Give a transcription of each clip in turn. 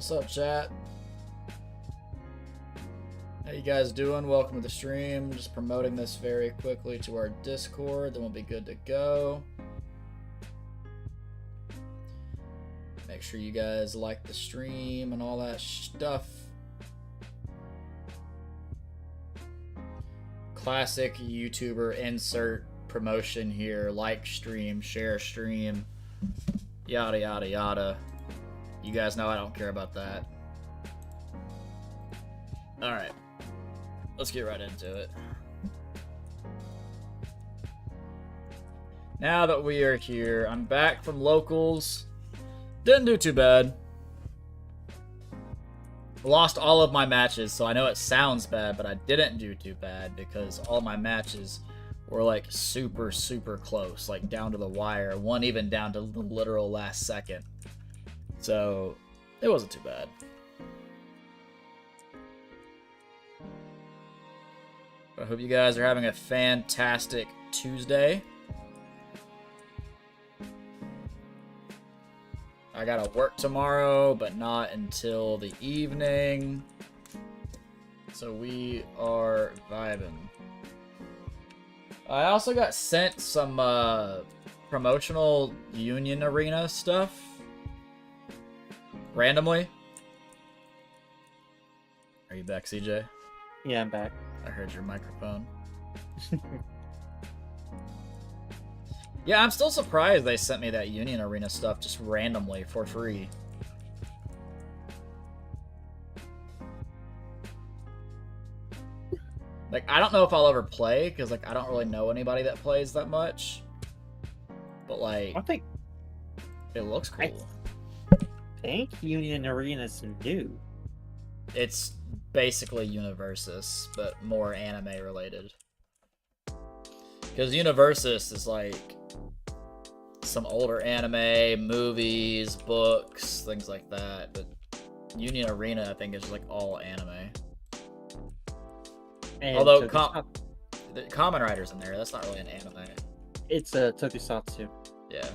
What's up, chat? How you guys doing? Welcome to the stream. Just promoting this very quickly to our Discord, then we'll be good to go. Make sure you guys like the stream and all that stuff. Classic YouTuber insert promotion here. Like stream, share stream, yada yada yada. You guys know I don't care about that. Alright. Let's get right into it. Now that we are here, I'm back from locals. Didn't do too bad. Lost all of my matches, so I know it sounds bad, but I didn't do too bad because all my matches were like super close, like down to the wire. One even down to the literal last second. So it wasn't too bad. I hope you guys are having a fantastic Tuesday. I gotta work tomorrow, but not until the evening. So we are vibing. I also got sent some promotional Union Arena stuff. Randomly. Are you back, CJ? Yeah, I'm back. I heard your microphone. Yeah, I'm still surprised they sent me that Union Arena stuff just randomly for free. Like, I don't know if I'll ever play, because, like, I don't really know anybody that plays that much. But, like, I think it looks cool. I think Union Arena's new. It's basically Universus, but more anime related. Because Universus is like some older anime, movies, books, things like that. But Union Arena, I think, is like all anime. And Although the Kamen Rider's in there, that's not really an anime. It's a Tokusatsu. Yeah.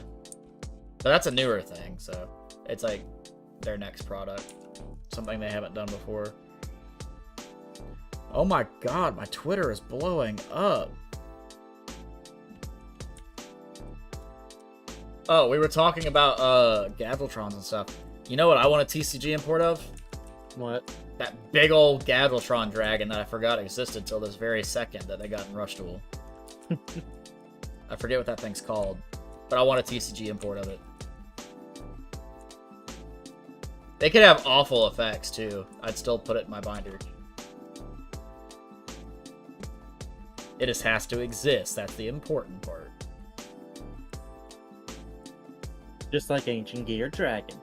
But that's a newer thing, so it's like their next product. Something they haven't done before. Oh my god, my Twitter is blowing up. Oh, we were talking about Gadgetrons and stuff. You know what I want a TCG import of? What? That big old Gadgetron dragon that I forgot existed till this very second that they got in Rush Duel. I forget what that thing's called, but I want a TCG import of it. They could have awful effects, too. I'd still put it in my binder. It just has to exist. That's the important part. Just like Ancient Gear Dragon.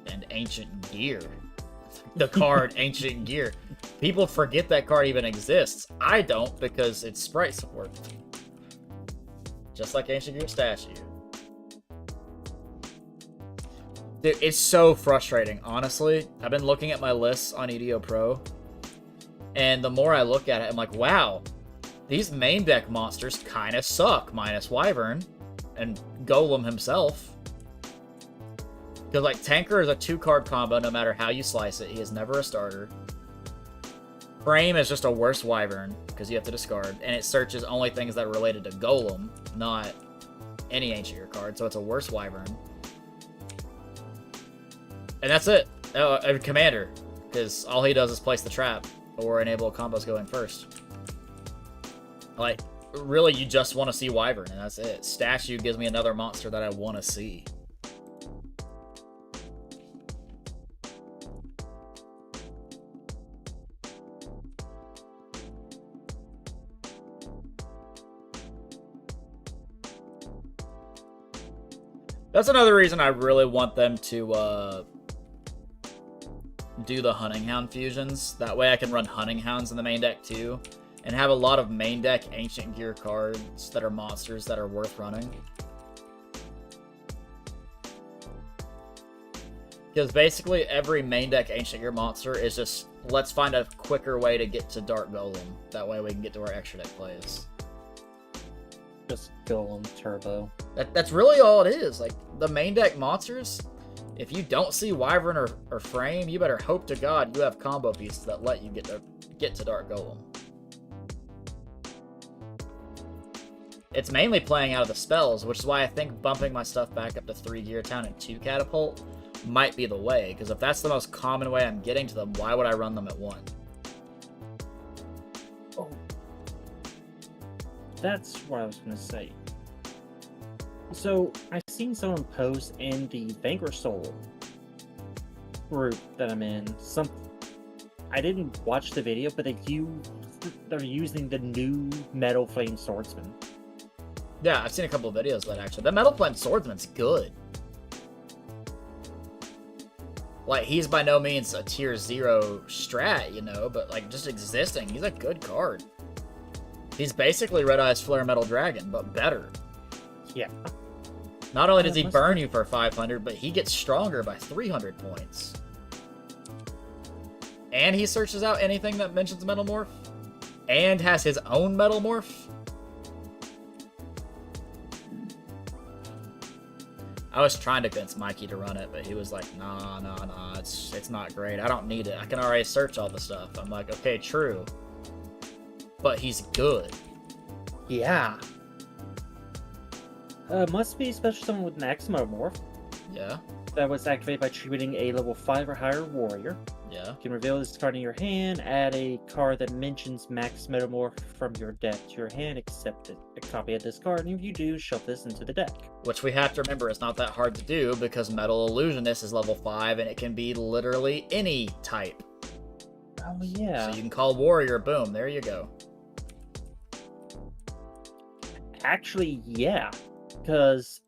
And Ancient Gear. The card Ancient Gear. People forget that card even exists. I don't, because it's sprite support. Just like Ancient Gear Statue. Dude, it's so frustrating, honestly. I've been looking at my lists on EDO Pro, and the more I look at it, I'm like, wow, these main deck monsters kind of suck, minus Wyvern and Golem himself. Because, like, Tanker is a 2-card combo no matter how you slice it. He is never a starter. Frame is just a worse Wyvern, because you have to discard, and it searches only things that are related to Golem, not any Ancient Gear card, so it's a worse Wyvern. And that's it. Oh, a commander, because all he does is place the trap or enable combos going first. Like, really, you just want to see Wyvern, and that's it. Statue gives me another monster that I want to see. That's another reason I really want them to, do the Hunting Hound fusions. That way I can run Hunting Hounds in the main deck too, and have a lot of main deck Ancient Gear cards that are monsters that are worth running. Because basically every main deck Ancient Gear monster is just, let's find a quicker way to get to Dark Golem. That way we can get to our extra deck plays. Just Golem Turbo. That's really all it is. Like, the main deck monsters, If you don't see Wyvern or Frame, you better hope to God you have combo pieces that let you get to Dark Golem. It's mainly playing out of the spells, which is why I think bumping my stuff back up to 3 Gear Town and 2 Catapult might be the way, because if that's the most common way I'm getting to them, why would I run them at 1? Oh. That's what I was going to say. So, I've seen someone post in the Vanquish Soul group that I'm in. I didn't watch the video, but they're using the new Metal Flame Swordsman. Yeah, I've seen a couple of videos of that, actually. The Metal Flame Swordsman's good. Like, he's by no means a tier 0 strat, you know, but, like, just existing, he's a good card. He's basically Red Eyes Flare Metal Dragon, but better. Yeah. Not only does he burn you for 500, but he gets stronger by 300 points. And he searches out anything that mentions Metalmorph. And has his own Metalmorph. I was trying to convince Mikey to run it, but he was like, nah, it's not great. I don't need it. I can already search all the stuff. I'm like, okay, true. But he's good. Yeah. Must be a special summon with Max Metamorph. Yeah. That was activated by tributing a level 5 or higher warrior. Yeah. You can reveal this card in your hand, add a card that mentions Max Metamorph from your deck to your hand, accept a copy of this card, and if you do, shuffle this into the deck. Which we have to remember is not that hard to do, because Metal Illusionist is level 5, and it can be literally any type. Oh, yeah. So you can call Warrior, boom, there you go. Actually, yeah. Because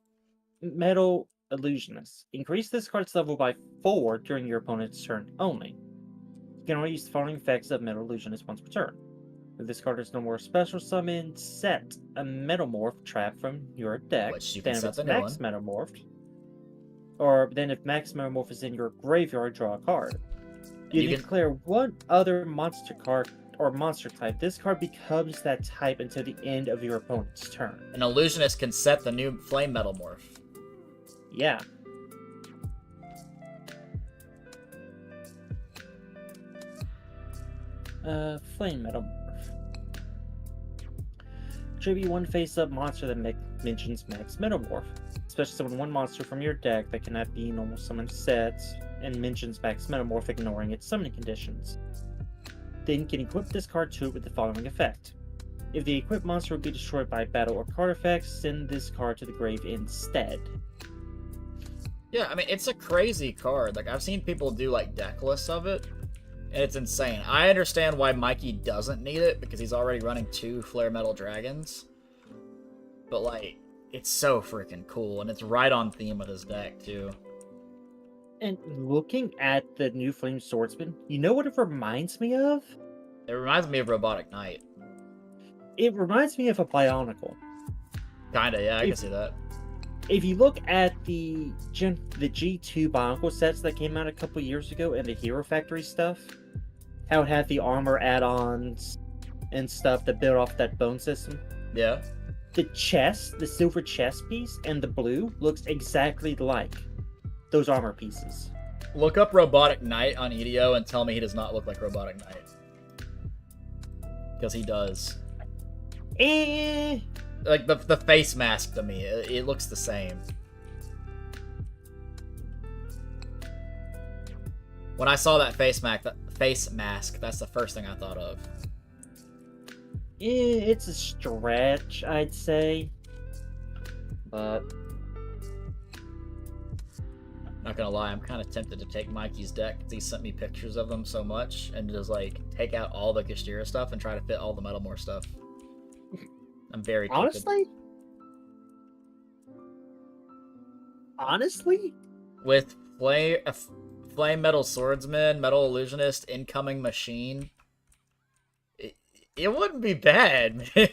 Metal Illusionist. Increase this card's level by 4 during your opponent's turn only. You can only use the following effects of Metal Illusionist once per turn. If this card is no more special summon, set a Metalmorph trap from your deck. Which you can then set if the it's new Max one. Metamorphed, or then if Max Metamorph is in your graveyard, draw a card. You can declare one other monster card or monster type. This card becomes that type until the end of your opponent's turn. An Illusionist can set the new Flame Metalmorph. Yeah. Flame Metalmorph. Tribute one face-up monster that mentions Max Metamorph. Special summon one monster from your deck that cannot be normal summon sets and mentions Max Metamorph, ignoring its summoning conditions. Then you can equip this card to it with the following effect. If the equipped monster would be destroyed by battle or card effects, send this card to the grave instead. Yeah, I mean, it's a crazy card. Like, I've seen people do, like, deck lists of it, and it's insane. I understand why Mikey doesn't need it, because he's already running 2 Flare Metal Dragons. But, like, it's so freaking cool, and it's right on theme with his deck, too. And looking at the new Flame Swordsman, you know what it reminds me of? It reminds me of Robotic Knight. It reminds me of a Bionicle. Kinda, yeah, I can see that. If you look at the G2 Bionicle sets that came out a couple years ago and the Hero Factory stuff, how it had the armor add-ons and stuff that built off that bone system. Yeah. The chest, the silver chest piece, and the blue looks exactly like those armor pieces. Look up Robotic Knight on EDO and tell me he does not look like Robotic Knight. Because he does. Like, the face mask to me, it looks the same. When I saw that face mask, that's the first thing I thought of. It's a stretch, I'd say. But Not gonna lie, I'm kind of tempted to take Mikey's deck, because he sent me pictures of them so much, and just, like, take out all the Kastira stuff and try to fit all the Metalmorph stuff. I'm very tempted. Honestly? With Flame Metal Swordsman, Metal Illusionist, Incoming Machine, it wouldn't be bad, man.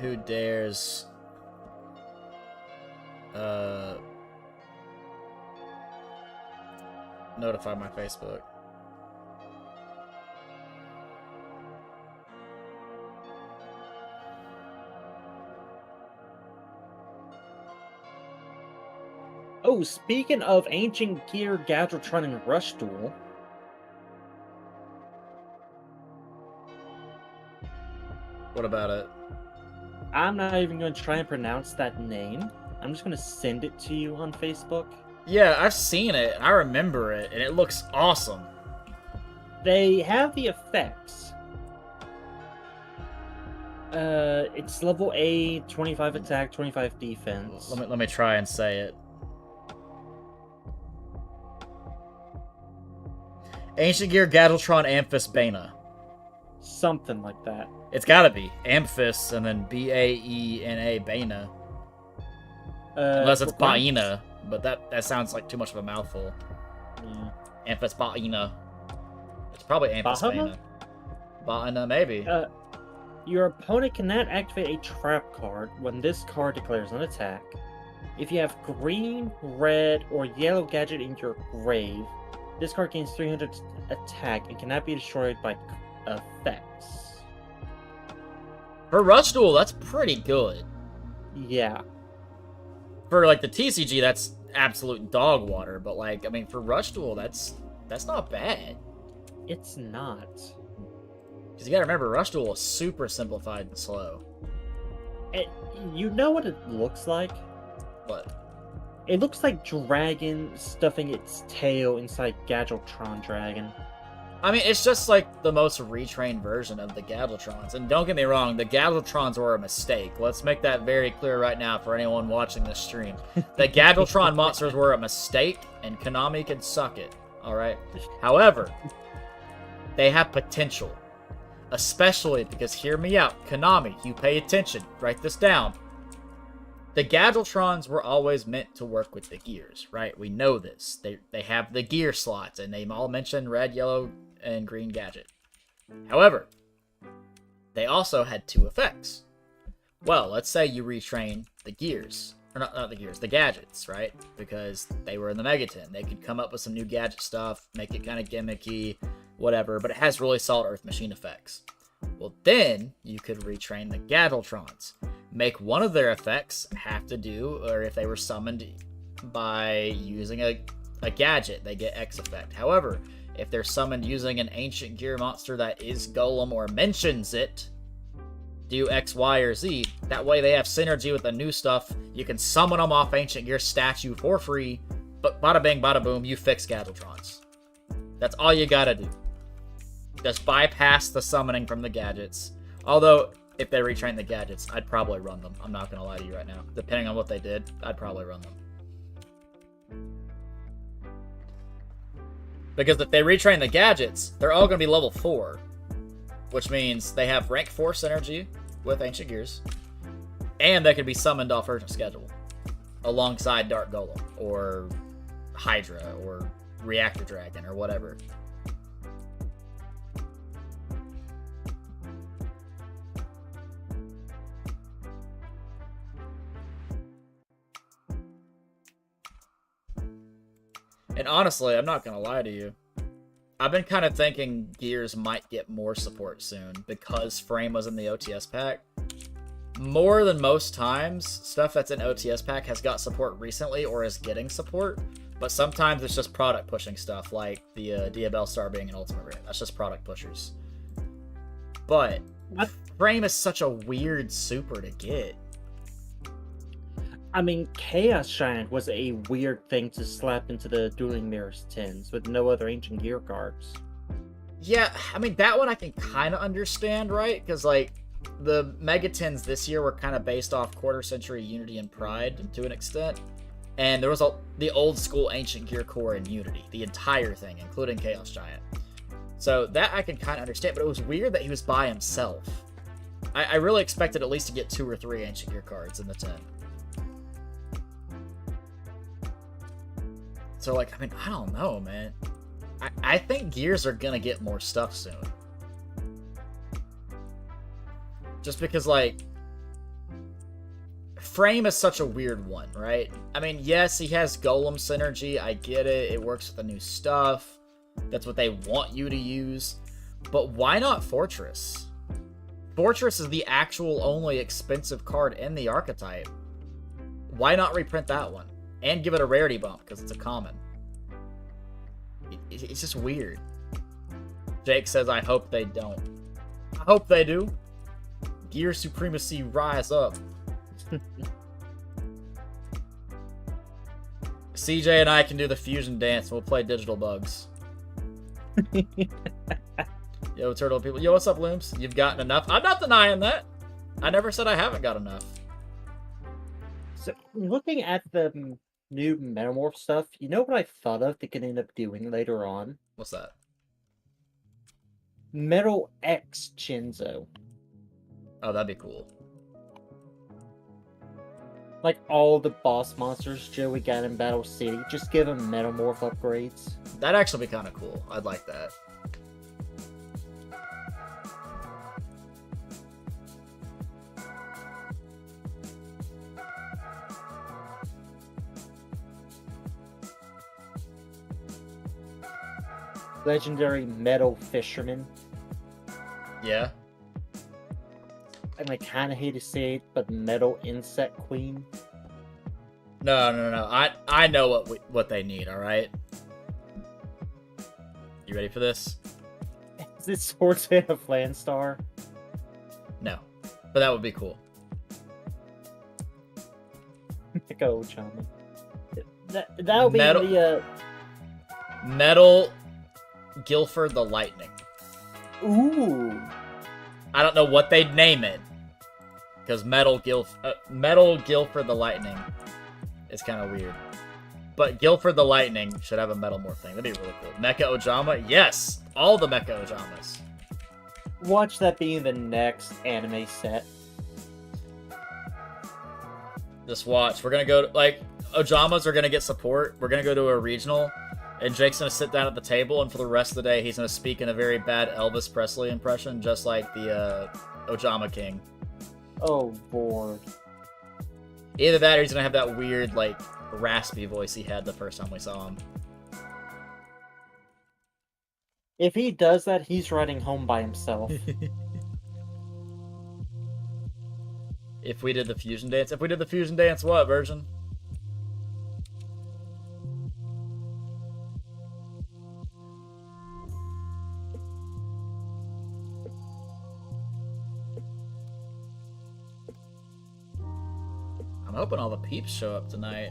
Who dares notify my Facebook? Oh, speaking of Ancient Gear, Gadgetron, and Rush Duel, What about it? I'm not even going to try and pronounce that name. I'm just going to send it to you on Facebook. Yeah, I've seen it. I remember it, and it looks awesome. They have the effects. It's level A, 25 attack, 25 defense. Let me try and say it. Ancient Gear Gadgetron Amphis Bana. Something like that. It's gotta be Amphis and then Baena Bana. Unless it's Baena, but that sounds like too much of a mouthful. Yeah. Amphis Baena. It's probably Amphis Bahama? Bana. Baena, maybe. Your opponent cannot activate a trap card when this card declares an attack. If you have green, red, or yellow gadget in your grave, this card gains 300 attack and cannot be destroyed by effects. For Rush Duel, that's pretty good. Yeah. For like the TCG, that's absolute dog water. But like, I mean, for Rush Duel, that's not bad. It's not. Because you gotta remember, Rush Duel is super simplified and slow. You know what it looks like? What? It looks like Dragon stuffing its tail inside Gadgetron Dragon. I mean, it's just like the most retrained version of the Gadgetrons. And don't get me wrong, the Gadgetrons were a mistake. Let's make that very clear right now for anyone watching this stream. The Gadgetron monsters were a mistake, and Konami can suck it. Alright? However, they have potential. Especially because, hear me out, Konami, you pay attention. Write this down. The Gadgetrons were always meant to work with the gears, right? We know this. They have the gear slots, and they all mention red, yellow, and green gadget. However, they also had two effects. Well, let's say you retrain the gears. Or not the gears, the gadgets, right? Because they were in the Megaton. They could come up with some new gadget stuff, make it kind of gimmicky, whatever, but it has really solid Earth Machine effects. Well, then you could retrain the Gadgetrons. Make one of their effects have to do, or if they were summoned by using a gadget, they get X effect. However, if they're summoned using an Ancient Gear monster that is Golem or mentions it, do X, Y, or Z. That way they have synergy with the new stuff. You can summon them off Ancient Gear statue for free, but bada bing, bada boom, you fix Gadgetrons. That's all you gotta do. Just bypass the summoning from the gadgets. Although, if they retrain the gadgets, I'd probably run them. I'm not gonna lie to you right now. Depending on what they did, I'd probably run them. Because if they retrain the gadgets, they're all gonna be level 4. Which means they have rank 4 synergy with Ancient Gears. And they can be summoned off Urgent Schedule. Alongside Dark Golem, or Hydra, or Reactor Dragon, or whatever. And honestly, I'm not gonna lie to you. I've been kind of thinking Gears might get more support soon because Frame was in the OTS pack. More than most times, stuff that's in OTS pack has got support recently or is getting support, but sometimes it's just product pushing stuff, like the Diabell Star being an Ultimate Rare. That's just product pushers. But Frame is such a weird super to get. I mean, Chaos Giant was a weird thing to slap into the Dueling Mirrors tins with no other Ancient Gear cards. Yeah, I mean, that one I can kind of understand, right? Because, like, the Megatins this year were kind of based off Quarter Century Unity and Pride to an extent. And there was the old school Ancient Gear core in Unity, the entire thing, including Chaos Giant. So that I can kind of understand, but it was weird that he was by himself. I really expected at least to get 2 or 3 Ancient Gear cards in the 10. So, like, I mean, I don't know, man. I think Gears are gonna get more stuff soon. Just because, like, Frame is such a weird one, right? I mean, yes, he has Golem synergy. I get it. It works with the new stuff. That's what they want you to use. But why not Fortress? Fortress is the actual only expensive card in the archetype. Why not reprint that one? And give it a rarity bump, because it's a common. It's just weird. Jake says, I hope they don't. I hope they do. Gear supremacy, rise up. CJ and I can do the fusion dance. We'll play digital bugs. Yo, turtle people. Yo, what's up, Looms? You've gotten enough. I'm not denying that. I never said I haven't got enough. So, looking at the new Metamorph stuff, you know what I thought of they could end up doing later on? What's that? Metal X Chinzo. Oh, that'd be cool. Like all the boss monsters Joey got in Battle City, just give them Metamorph upgrades. That'd actually be kind of cool. I'd like that. Legendary Metal Fisherman. Yeah. And I kind of hate to say it, but Metal Insect Queen. No. I know what they need. All right. You ready for this? Is it Swordsman of Flanstar? No, but that would be cool. Go, Chama. That would be Metal- the Metal Guilford the Lightning. Ooh. I don't know what they'd name it, because Metal Guilford the Lightning is kind of weird. But Guilford the Lightning should have a Metalmorph thing. That'd be really cool. Mecha Ojama? Yes! All the Mecha Ojamas. Watch that being the next anime set. Just watch. We're gonna go, Ojamas are gonna get support. We're gonna go to a regional, and Jake's gonna sit down at the table, and for the rest of the day, he's gonna speak in a very bad Elvis Presley impression, just like the Ojama King. Oh, Lord. Either that, or he's gonna have that weird, raspy voice he had the first time we saw him. If he does that, he's riding home by himself. If we did the fusion dance? If we did the fusion dance, what, Virgin? I'm hoping all the peeps show up tonight.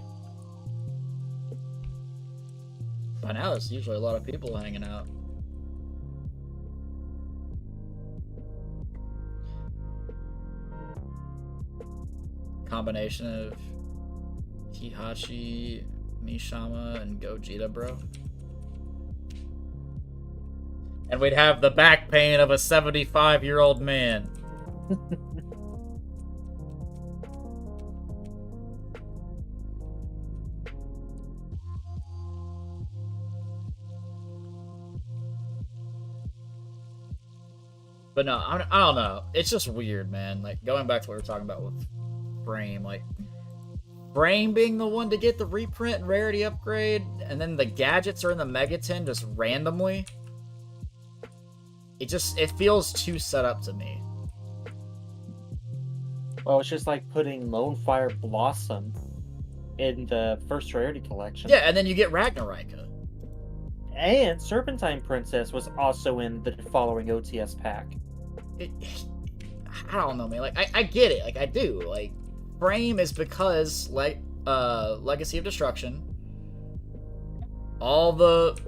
By now, there's usually a lot of people hanging out. Combination of Hihachi, Mishama, and Gogeta, bro. And we'd have the back pain of a 75-year-old man. But no, I don't know. It's just weird, man. Going back to what we were talking about with Frame, Frame being the one to get the reprint and rarity upgrade, and then the gadgets are in the Megaton just randomly. It feels too set up to me. Well, it's just like putting Lonefire Blossom in the first rarity collection. Yeah, and then you get Ragnarika. And Serpentine Princess was also in the following OTS pack. I don't know, man. I get it. I do. Frame is because, Legacy of Destruction, all the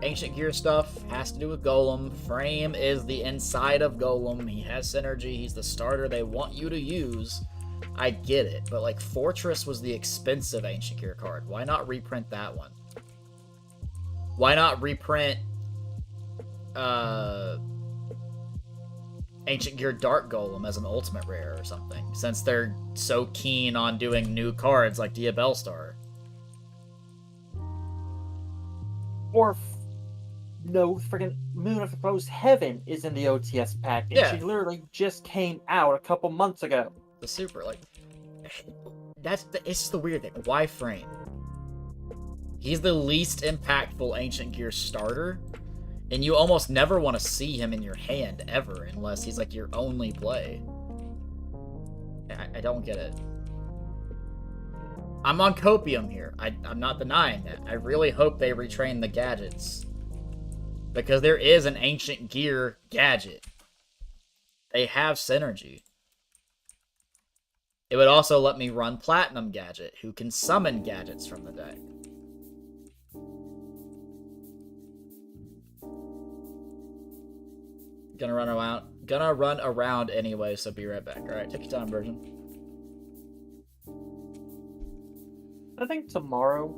Ancient Gear stuff has to do with Golem. Frame is the inside of Golem. He has synergy. He's the starter they want you to use. I get it. But, Fortress was the expensive Ancient Gear card. Why not reprint that one? Why not reprint, Ancient Gear Dark Golem as an ultimate rare or something, since they're so keen on doing new cards like Diabellstar. Or, no, freaking Moon of the Closed Heaven is in the OTS pack, and she literally just came out a couple months ago. The super, it's just the weird thing. Why Frame? He's the least impactful Ancient Gear starter, and you almost never want to see him in your hand, ever, unless he's, your only play. I don't get it. I'm on copium here. I'm not denying that. I really hope they retrain the gadgets. Because there is an ancient gear gadget. They have synergy. It would also let me run Platinum Gadget, who can summon gadgets from the deck. Gonna run around anyway, so be right back. Alright, take your time, Virgin. I think tomorrow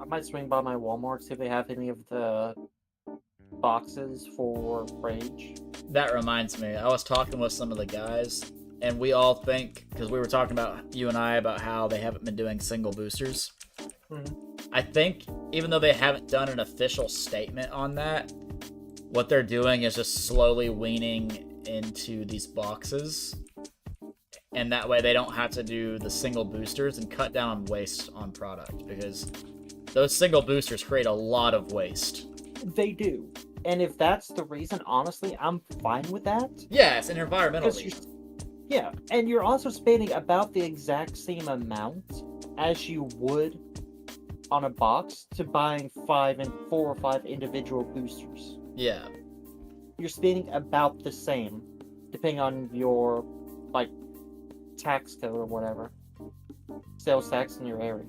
I might swing by my Walmart, see if they have any of the boxes for Rage. That reminds me, I was talking with some of the guys, and we all think, because we were talking about, you and I, about how they haven't been doing single boosters. Mm-hmm. I think, even though they haven't done an official statement on that, what they're doing is just slowly weaning into these boxes. And that way they don't have to do the single boosters and cut down on waste on product, because those single boosters create a lot of waste. They do. And if that's the reason, honestly, I'm fine with that. Yeah, it's an environmental reason. Yeah, and you're also spending about the exact same amount as you would on a box to buying 4 or 5 individual boosters. Yeah. You're spending about the same, depending on your, like, tax code or whatever. Sales tax in your area.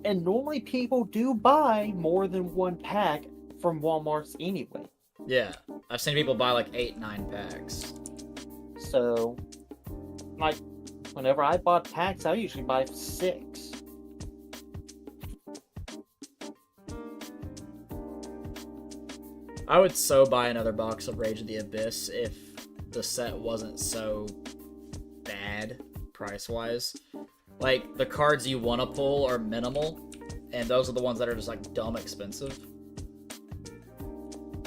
And normally people do buy more than one pack from Walmart's anyway. Yeah. I've seen people buy like 8-9 packs. So, like, whenever I bought packs, I usually buy 6. I would so buy another box of Rage of the Abyss if the set wasn't so bad price-wise. Like, the cards you want to pull are minimal, and those are the ones that are just, like, dumb expensive.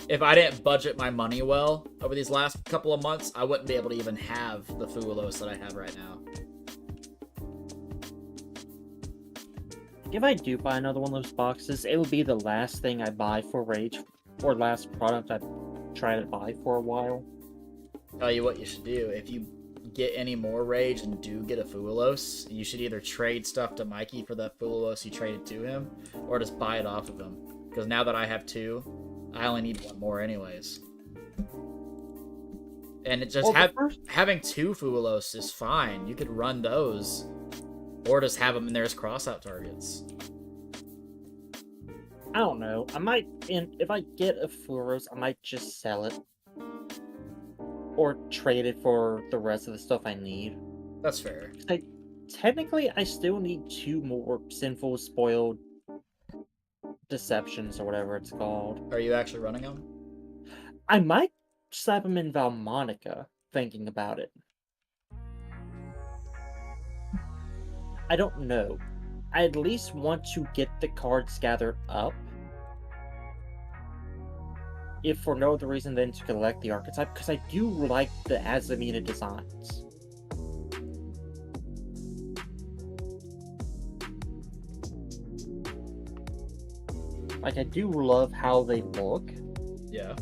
If I didn't budget my money well over these last couple of months, I wouldn't be able to even have the Fuelos that I have right now. If I do buy another one of those boxes, it would be the last thing I buy for Rage, or last product I try to buy for a while. Tell you what you should do. If you get any more Rage and do get a Fuelos, you should either trade stuff to Mikey for that Fuelos you traded to him, or just buy it off of him. Because now that I have 2, I only need 1 more anyways. And it just having 2 Fuelos is fine. You could run those, or just have them in there as crossout targets. I don't know. I might, and if I get a Fuelos, I might just sell it. Or trade it for the rest of the stuff I need. That's fair. Technically, I still need 2 more Sinful Spoiled Deceptions, or whatever it's called. Are you actually running them? I might slap them in Valmonica, thinking about it. I don't know. I at least want to get the cards gathered up. If for no other reason than to collect the archetype, because I do like the Azamina designs. Like, I do love how they look. Yeah.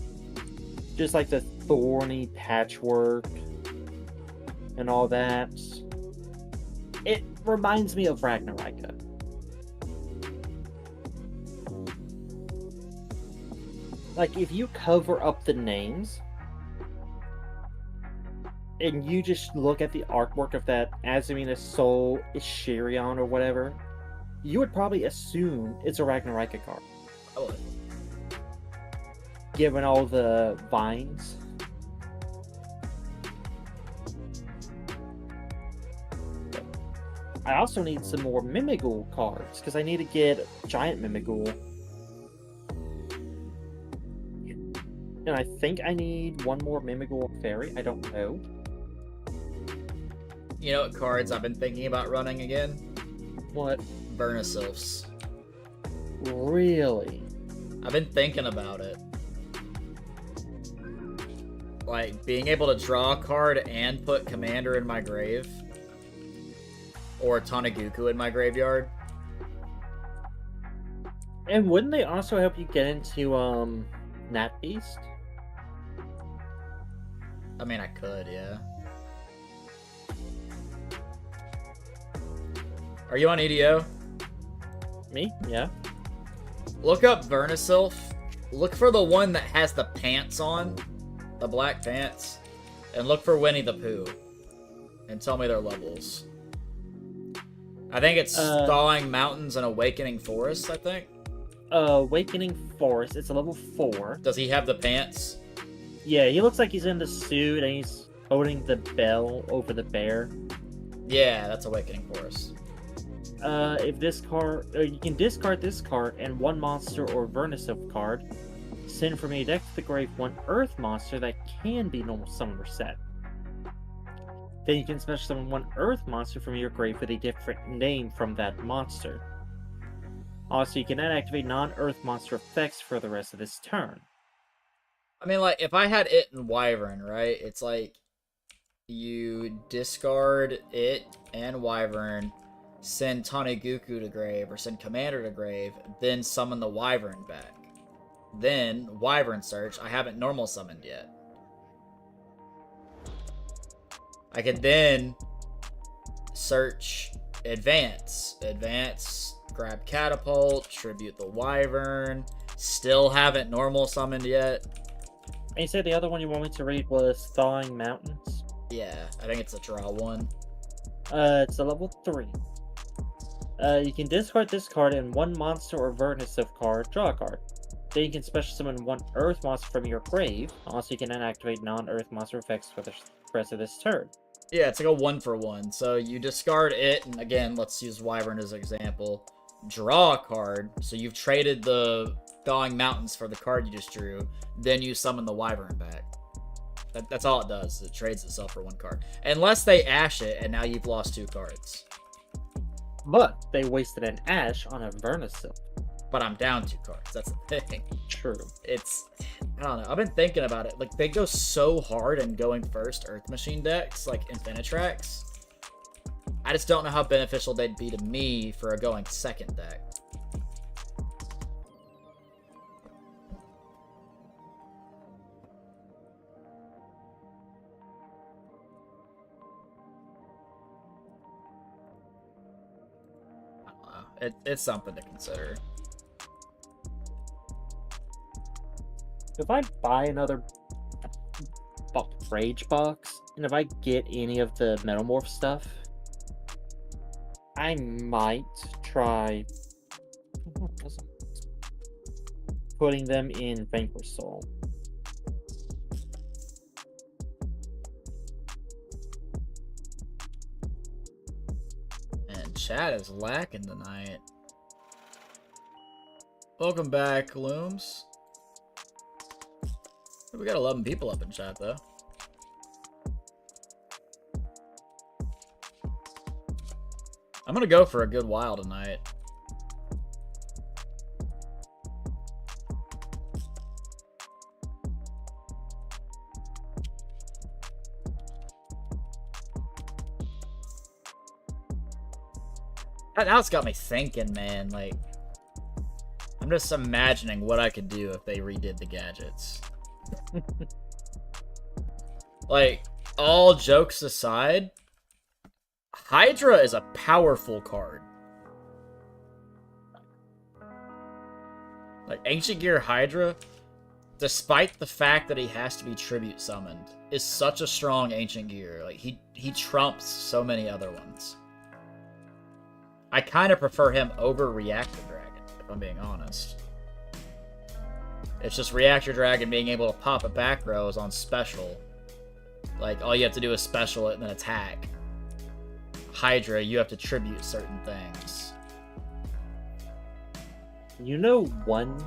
Just like the thorny patchwork and all that. It reminds me of Ragnaraka. Like, if you cover up the names and you just look at the artwork of that Azamina Soul Ishirion or whatever, you would probably assume it's a Ragnaraka card. I would. Given all the vines. I also need some more Mimighoul cards, because I need to get Giant Mimighoul. And I think I need 1 more Mimighoul Fairy. I don't know. You know what cards I've been thinking about running again? What? Burnisylphs. Really? I've been thinking about it. Like, being able to draw a card and put Commander in my grave. Or Tanaguku in my graveyard. And wouldn't they also help you get into, Nat Beast? I mean, I could, yeah. Are you on EDO? Me? Yeah. Look up Vernisylph. Look for the one that has the pants on. The black pants. And look for Winnie the Pooh. And tell me their levels. I think it's Thawing Mountains and Awakening Forests, I think. Awakening Forest. It's a level 4. Does he have the pants? Yeah, he looks like he's in the suit and he's holding the bell over the bear. Yeah, that's Awakening Forest. If this card, you can discard this card and one monster or Vernisylph card. Send from your deck to the grave one Earth monster that can be normal summon or set. Then you can special summon one Earth monster from your grave with a different name from that monster. Also, you cannot activate non-Earth monster effects for the rest of this turn. I mean, like, if I had it and Wyvern, right? It's like you discard it and Wyvern, send Taneguku to grave, or send Commander to grave, then summon the Wyvern back. Then, Wyvern search. I haven't normal summoned yet. I could then search Advance. Advance, grab Catapult, tribute the Wyvern. Still haven't normal summoned yet. And you said the other one you want me to read was Thawing Mountains? Yeah, I think it's a draw one. It's a level 3. You can discard this card and one monster or Vernisylph card, draw a card. Then you can special summon one Earth monster from your grave. Also, you can activate non-Earth monster effects for the rest of this turn. Yeah, it's like a 1-for-1. So you discard it, and again, let's use Wyvern as an example. Draw a card, so you've traded the Thawing Mountains for the card you just drew. Then you summon the Wyvern back. That's all it does. It trades itself for one card. Unless they ash it, and now you've lost 2 cards. But they wasted an ash on a Vernisylph. But I'm down 2 cards. That's the thing. True. It's, I don't know. I've been thinking about it. Like, they go so hard in going first Earth Machine decks, like Infinitrax. I just don't know how beneficial they'd be to me for a going second deck. I don't know. It's something to consider. If I buy another Rage box, and if I get any of the Metalmorph stuff, I might try putting them in Vanquish Soul. And chat is lacking tonight. Welcome back, Looms. We got 11 people up in chat, though. I'm gonna go for a good while tonight. Now it's got me thinking, man. Like, I'm just imagining what I could do if they redid the gadgets. Like, all jokes aside, Hydra is a powerful card. Like, Ancient Gear Hydra, despite the fact that he has to be tribute summoned, is such a strong Ancient Gear. Like, he trumps so many other ones. I kind of prefer him over Reactor Dragon, if I'm being honest. It's just Reactor Dragon being able to pop a back row is on special. Like, all you have to do is special it and then attack. Hydra, you have to tribute certain things. You know one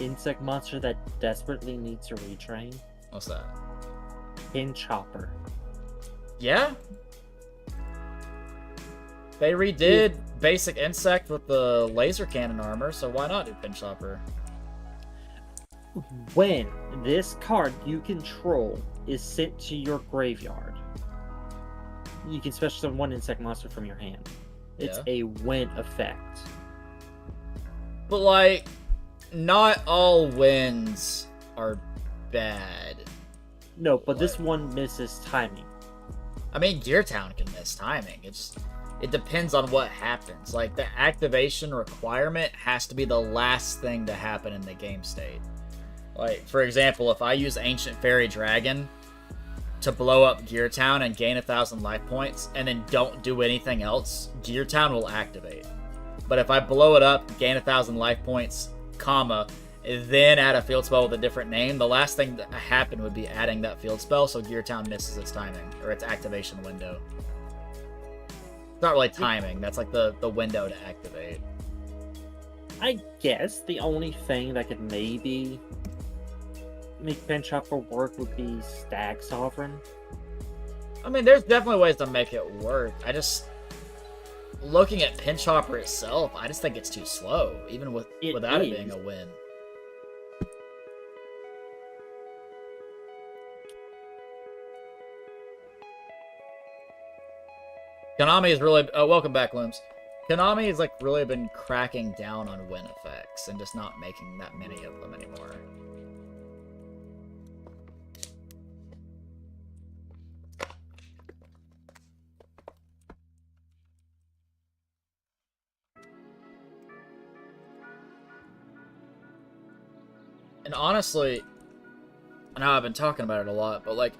insect monster that desperately needs to retrain? What's that? Pinchopper. Yeah? They redid basic insect with the laser cannon armor, so why not do Pinchopper? When this card you control is sent to your graveyard, you can special summon one insect monster from your hand. It's a win effect. But, like, not all wins are bad. No, but this one misses timing. I mean, Gear Town can miss timing. It's it depends on what happens. Like, the activation requirement has to be the last thing to happen in the game state. Like, for example, if I use Ancient Fairy Dragon to blow up Gear Town and gain 1,000 life points, and then don't do anything else, Gear Town will activate. But if I blow it up, gain 1,000 life points, comma, then add a field spell with a different name, the last thing that happened would be adding that field spell, so Gear Town misses its timing, or its activation window. It's not really timing, that's like the window to activate. I guess the only thing that could maybe make Pinch Hopper work would be Stag Sovereign. I mean, there's definitely ways to make it work. I just... Looking at Pinch Hopper itself, I just think it's too slow, even without it being a win. Konami is really... welcome back, Looms. Konami has, like, really been cracking down on win effects and just not making that many of them anymore. And honestly, I know I've been talking about it a lot, but, like,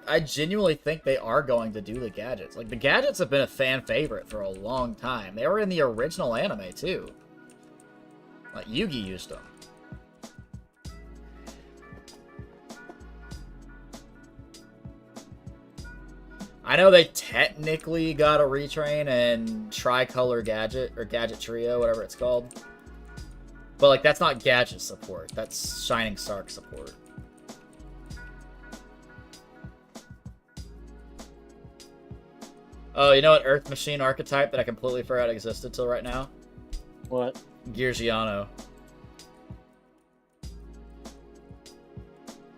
I genuinely think they are going to do the gadgets. Like, the gadgets have been a fan favorite for a long time. They were in the original anime, too. Like, Yugi used them. I know they technically got a retrain and tricolor gadget, or gadget trio, whatever it's called. But, like, that's not gadget support. That's Shining Sark support. Oh, you know what Earth Machine archetype that I completely forgot existed till right now? What? Geargiano.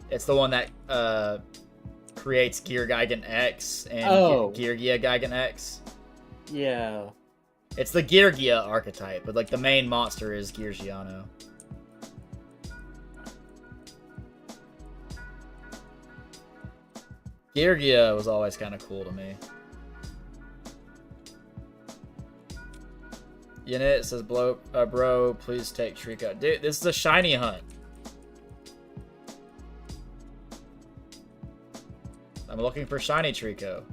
It's the one that creates Gear Gigan X and Geargia Gigan X. Yeah. It's the Geargia archetype, but, like, the main monster is Geargiano. Geargia was always kind of cool to me. Unit says, bro, please take Treecko. Dude, this is a shiny hunt. I'm looking for shiny Treecko.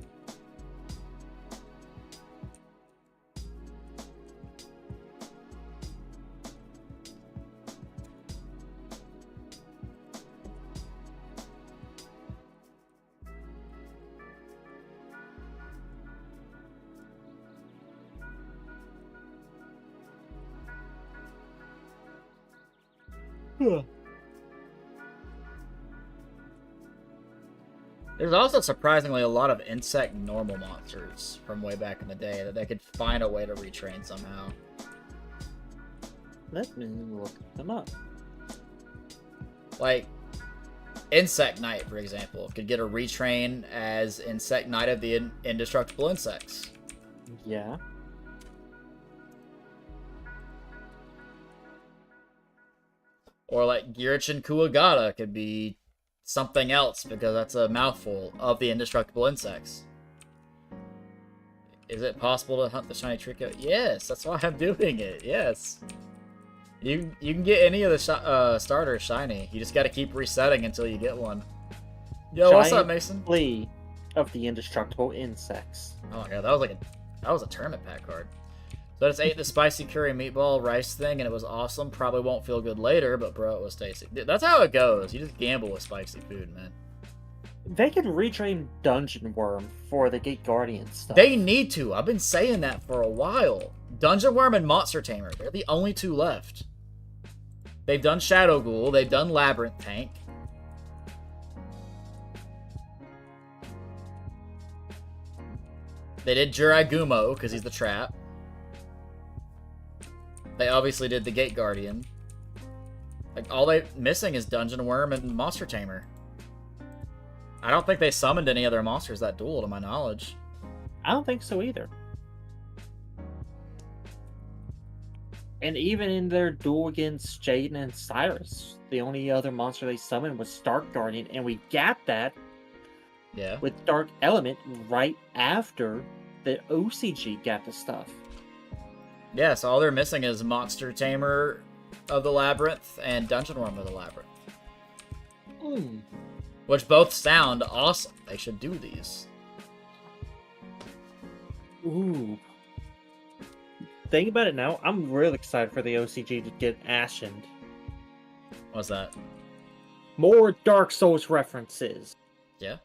There's also surprisingly a lot of insect normal monsters from way back in the day that they could find a way to retrain somehow. Let me look them up. Like, Insect Knight, for example, could get a retrain as Insect Knight of the Indestructible Insects. Yeah. Or, like, Girichin Kuwagata could be something else, because that's a mouthful of the Indestructible Insects. Is it possible to hunt the shiny Treecko? Yes, that's why I'm doing it, yes. You can get any of the starters shiny. You just gotta keep resetting until you get one. Yo, what's up, Mason? Flea of the Indestructible Insects. Oh my god, that was a tournament pack card. So I just ate the spicy curry meatball rice thing, and it was awesome. Probably won't feel good later, but bro, it was tasty. Dude, that's how it goes. You just gamble with spicy food, man. They can retrain Dungeon Worm for the Gate Guardian stuff. They need to. I've been saying that for a while. Dungeon Worm and Monster Tamer. They're the only two left. They've done Shadow Ghoul. They've done Labyrinth Tank. They did Jiraigumo, because he's the trap. They obviously did the Gate Guardian. Like, all they're missing is Dungeon Worm and Monster Tamer. I don't think they summoned any other monsters that duel, to my knowledge. I don't think so either. And even in their duel against Jaden and Cyrus, the only other monster they summoned was Dark Guardian, and we got that with Dark Element right after the OCG got the stuff. Yeah, so all they're missing is Monster Tamer of the Labyrinth and Dungeon Worm of the Labyrinth. Which both sound awesome. They should do these. Ooh. Think about it now, I'm real excited for the OCG to get ashened. What's that? More Dark Souls references. Yeah.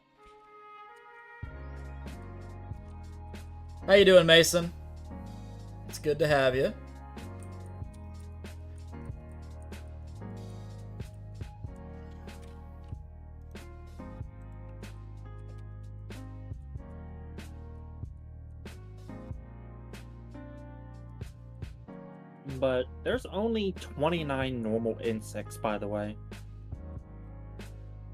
How you doing, Mason? It's good to have you. But there's only 29 normal insects, by the way.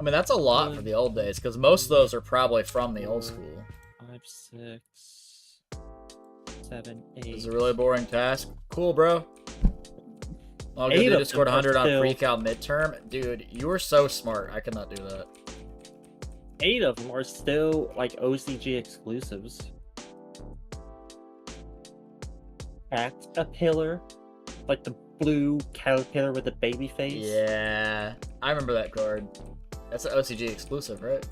I mean, that's a lot for the old days, because most of those are probably from the old school. 5, 6, 7, 8. This is a really boring task. Cool, bro. I'll go 8 do of Discord them are 100 on still- Pre-Cal midterm. Dude, you are so smart. I cannot do that. 8 of them are still like OCG exclusives. Caterpillar, like the blue caterpillar with the baby face. Yeah, I remember that card. That's an OCG exclusive, right?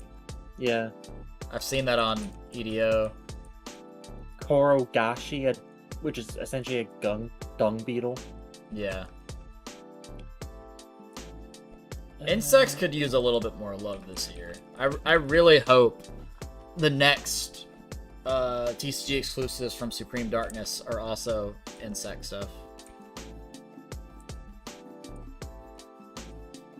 Yeah. I've seen that on EDO. Korogashi, which is essentially a dung beetle. Yeah. Insects could use a little bit more love this year. I really hope the next TCG exclusives from Supreme Darkness are also insect stuff.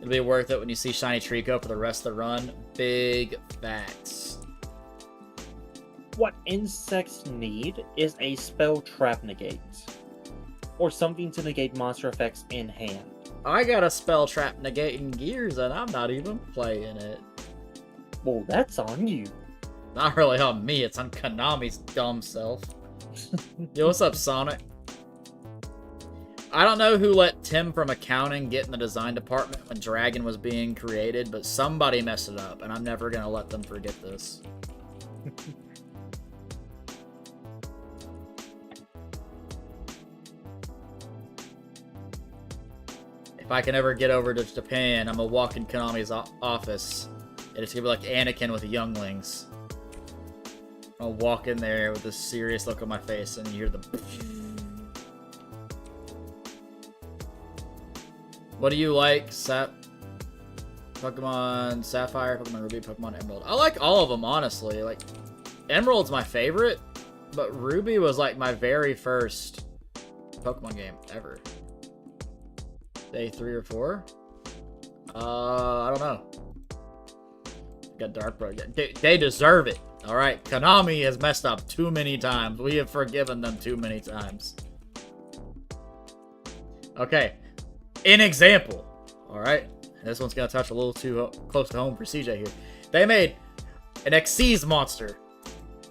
It'll be worth it when you see Shiny Treecko for the rest of the run. Big facts. What insects need is a spell trap negate. Or something to negate monster effects in hand. I got a spell trap negating gears and I'm not even playing it. Well, that's on you. Not really on me, it's on Konami's dumb self. Yo, what's up, Sonic? I don't know who let Tim from accounting get in the design department when Dragon was being created, but somebody messed it up, and I'm never gonna let them forget this. If I can ever get over to Japan, I'm gonna walk in Konami's office, and it's gonna be like Anakin with the younglings. I'll walk in there with a serious look on my face, and you hear the... What do you like, Pokemon Sapphire, Pokemon Ruby, Pokemon Emerald? I like all of them, honestly. Like, Emerald's my favorite, but Ruby was like my very first Pokemon game ever. Day 3 or 4? I don't know. Got Dark Bro. They deserve it. Alright, Konami has messed up too many times. We have forgiven them too many times. Okay. An example. Alright. This one's gonna touch a little too close to home for CJ here. They made an Xyz monster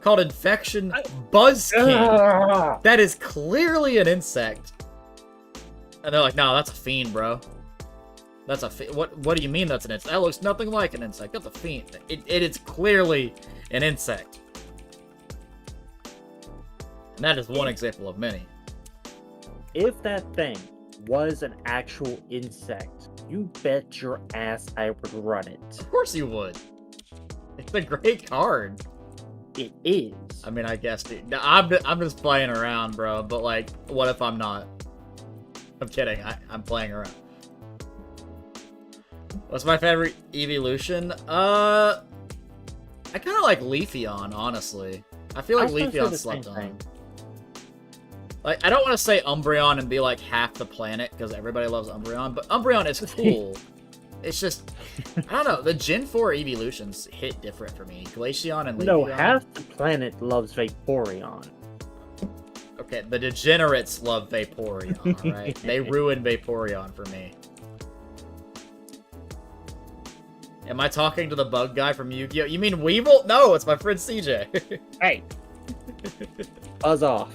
called Infection Buzzkin. That is clearly an insect. And they're like, no, that's a fiend, bro. That's a what do you mean that's an insect? That looks nothing like an insect. That's a fiend. It is clearly an insect. And that is one example of many. If that thing was an actual insect, you bet your ass I would run it. Of course you would. It's a great card. It is. I mean, I guess, dude. I'm just playing around, bro. But, like, what if I'm not? I'm kidding. I'm playing around. What's my favorite evolution? I kind of like Leafeon, honestly. I feel like Leafeon slept on. Like, I don't want to say Umbreon and be like half the planet, because everybody loves Umbreon, but Umbreon is cool. It's just, I don't know, the Gen 4 evolutions hit different for me. Glaceon and Leafeon. No, half the planet loves Vaporeon. Okay, the degenerates love Vaporeon, alright? They ruined Vaporeon for me. Am I talking to the bug guy from Yu-Gi-Oh? You mean Weevil? No, it's my friend CJ. Hey! Buzz off.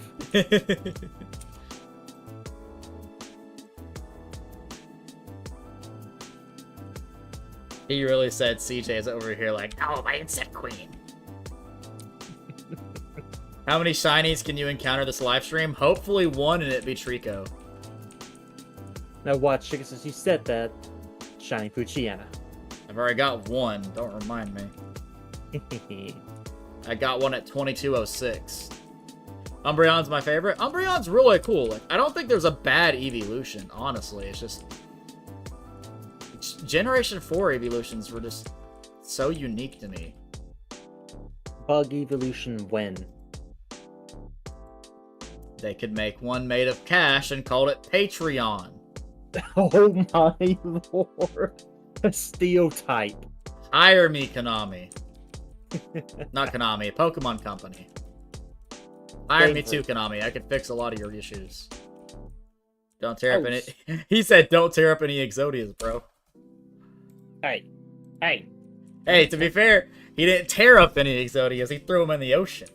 He really said CJ is over here like, oh, my insect queen. How many shinies can you encounter this live stream? Hopefully one, and it be Treecko. Now watch, Chicken, since you said that, shiny Poochyena. I've already got one. Don't remind me. I got one at 2206. Umbreon's my favorite. Umbreon's really cool. Like, I don't think there's a bad Eeveelution, honestly. It's just... Generation 4 Eeveelutions were just so unique to me. Bug evolution when? They could make one made of cash and called it Patreon. Oh my lord. A stereotype. Hire me, Konami. Not Konami, Pokemon Company. Hire me too, Konami. I could fix a lot of your issues. Don't tear up any... He said don't tear up any Exodias, bro. Hey. Hey. Hey, to be fair, he didn't tear up any Exodias. He threw them in the ocean.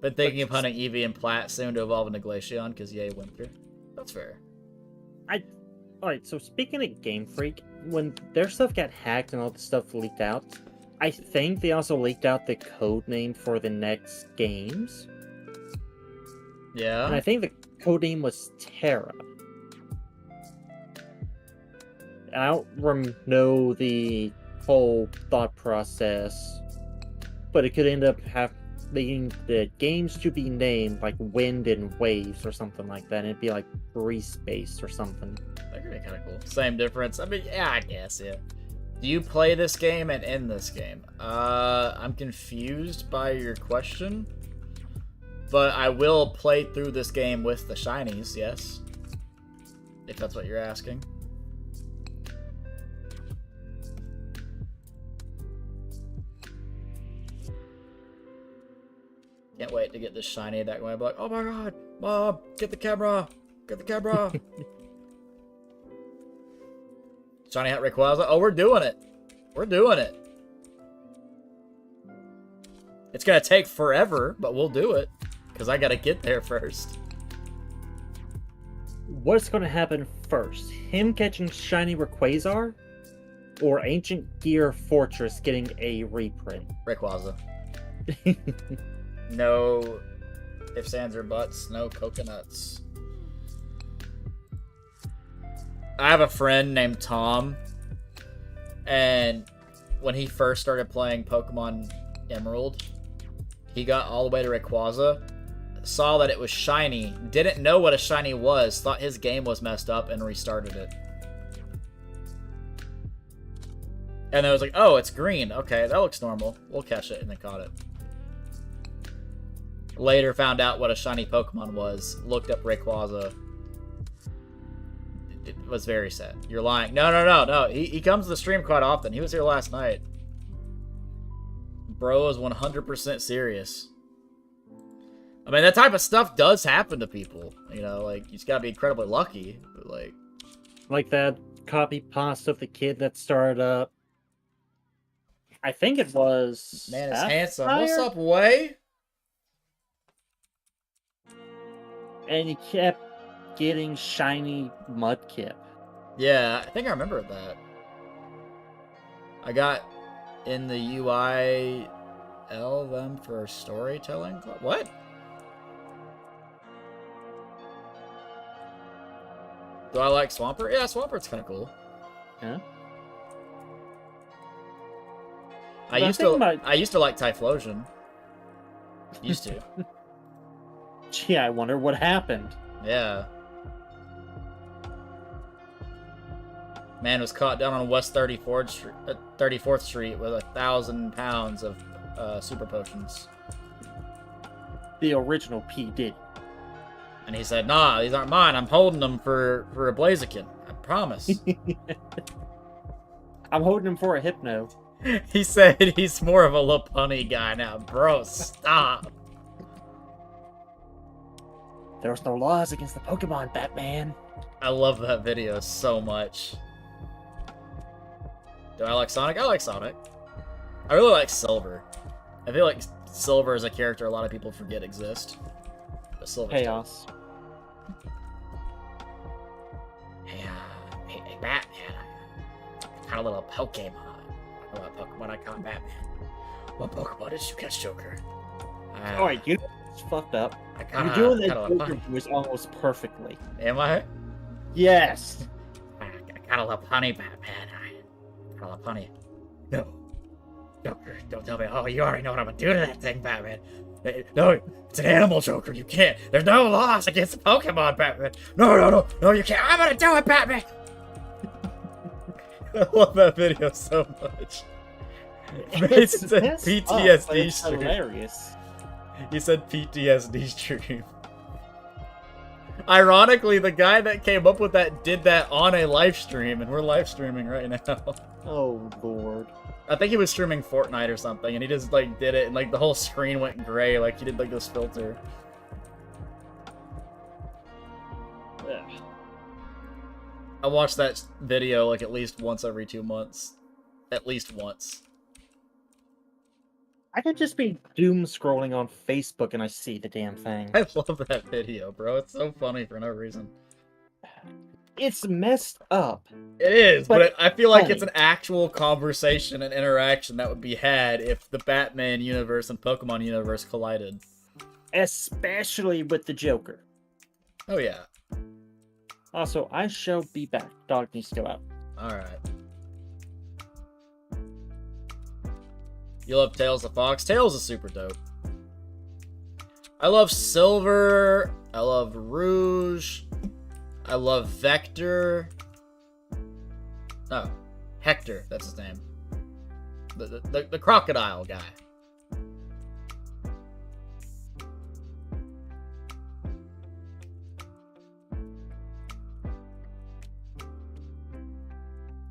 Been thinking of hunting Eevee and Plat soon to evolve into Glaceon, because yay, winter. That's fair. Alright, so speaking of Game Freak, when their stuff got hacked and all the stuff leaked out, I think they also leaked out the code name for the next games. Yeah. And I think the code name was Terra. I don't know the whole thought process, but it could end up leading the games to be named like Wind and Waves or something like that, and it'd be like Grease Base or something. That could be kind of cool. Same difference. I mean, yeah, I guess, yeah. Do you play this game and end this game? I'm confused by your question, but I will play through this game with the shinies, yes. If that's what you're asking. Can't wait to get this shiny back when I'm like, oh my god, Mom, get the camera! Get the camera! Shiny Hat Rayquaza. Oh, we're doing it. We're doing it. It's gonna take forever, but we'll do it. Because I gotta get there first. What's going to happen first? Him catching shiny Rayquaza? Or Ancient Gear Fortress getting a reprint? Rayquaza. No ifs, ands, or buts. No coconuts. I have a friend named Tom, and when he first started playing Pokemon Emerald, he got all the way to Rayquaza, saw that it was shiny, didn't know what a shiny was, thought his game was messed up, and restarted it. And then I was like, oh, it's green. Okay, that looks normal. We'll catch it, and then caught it. Later found out what a shiny Pokemon was, looked up Rayquaza. It was very sad. You're lying. No. He comes to the stream quite often. He was here last night. Bro is 100% serious. I mean, that type of stuff does happen to people. You know, like, you just gotta be incredibly lucky. But, like that copy pasta of the kid that started up. I think it was... Man, it's handsome. What's up, Way? And he kept getting shiny Mudkip. Yeah, I think I remember that. I got in the UIL them for storytelling. What? Do I like Swampert? Yeah, Swampert's kind of cool. Yeah. I used to like Typhlosion. Used to. Gee, I wonder what happened. Yeah. Man was caught down on West 34th Street with 1,000 pounds of super potions. The original P. Diddy. And he said, nah, these aren't mine. I'm holding them for a Blaziken. I promise. I'm holding him for a Hypno. He said he's more of a Lopunny guy now. Bro, stop. There's no laws against the Pokemon, Batman. I love that video so much. Do I like Sonic? I like Sonic. I really like Silver. I feel like Silver is a character a lot of people forget exists. But Silver's Chaos. Hey, Batman. I got a little Pokemon. What Pokemon I caught Batman? What Pokemon did you catch, Joker? Alright, you it's fucked up. You're doing that Joker voice almost perfectly. Am I? Yes! I gotta love honey, Batman. I gotta love honey. No. Joker, don't tell me. Oh, you already know what I'm gonna do to that thing, Batman. No, it's an animal, Joker. You can't. There's no laws against the Pokemon, Batman. No, you can't. I'm gonna do it, Batman. I love that video so much. Mason said PTSD stream. Hilarious. He said PTSD stream. Ironically, the guy that came up with that did that on a live stream, and we're live streaming right now. Oh, Lord. I think he was streaming Fortnite or something, and he just, like, did it, and, like, the whole screen went gray, like, he did, like, this filter. Ugh. I watch that video, like, at least once every 2 months. At least once. I could just be doom scrolling on Facebook and I see the damn thing. I love that video, bro. It's so funny for no reason. It's messed up. It is, but I feel like funny. it's an actual conversation and interaction that would be had if the Batman universe and Pokemon universe collided. Especially with the Joker. Oh, yeah. Also, I shall be back. Dog needs to go out. Alright. You love Tails the Fox? Tails is super dope. I love Silver. I love Rouge. I love Vector. Oh, Hector, that's his name. The crocodile guy.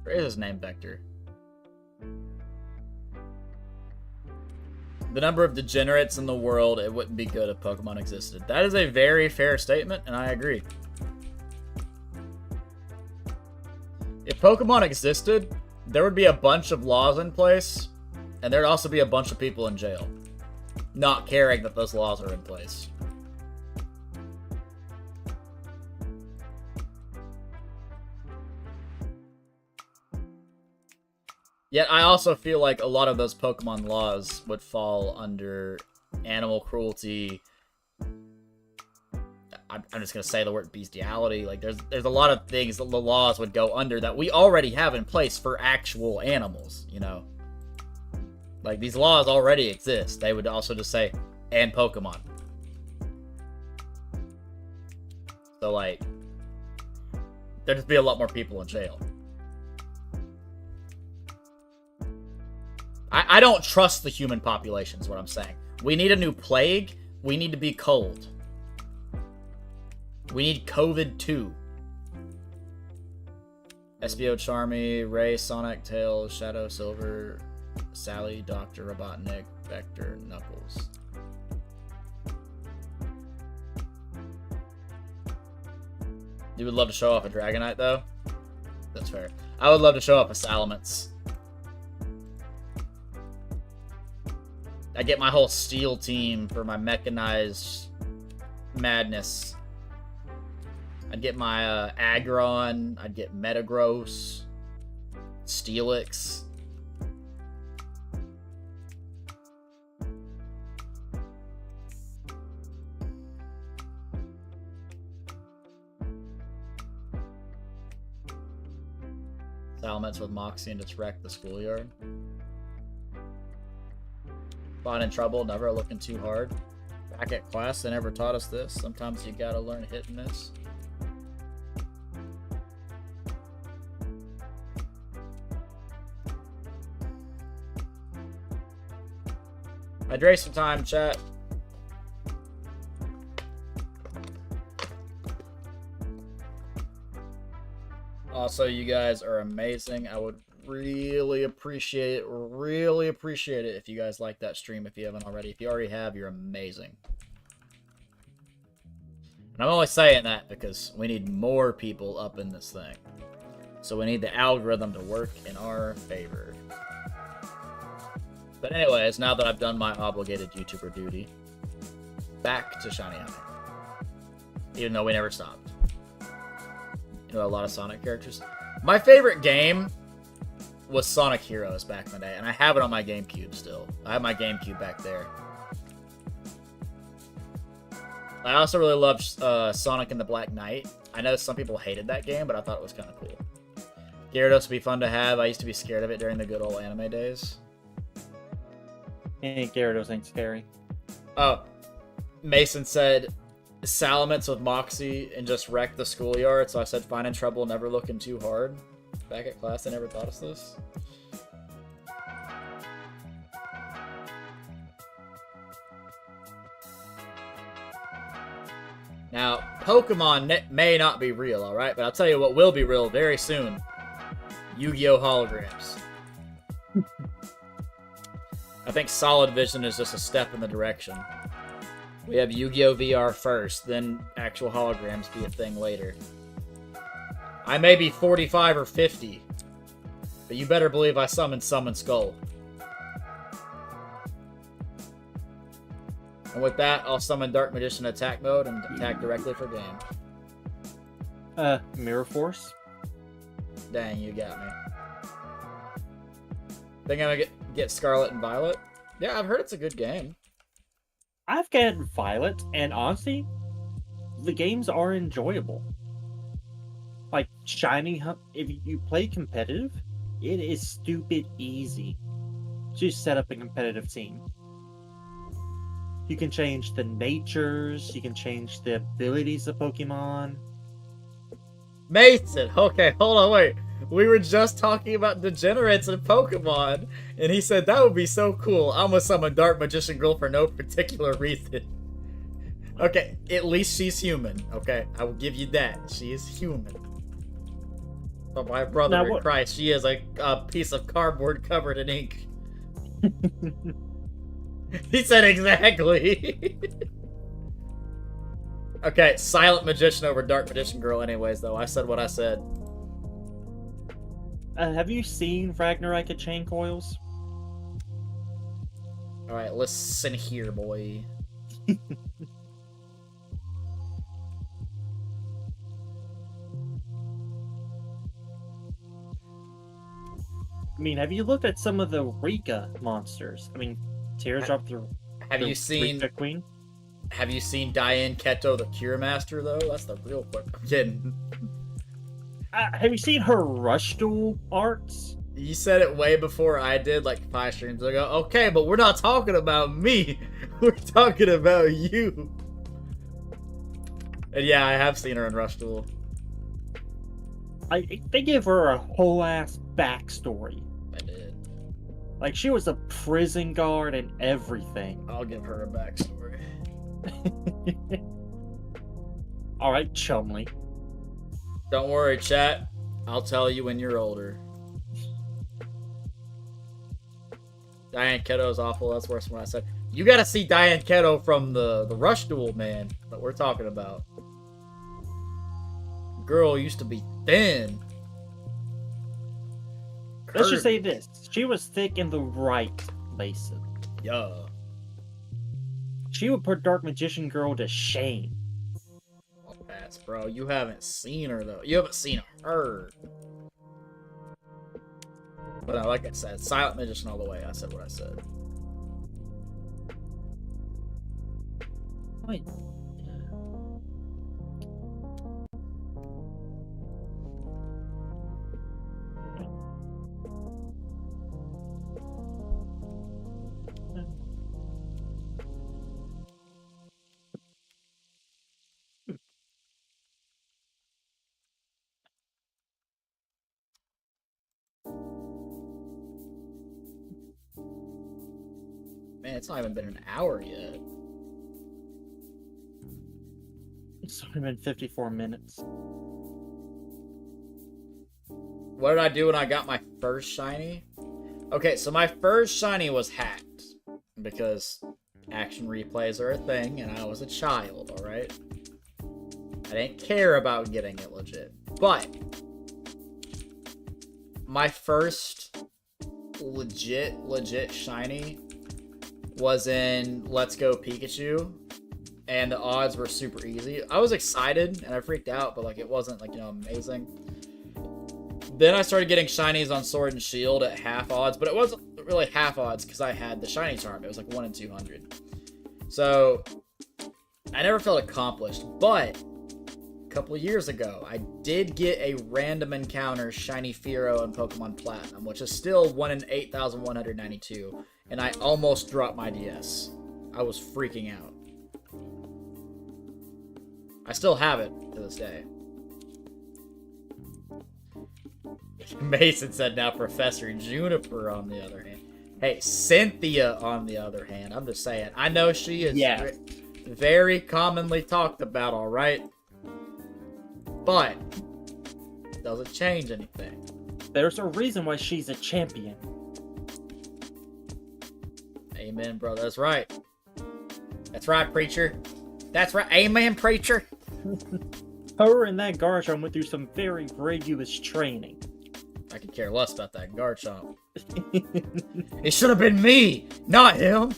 Where is his name, Vector? The number of degenerates in the world, it wouldn't be good if Pokemon existed. That is a very fair statement, and I agree. If Pokemon existed, there would be a bunch of laws in place, and there'd also be a bunch of people in jail, not caring that those laws are in place. Yet I also feel like a lot of those Pokemon laws would fall under animal cruelty. I'm just gonna say the word bestiality. Like there's a lot of things that the laws would go under that we already have in place for actual animals, you know? Like these laws already exist. They would also just say, and Pokemon. So like, there'd just be a lot more people in jail. I don't trust the human population is what I'm saying. We need a new plague. We need to be cold. We need COVID-2. SBO Charmy, Ray, Sonic, Tails, Shadow, Silver, Sally, Dr. Robotnik, Vector, Knuckles. You would love to show off a Dragonite, though? That's fair. I would love to show off a Salamence. I get my whole Steel team for my mechanized madness. I'd get my Aggron. I'd get Metagross. Steelix. Salamence with Moxie and just wreck the schoolyard. Finding trouble, never looking too hard. Back at class, they never taught us this. Sometimes you gotta learn hit and miss. Hydration time, chat. Also, you guys are amazing. I would really appreciate it if you guys like that stream if you haven't already. If you already have, you're amazing. And I'm only saying that because we need more people up in this thing. So we need the algorithm to work in our favor. But anyways, now that I've done my obligated YouTuber duty, back to Shiny Honey. Even though we never stopped. You know, a lot of Sonic characters. My favorite game was Sonic Heroes back in the day, and I have it on my GameCube still. I have my GameCube back there. I also really loved Sonic and the Black Knight. I know some people hated that game, but I thought it was kind of cool. Gyarados would be fun to have. I used to be scared of it during the good old anime days. Gyarados ain't scary. Oh, Mason said Salamence with Moxie and just wrecked the schoolyard, so I said fine in trouble, never looking too hard. Back at class, I never thought of this. Now, Pokemon may not be real, alright? But I'll tell you what will be real very soon. Yu-Gi-Oh! Holograms. I think Solid Vision is just a step in the direction. We have Yu-Gi-Oh! VR first, then actual holograms be a thing later. I may be 45 or 50, but you better believe I summoned Summon Skull. And with that, I'll summon Dark Magician attack mode and attack directly for game. Mirror Force. Dang, you got me. Think I'm gonna get Scarlet and Violet? Yeah, I've heard it's a good game. I've got Violet, and honestly, the games are enjoyable. Like, Shiny, if you play competitive, it is stupid easy to set up a competitive team. You can change the natures, you can change the abilities of Pokemon. Mason! Okay, hold on, wait. We were just talking about degenerates in Pokemon, and he said that would be so cool. I'm gonna summon Dark Magician Girl for no particular reason. Okay, at least she's human, okay? I will give you that. She is human. But my brother in Christ, she is a piece of cardboard covered in ink. He said exactly. Okay, Silent Magician over Dark Magician Girl anyways, though. I said what I said. Have you seen Ragnarok at Chain Coils? Alright, listen here, boy. I mean, have you looked at some of the Rika monsters? I mean, Teardrop the Have you seen Rika Queen? Have you seen Diane Keto, the Cure Master, though? That's the real quick. I'm kidding. Have you seen her Rush Duel arts? You said it way before I did, like 5 streams ago. Okay, but we're not talking about me. We're talking about you. And yeah, I have seen her in Rush Duel. They gave her a whole ass backstory. I did. Like, she was a prison guard and everything. I'll give her a backstory. Alright, Chumley. Don't worry, chat. I'll tell you when you're older. Diane Keto is awful. That's worse than what I said. You gotta see Diane Keto from the Rush Duel, man, that we're talking about. Girl used to be thin. Let's just say this. She was thick in the right places. Yeah. She would put Dark Magician Girl to shame. Oh, that's bro. You haven't seen her, though. You haven't seen her. But like I said, Silent Magician all the way. I said what I said. Wait. Man, it's not even been an hour yet. It's only been 54 minutes. What did I do when I got my first shiny? Okay, so my first shiny was hacked. Because action replays are a thing, and I was a child, alright? I didn't care about getting it legit. But my first legit shiny was in Let's Go Pikachu, and the odds were super easy. I was excited, and I freaked out, but, like, it wasn't, like, you know, amazing. Then I started getting shinies on Sword and Shield at half odds, but it wasn't really half odds because I had the shiny charm. It was like 1 in 200. So I never felt accomplished, but a couple of years ago, I did get a random encounter shiny Fearow in Pokemon Platinum, which is still 1 in 8,192, and I almost dropped my DS. I was freaking out. I still have it to this day. Mason said, now Professor Juniper on the other hand. Hey, Cynthia on the other hand. I'm just saying. I know she is very commonly talked about, alright? But it doesn't change anything. There's a reason why she's a champion. Amen, bro. That's right. That's right, preacher. That's right. Amen, preacher. Her and that Garchomp went through some very rigorous training. I could care less about that Garchomp. It should have been me, not him.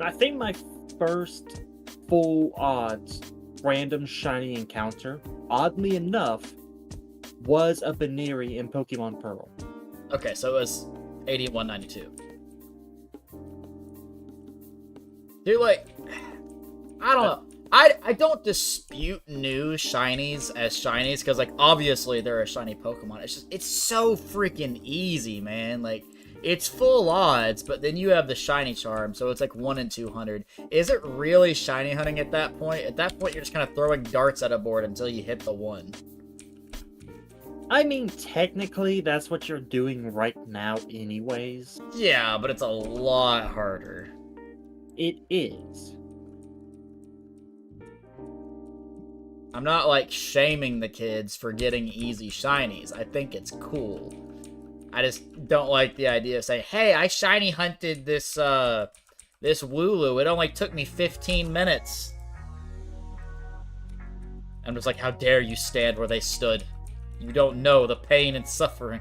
I think my first full odds random shiny encounter, oddly enough, was a Baneri in Pokemon Pearl. Okay, so it was 8192. Dude, like, I don't know. I don't dispute new shinies as shinies, because, like, obviously they're a shiny Pokemon. It's just, it's so freaking easy, man. Like, it's full odds, but then you have the shiny charm, so it's like 1 in 200. Is it really shiny hunting at that point? At that point, you're just kind of throwing darts at a board until you hit the 1. I mean, technically, that's what you're doing right now anyways. Yeah, but it's a lot harder. It is. I'm not, like, shaming the kids for getting easy shinies. I think it's cool. I just don't like the idea of saying, hey, I shiny hunted this, this Wooloo. It only took me 15 minutes. I'm just like, how dare you stand where they stood? You don't know the pain and suffering.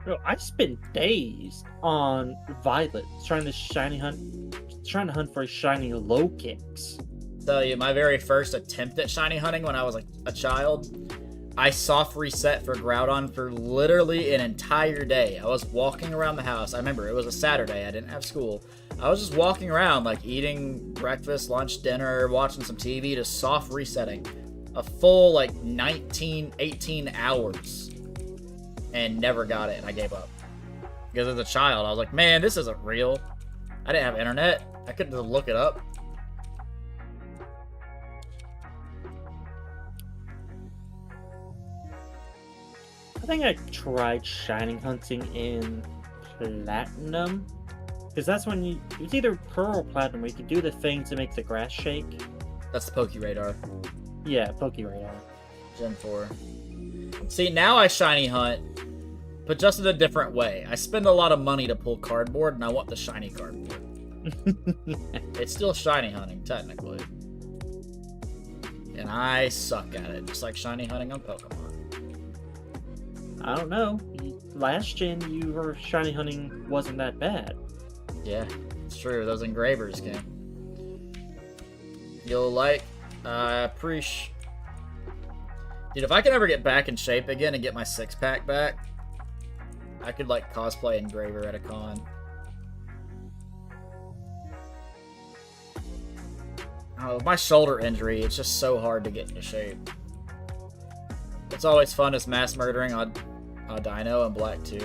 Bro, I spent days on Violet trying to hunt for shiny Lokix. Tell you, my very first attempt at shiny hunting when I was like a child, I soft reset for Groudon for literally an entire day. I was walking around the house. I remember it was a Saturday. I didn't have school. I was just walking around, like eating breakfast, lunch, dinner, watching some TV, just soft resetting. A full like 19, 18 hours. And never got it, and I gave up. Because as a child, I was like, man, this isn't real. I didn't have internet. I couldn't just look it up. I think I tried shiny hunting in Platinum. Because that's when it was either Pearl or Platinum where you could do the thing to make the grass shake. That's the Pokeradar. Yeah, Pokeradar. Gen 4. See, now I shiny hunt, but just in a different way. I spend a lot of money to pull cardboard, and I want the shiny cardboard. It's still shiny hunting, technically. And I suck at it, just like shiny hunting on Pokemon. I don't know. Last gen, you were shiny hunting wasn't that bad. Yeah, it's true. Those engravers came. You'll like, Dude, if I can ever get back in shape again and get my 6-pack back, I could, like, cosplay engraver at a con. Oh, with my shoulder injury, it's just so hard to get into shape. It's always fun as mass murdering on Dino and Black 2.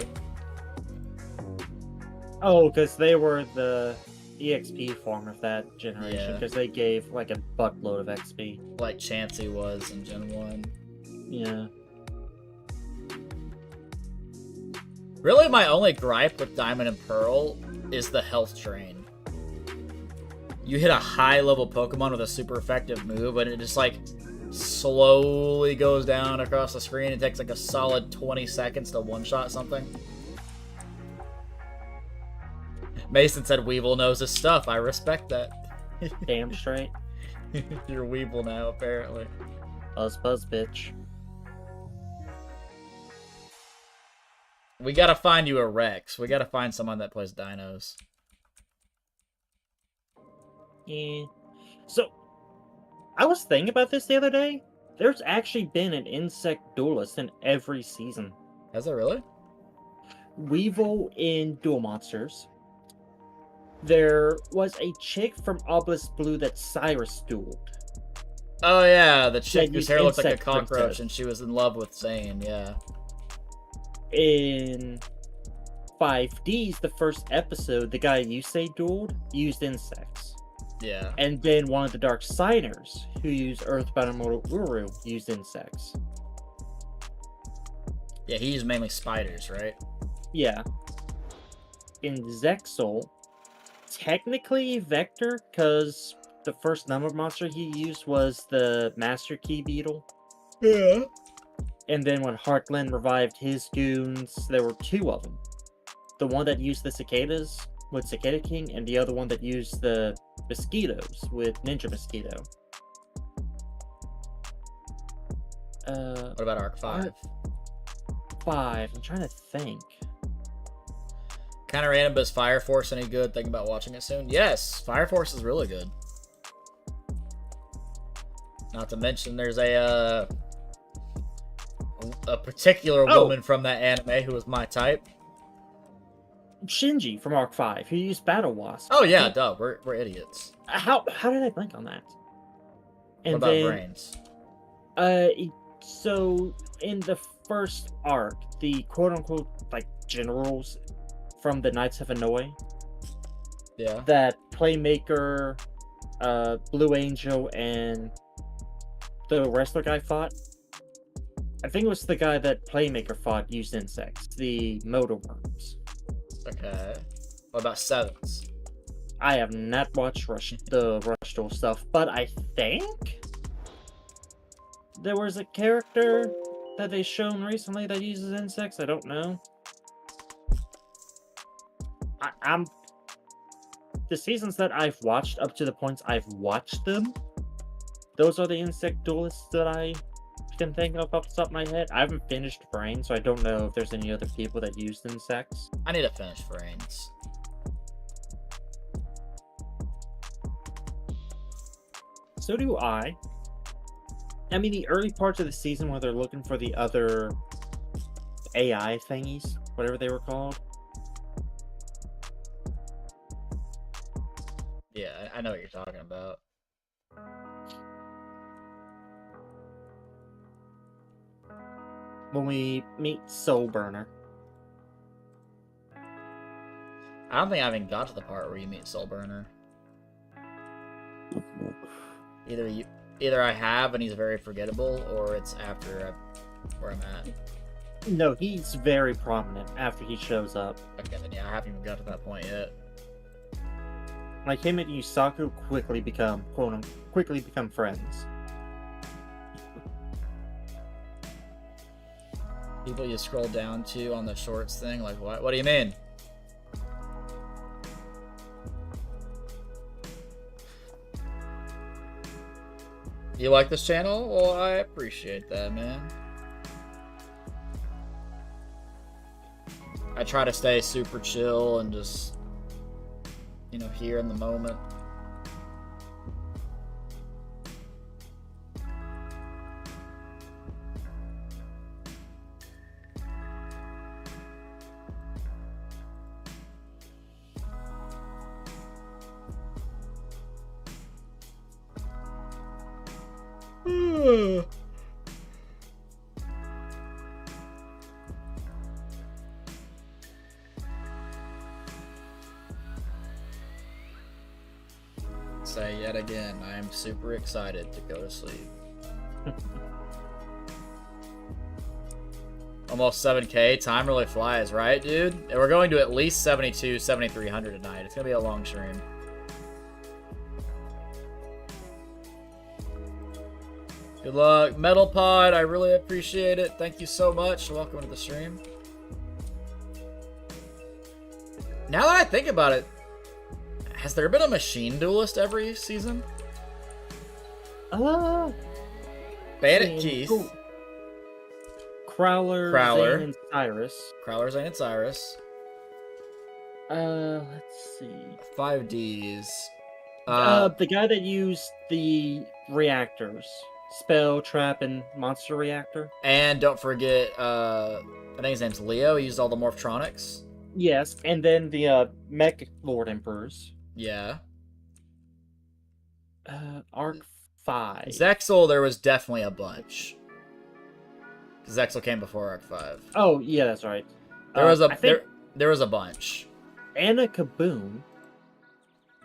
Oh, because they were the EXP form of that generation, Yeah. because they gave like a buttload of XP. Like Chansey was in Gen 1. Yeah. Really, my only gripe with Diamond and Pearl is the health drain. You hit a high-level Pokemon with a super effective move, and it just, like, slowly goes down across the screen. It takes, like, a solid 20 seconds to one-shot something. Mason said Weevil knows his stuff. I respect that. Damn straight. You're Weevil now, apparently. Buzz, bitch. We gotta find you a Rex. We gotta find someone that plays dinos. Yeah. So, I was thinking about this the other day. There's actually been an insect duelist in every season. Has there really? Weevil in Duel Monsters. There was a chick from Obelisk Blue that Cyrus dueled. Oh yeah, the chick That whose used hair looked like a Insect cockroach Princess. and she was in love with Zane, yeah. In 5Ds, the first episode, the guy you say dueled used insects. Yeah. And then one of the Dark Siders, who used Earthbound Immortal Uru, used insects. Yeah, he used mainly spiders, right? Yeah. In Zexal, technically Vector, because the first number monster he used was the Master Key Beetle. Yeah. And then when Heartland revived his goons, there were two of them. The one that used the cicadas with Cicada King, and the other one that used the mosquitoes with Ninja Mosquito. What about Arc 5? 5. I'm trying to think. Kind of random, but is Fire Force any good? Thinking about watching it soon? Yes, Fire Force is really good. Not to mention, there's a particular woman from that anime who was my type. Shinji from Arc 5, who used Battle Wasp. Oh yeah, duh, we're idiots. How did I blank on that? And what about brains? So in the first arc, the quote-unquote like generals from the Knights of Hanoi, Yeah. that Playmaker, Blue Angel, and the wrestler guy fought. I think it was the guy that Playmaker fought used insects, the motor worms. Okay. What about sevens? I have not watched the Rush Duel stuff, but I think there was a character that they shown recently that uses insects. I don't know. I'm the seasons that I've watched up to the points I've watched them. Those are the insect duelists that I can think of off the top of my head. I haven't finished Brain, so I don't know if there's any other people that used insects. I need to finish brains. So do I. I mean, the early parts of the season where they're looking for the other AI thingies, whatever they were called. Yeah, I know what you're talking about. When we meet Soul Burner. I don't think I even got to the part where you meet Soul Burner. Either I have and he's very forgettable, or it's after where I'm at. No, he's very prominent after he shows up. Okay, then yeah, I haven't even got to that point yet. Like him and Yusaku quickly become friends. People you scroll down to on the shorts thing, like what? What do you mean? You like this channel? Well, I appreciate that, man. I try to stay super chill and just, you know, here in the moment. Say yet again, I am super excited to go to sleep. Almost 7K, time really flies, right, dude? And we're going to at least 72, 7,300 tonight. It's gonna be a long stream. Good luck, Metal Pod. I really appreciate it. Thank you so much. Welcome to the stream. Now that I think about it, has there been a machine duelist every season? Bandit Keith. Cool. Crowler, Zane, and Cyrus. Crowler, Zane, and Cyrus. Let's see. 5Ds. The guy that used the reactors. Spell, trap, and monster reactor. And don't forget, I think his name's Leo. He used all the Morphtronics. Yes, and then the Mech Lord Emperors. Yeah. Arc 5. Zexal, there was definitely a bunch. Zexal came before Arc 5. Oh, yeah, that's right. There was there was a bunch. Anna Kaboom.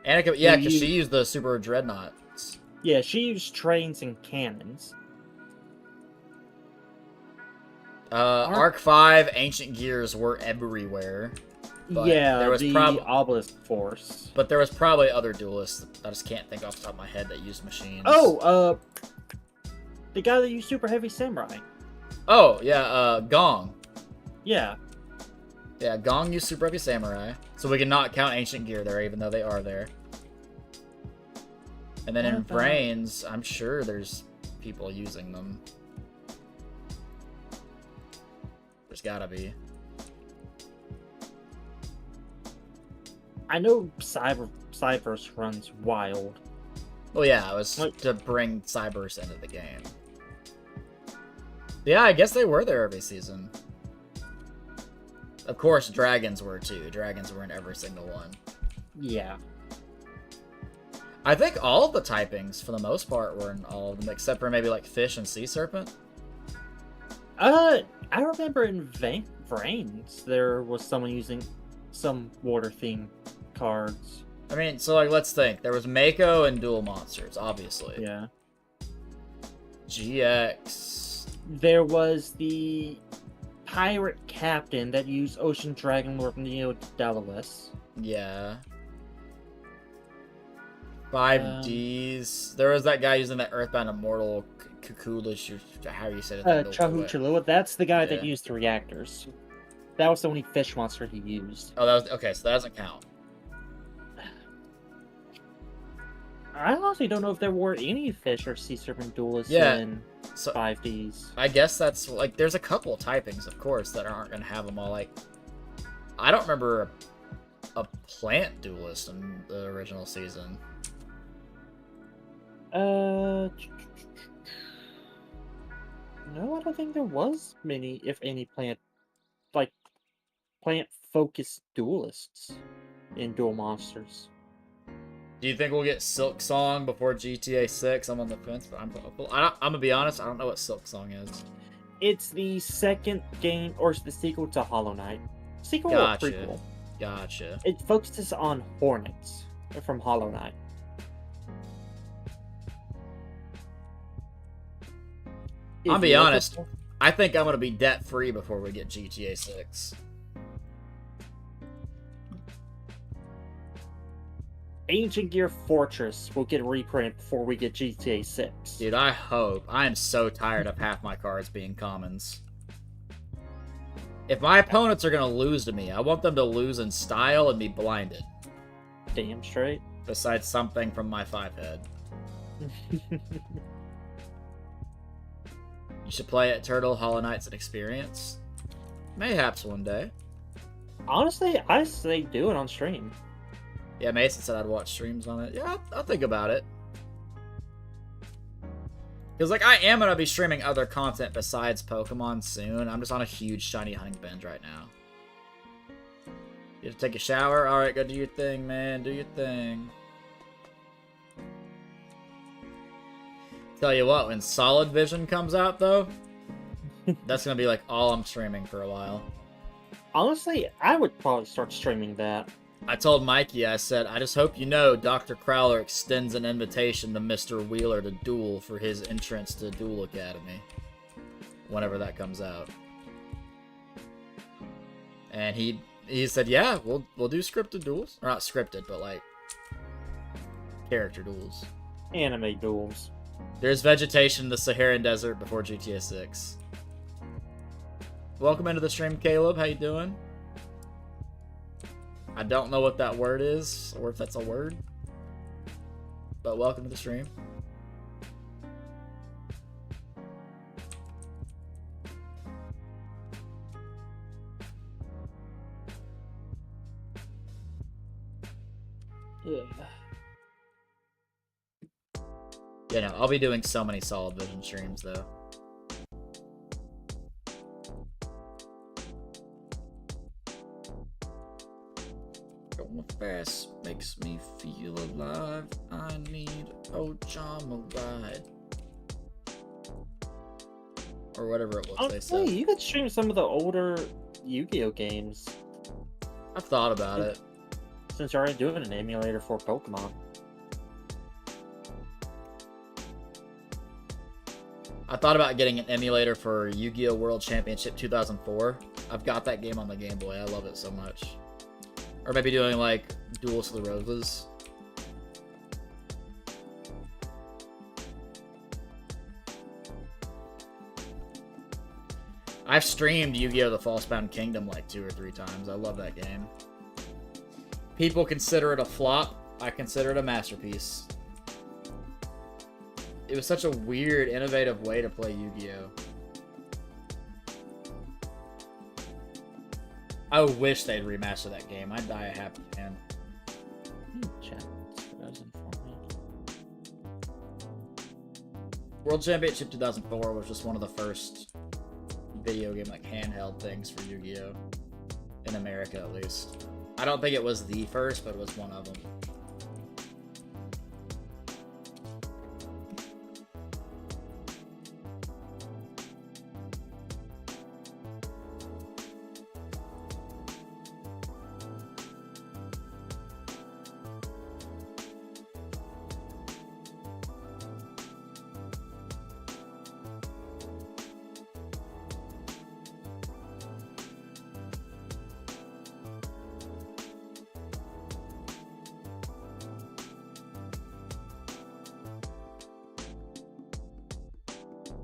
Annika, yeah, because she used the Super Dreadnoughts. Yeah, she used trains and cannons. Arc 5, Ancient Gears were everywhere. Yeah, there was the Obelisk Force. But there was probably other duelists. I just can't think off the top of my head that used machines. Oh, the guy that used Super Heavy Samurai. Oh, yeah, Gong. Yeah. Yeah, Gong used Super Heavy Samurai. So we can not count Ancient Gear there, even though they are there. And then in Brains, I'm sure there's people using them. There's gotta be. I know Cyberse runs wild. Well, yeah, it was to bring Cyberse into the game. Yeah, I guess they were there every season. Of course, dragons were too. Dragons were in every single one. Yeah. I think all of the typings, for the most part, were in all of them, except for maybe like Fish and Sea Serpent. I remember in Vrains, there was someone using some water-themed cards. I mean, so like, let's think. There was Mako and Duel Monsters, obviously. Yeah. GX. There was the pirate captain that used Ocean Dragon Lord Neo Duelists. Yeah. 5Ds. There was that guy using that Earthbound Immortal Kukulish, or how you said it. Chahu Chalua. That's the guy that used the reactors. That was the only fish monster he used. Oh, that was okay. So that doesn't count. I honestly don't know if there were any fish or sea serpent duelists in 5Ds. I guess that's like there's a couple typings, of course, that aren't gonna have them all. Like, I don't remember a plant duelist in the original season. No, I don't think there was many, if any, plant-focused duelists in Duel Monsters. Do you think we'll get Silk Song before GTA 6? I'm on the fence, but I'm gonna be honest. I don't know what Silk Song is. It's the second game, or it's the sequel to Hollow Knight. Sequel or prequel? Gotcha. It focuses on Hornets from Hollow Knight. I'll be honest. I think I'm gonna be debt free before we get GTA 6. Ancient Gear Fortress will get a reprint before we get GTA 6. Dude, I hope. I am so tired of half my cards being commons. If my opponents are gonna lose to me, I want them to lose in style and be blinded. Damn straight. Besides something from my 5-head. You should play it, Turtle, Hollow Knight's an experience. Mayhaps one day. Honestly, I say do it on stream. Yeah, Mason said I'd watch streams on it. Yeah, I'll think about it. Because, like, I am going to be streaming other content besides Pokemon soon. I'm just on a huge shiny hunting binge right now. You have to take a shower? Alright, go do your thing, man. Do your thing. Tell you what, when Solid Vision comes out, though, that's going to be, like, all I'm streaming for a while. Honestly, I would probably start streaming that. I told Mikey, I said, I just hope you know Dr. Crowler extends an invitation to Mr. Wheeler to duel for his entrance to Duel Academy. Whenever that comes out. And he said, yeah, we'll do scripted duels. Or not scripted, but like character duels. Anime duels. There's vegetation in the Saharan Desert before GTA 6. Welcome into the stream, Caleb. How you doing? I don't know what that word is, or if that's a word. But welcome to the stream. Ugh. You know, I'll be doing so many Solid Vision streams, though. Going fast makes me feel alive. I need a charm ride. Or whatever it was Honestly, they said. you could stream some of the older Yu-Gi-Oh games. I've thought about it. Since you're already doing an emulator for Pokemon. I thought about getting an emulator for Yu-Gi-Oh! World Championship 2004. I've got that game on the Game Boy. I love it so much. Or maybe doing, like, Duelists of the Roses. I've streamed Yu-Gi-Oh! The False-Bound Kingdom like 2 or 3 times. I love that game. People consider it a flop. I consider it a masterpiece. It was such a weird, innovative way to play Yu-Gi-Oh! I wish they'd remaster that game. I'd die a happy man. World Championship 2004 was just one of the first video game, like, handheld things for Yu-Gi-Oh! In America, at least. I don't think it was the first, but it was one of them.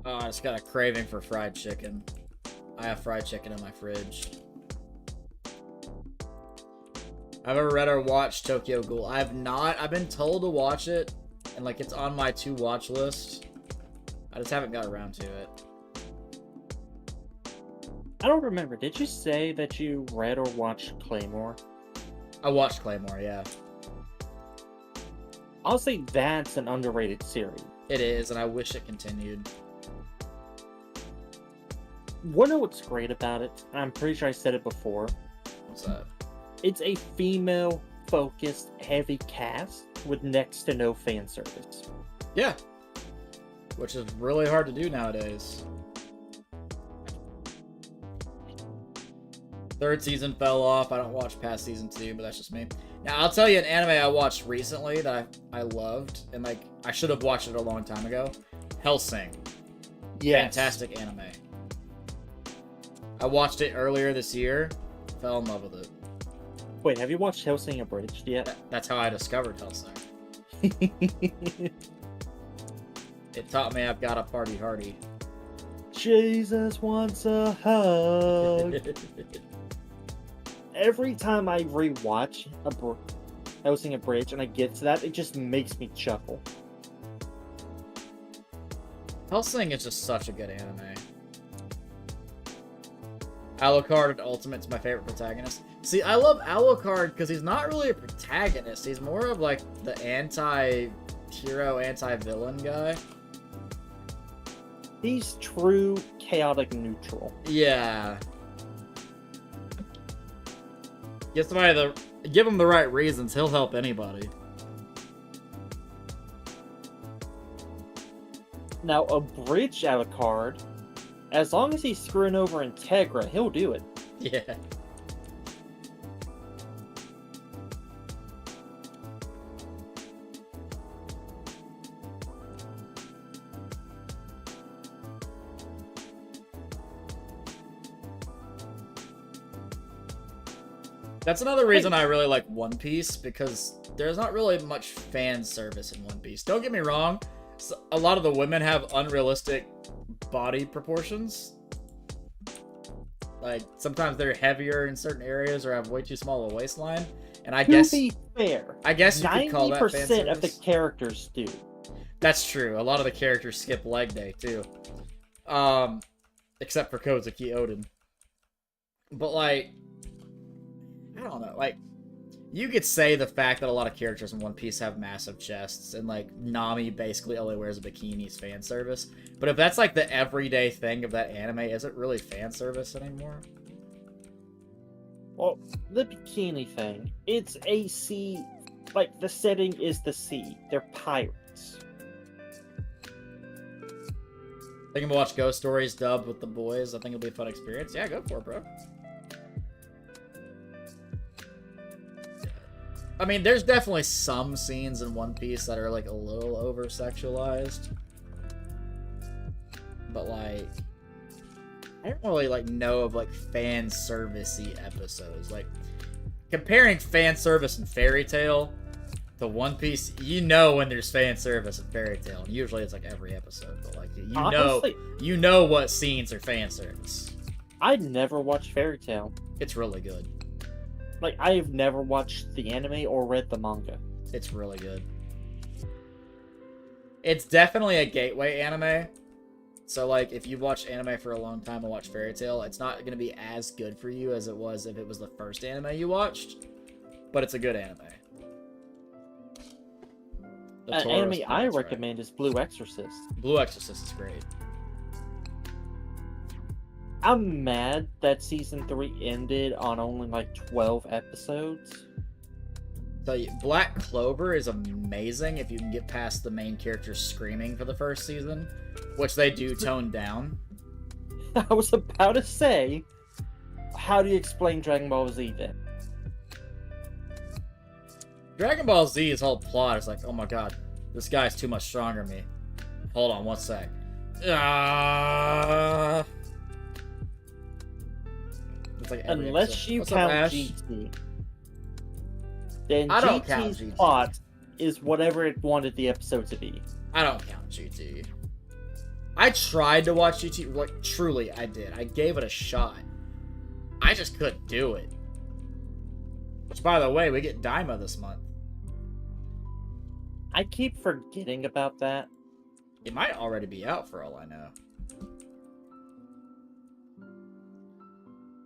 Oh, I just got a craving for fried chicken. I have fried chicken in my fridge. I've ever read or watched Tokyo Ghoul. I have not. I've been told to watch it, and like it's on my to-watch list. I just haven't got around to it. I don't remember. Did you say that you read or watched Claymore? I watched Claymore, yeah. I'll say that's an underrated series. It is, and I wish it continued. Wanna know what's great about it? I'm pretty sure I said it before. What's that? It's a female-focused, heavy cast with next to no fan service. Yeah. Which is really hard to do nowadays. Third season fell off. I don't watch past season 2, but that's just me. Now, I'll tell you an anime I watched recently that I loved, and like I should have watched it a long time ago. Hellsing. Yes. Fantastic anime. I watched it earlier this year. Fell in love with it. Wait, have you watched Hellsing Abridged yet? That's how I discovered Hellsing. It taught me I've got a party hardy. Jesus wants a hug. Every time I rewatch Hellsing Abridged and I get to that, it just makes me chuckle. Hellsing is just such a good anime. Alucard and Ultimate's my favorite protagonist. See, I love Alucard because he's not really a protagonist. He's more of like the anti-hero, anti-villain guy. He's true chaotic neutral. Yeah. Give him the right reasons, he'll help anybody. Now, Abridged Alucard, as long as he's screwing over Integra, he'll do it. Yeah. That's another reason I really like One Piece, because there's not really much fan service in One Piece. Don't get me wrong, a lot of the women have unrealistic body proportions. Like, sometimes they're heavier in certain areas or have way too small a waistline. And I guess... To be fair, I guess you could call that fan service. 90% of the characters do. That's true. A lot of the characters skip leg day, too. Except for Kozuki Oden. But, like... I don't know, like, You could say the fact that a lot of characters in One Piece have massive chests, and, like, Nami basically only wears a bikini is fan service. But if that's, like, the everyday thing of that anime, is it really fan service anymore? Well, the bikini thing, it's a sea, like, the setting is the sea. They're pirates. Think I'm gonna watch Ghost Stories dubbed with the boys. I think it'll be a fun experience. Yeah, go for it, bro. I mean, there's definitely some scenes in One Piece that are, like, a little over-sexualized. But, like, I don't really, like, know of, like, fan service-y episodes. Like, comparing fan service and Fairy Tail to One Piece, you know when there's fan service in Fairy Tail. And usually it's, like, every episode. But, like, Honestly, you know what scenes are fan service. I'd never watched Fairy Tail. It's really good. Like, I have never watched the anime or read the manga. It's really good. It's definitely a gateway anime. So, like, if you've watched anime for a long time and watched Fairy Tail, it's not going to be as good for you as it was if it was the first anime you watched. But it's a good anime. An anime I recommend is Blue Exorcist. Blue Exorcist is great. I'm mad that season 3 ended on only like 12 episodes. Tell you, Black Clover is amazing if you can get past the main character screaming for the first season, which they do tone down. I was about to say, how do you explain Dragon Ball Z then? Dragon Ball Z's whole plot is like, oh my god, this guy's too much stronger than me. Hold on, one sec. Like unless you count GT. Then GT's plot is whatever it wanted the episode to be. I don't count GT. I tried to watch GT, like, truly, I did. I gave it a shot. I just couldn't do it. Which, by the way, we get Daima this month. I keep forgetting about that. It might already be out for all I know.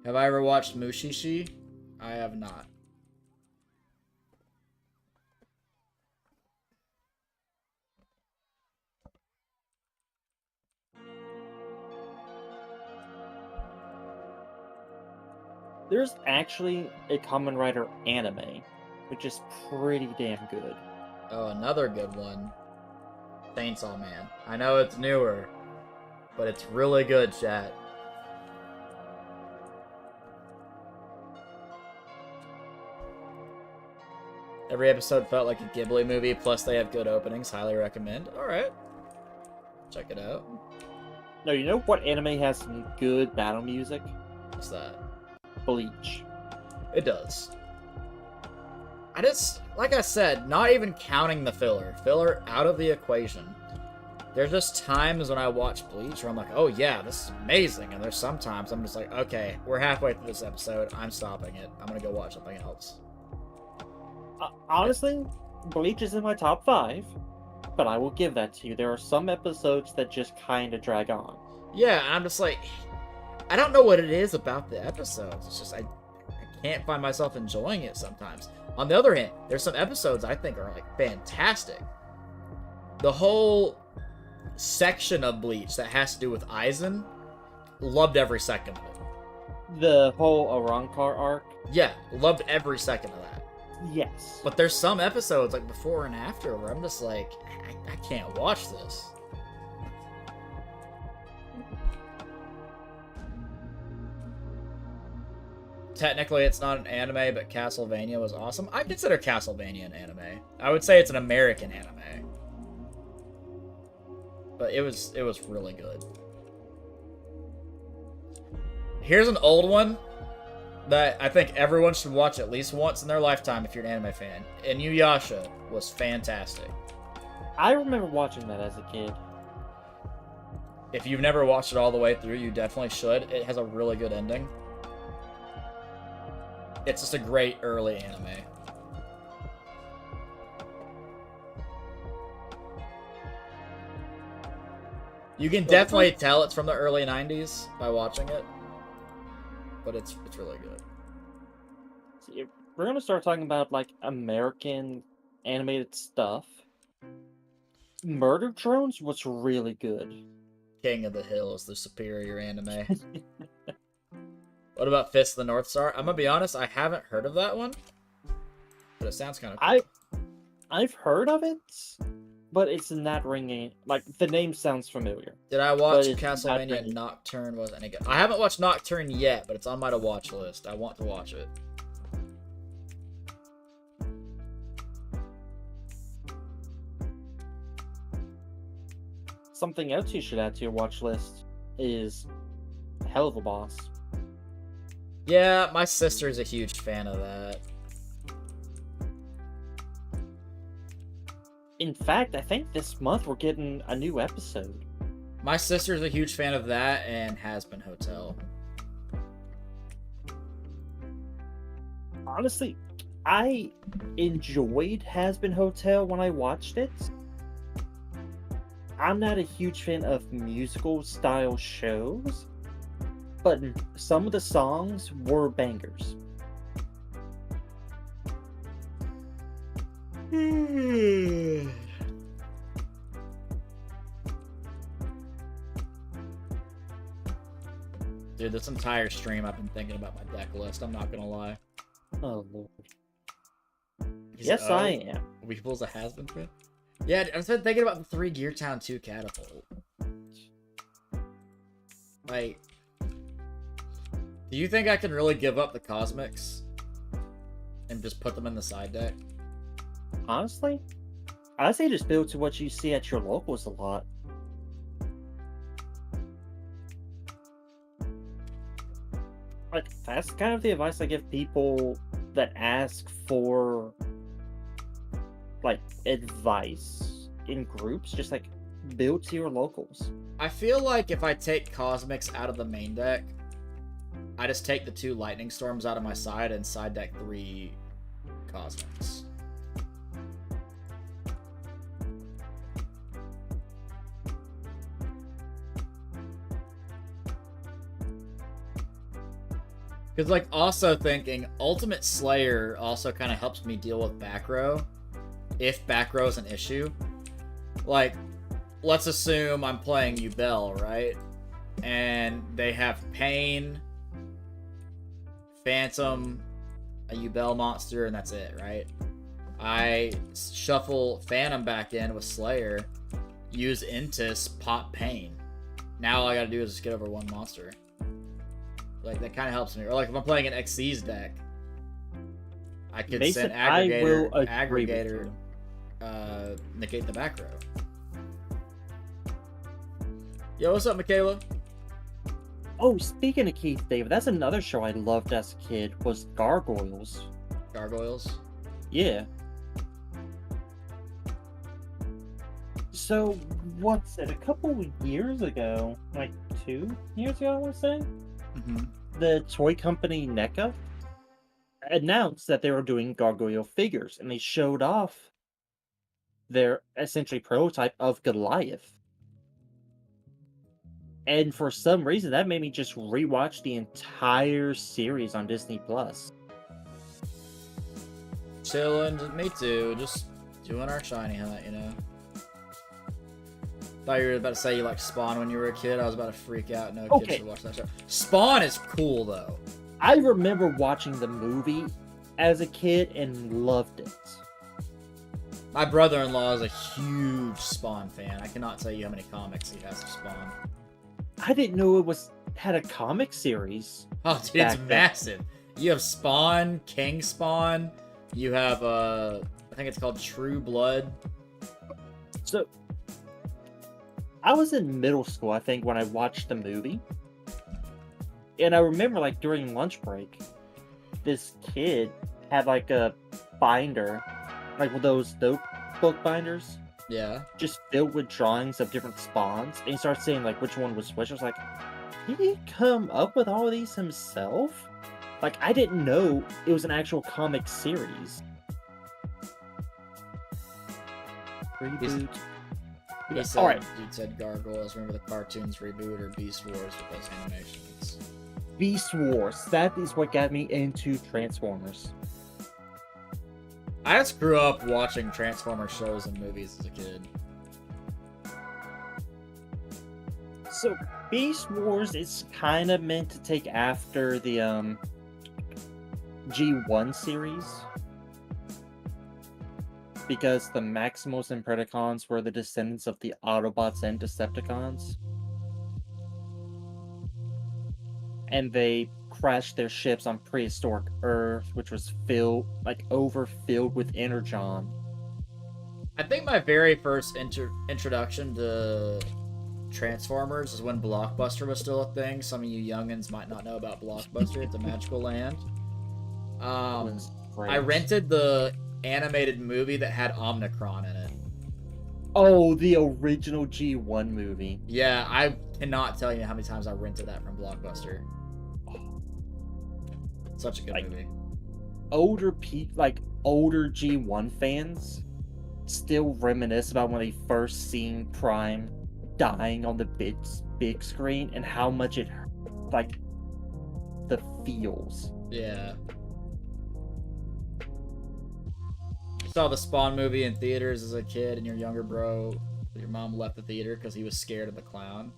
Have I ever watched Mushishi? I have not. There's actually a Kamen Rider anime, which is pretty damn good. Oh, another good one. Chainsaw Man. I know it's newer, but it's really good, chat. Every episode felt like a Ghibli movie, plus they have good openings. Highly recommend. Alright. Check it out. No, you know what anime has some good battle music? What's that? Bleach. It does. I just, like I said, not even counting the filler. Filler out of the equation. There's just times when I watch Bleach where I'm like, oh yeah, this is amazing. And there's sometimes I'm just like, okay, we're halfway through this episode. I'm stopping it. I'm gonna go watch something else. Honestly, Bleach is in my top 5, but I will give that to you. There are some episodes that just kind of drag on. Yeah, I'm just like, I don't know what it is about the episodes. It's just I can't find myself enjoying it sometimes. On the other hand, there's some episodes I think are like fantastic. The whole section of Bleach that has to do with Aizen, loved every second of it. The whole Arrancar arc? Yeah, loved every second of that. Yes. But there's some episodes, like before and after, where I'm just like, I can't watch this. Technically, it's not an anime, but Castlevania was awesome. I consider Castlevania an anime. I would say it's an American anime. But it was really good. Here's an old one that I think everyone should watch at least once in their lifetime if you're an anime fan. Inuyasha was fantastic. I remember watching that as a kid. If you've never watched it all the way through, you definitely should. It has a really good ending. It's just a great early anime. You can definitely tell it's from the early 90s by watching it. But it's really good. See, we're gonna start talking about like American animated stuff. Murder Drones was really good. King of the Hill is the superior anime. What about Fist of the North Star? I'm gonna be honest, I haven't heard of that one, but it sounds kind of cool. I've heard of it, but it's not ringing. Like the name sounds familiar. Did I watch Castlevania Nocturne? Was any good? I haven't watched Nocturne yet, but it's on my to watch list. I want to watch it. Something else you should add to your watch list is Hell of a Boss. Yeah, my sister's a huge fan of that. In fact, I think this month we're getting a new episode. My sister's a huge fan of that and Has Been Hotel. Honestly, I enjoyed Has Been Hotel when I watched it. I'm not a huge fan of musical style shows, but some of the songs were bangers. Dude, this entire stream I've been thinking about my deck list, I'm not gonna lie. Oh lord. Yes, I am. Weebles a has-been fan? Yeah, I've been thinking about the 3 Gear Town 2 Catapult. Like, do you think I can really give up the Cosmics and just put them in the side deck? Honestly, I say just build to what you see at your locals a lot. Like, that's kind of the advice I give people that ask for, like, advice in groups. Just, like, build to your locals. I feel like if I take Cosmics out of the main deck, I just take the 2 Lightning Storms out of my side and side deck 3 Cosmics. Because, like, also thinking, Ultimate Slayer also kind of helps me deal with back row, if back row is an issue. Like, let's assume I'm playing Yubel, right? And they have Pain, Phantom, a Yubel monster, and that's it, right? I shuffle Phantom back in with Slayer, use Intis, pop Pain. Now all I gotta do is just get over 1 monster. Like, that kind of helps me. Or, like, if I'm playing an Xyz deck, I could Mason, send Aggregator, negate the back row. Yo, what's up, Michaela? Oh, speaking of Keith David, that's another show I loved as a kid, was Gargoyles. Gargoyles? Yeah. So, what's it? A couple years ago, like 2 years ago, I want to say, the toy company NECA announced that they were doing gargoyle figures, and they showed off their essentially prototype of Goliath. And for some reason, that made me just rewatch the entire series on Disney Plus. Chillin', me too. Just doing our shiny hunt, you know. Thought you were about to say you liked Spawn when you were a kid. I was about to freak out. No kids should watch that show. Spawn is cool, though. I remember watching the movie as a kid and loved it. My brother-in-law is a huge Spawn fan. I cannot tell you how many comics he has of Spawn. I didn't know it had a comic series. Oh, dude, it's massive. You have Spawn, King Spawn. You have, I think it's called True Blood. So, I was in middle school, I think, when I watched the movie. And I remember, like, during lunch break, this kid had, like, a binder, like with those notebook binders. Yeah. Just filled with drawings of different spawns. And he started saying, like, which one was which. I was like, did he come up with all of these himself? Like, I didn't know it was an actual comic series. Reboot. He said, Alright. Dude said Gargoyles. Remember the cartoons reboot or Beast Wars with those animations? Beast Wars. That is what got me into Transformers. I just grew up watching Transformer shows and movies as a kid. So, Beast Wars is kind of meant to take after the G1 series. Because the Maximals and Predacons were the descendants of the Autobots and Decepticons. And they crashed their ships on prehistoric Earth, which was overfilled with energon. I think my very first introduction to Transformers is when Blockbuster was still a thing. Some of you youngins might not know about Blockbuster. It's a magical land. I rented the animated movie that had Omnicron in it. Oh, the original G1 movie. Yeah, I cannot tell you how many times I rented that from Blockbuster. Such a good movie. Older G1 fans still reminisce about when they first seen Prime dying on the big screen and how much it hurt, like the feels. Yeah. Saw the Spawn movie in theaters as a kid, and your younger bro, your mom left the theater because he was scared of the clown.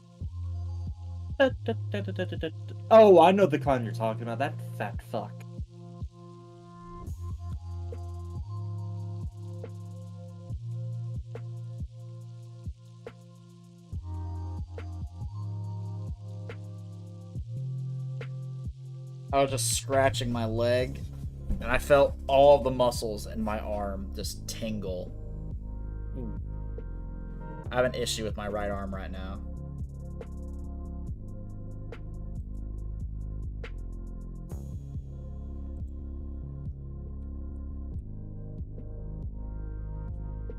Oh, I know the clown you're talking about. That fat fuck. I was just scratching my leg, and I felt all the muscles in my arm just tingle. I have an issue with my right arm right now.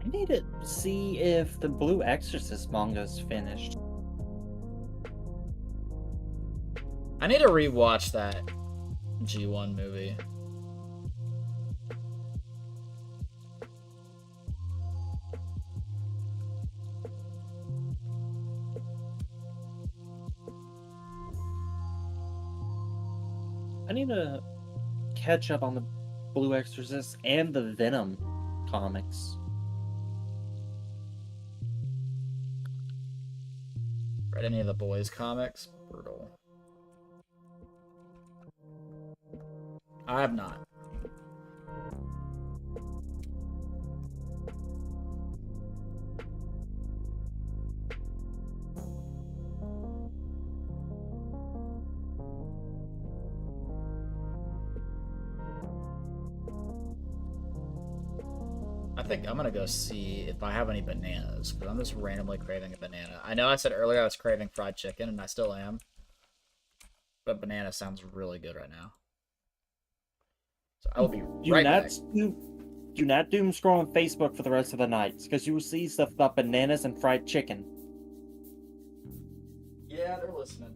I need to see if the Blue Exorcist manga's finished. I need to rewatch that G1 movie. I need to catch up on the Blue Exorcist and the Venom comics. Read any of the boys' comics? Brutal. I have not. I think I'm gonna go see if I have any bananas, because I'm just randomly craving a banana. I know I said earlier I was craving fried chicken, and I still am. But banana sounds really good right now. So I will be right back. Do not doom scroll on Facebook for the rest of the night, because you will see stuff about bananas and fried chicken. Yeah, they're listening.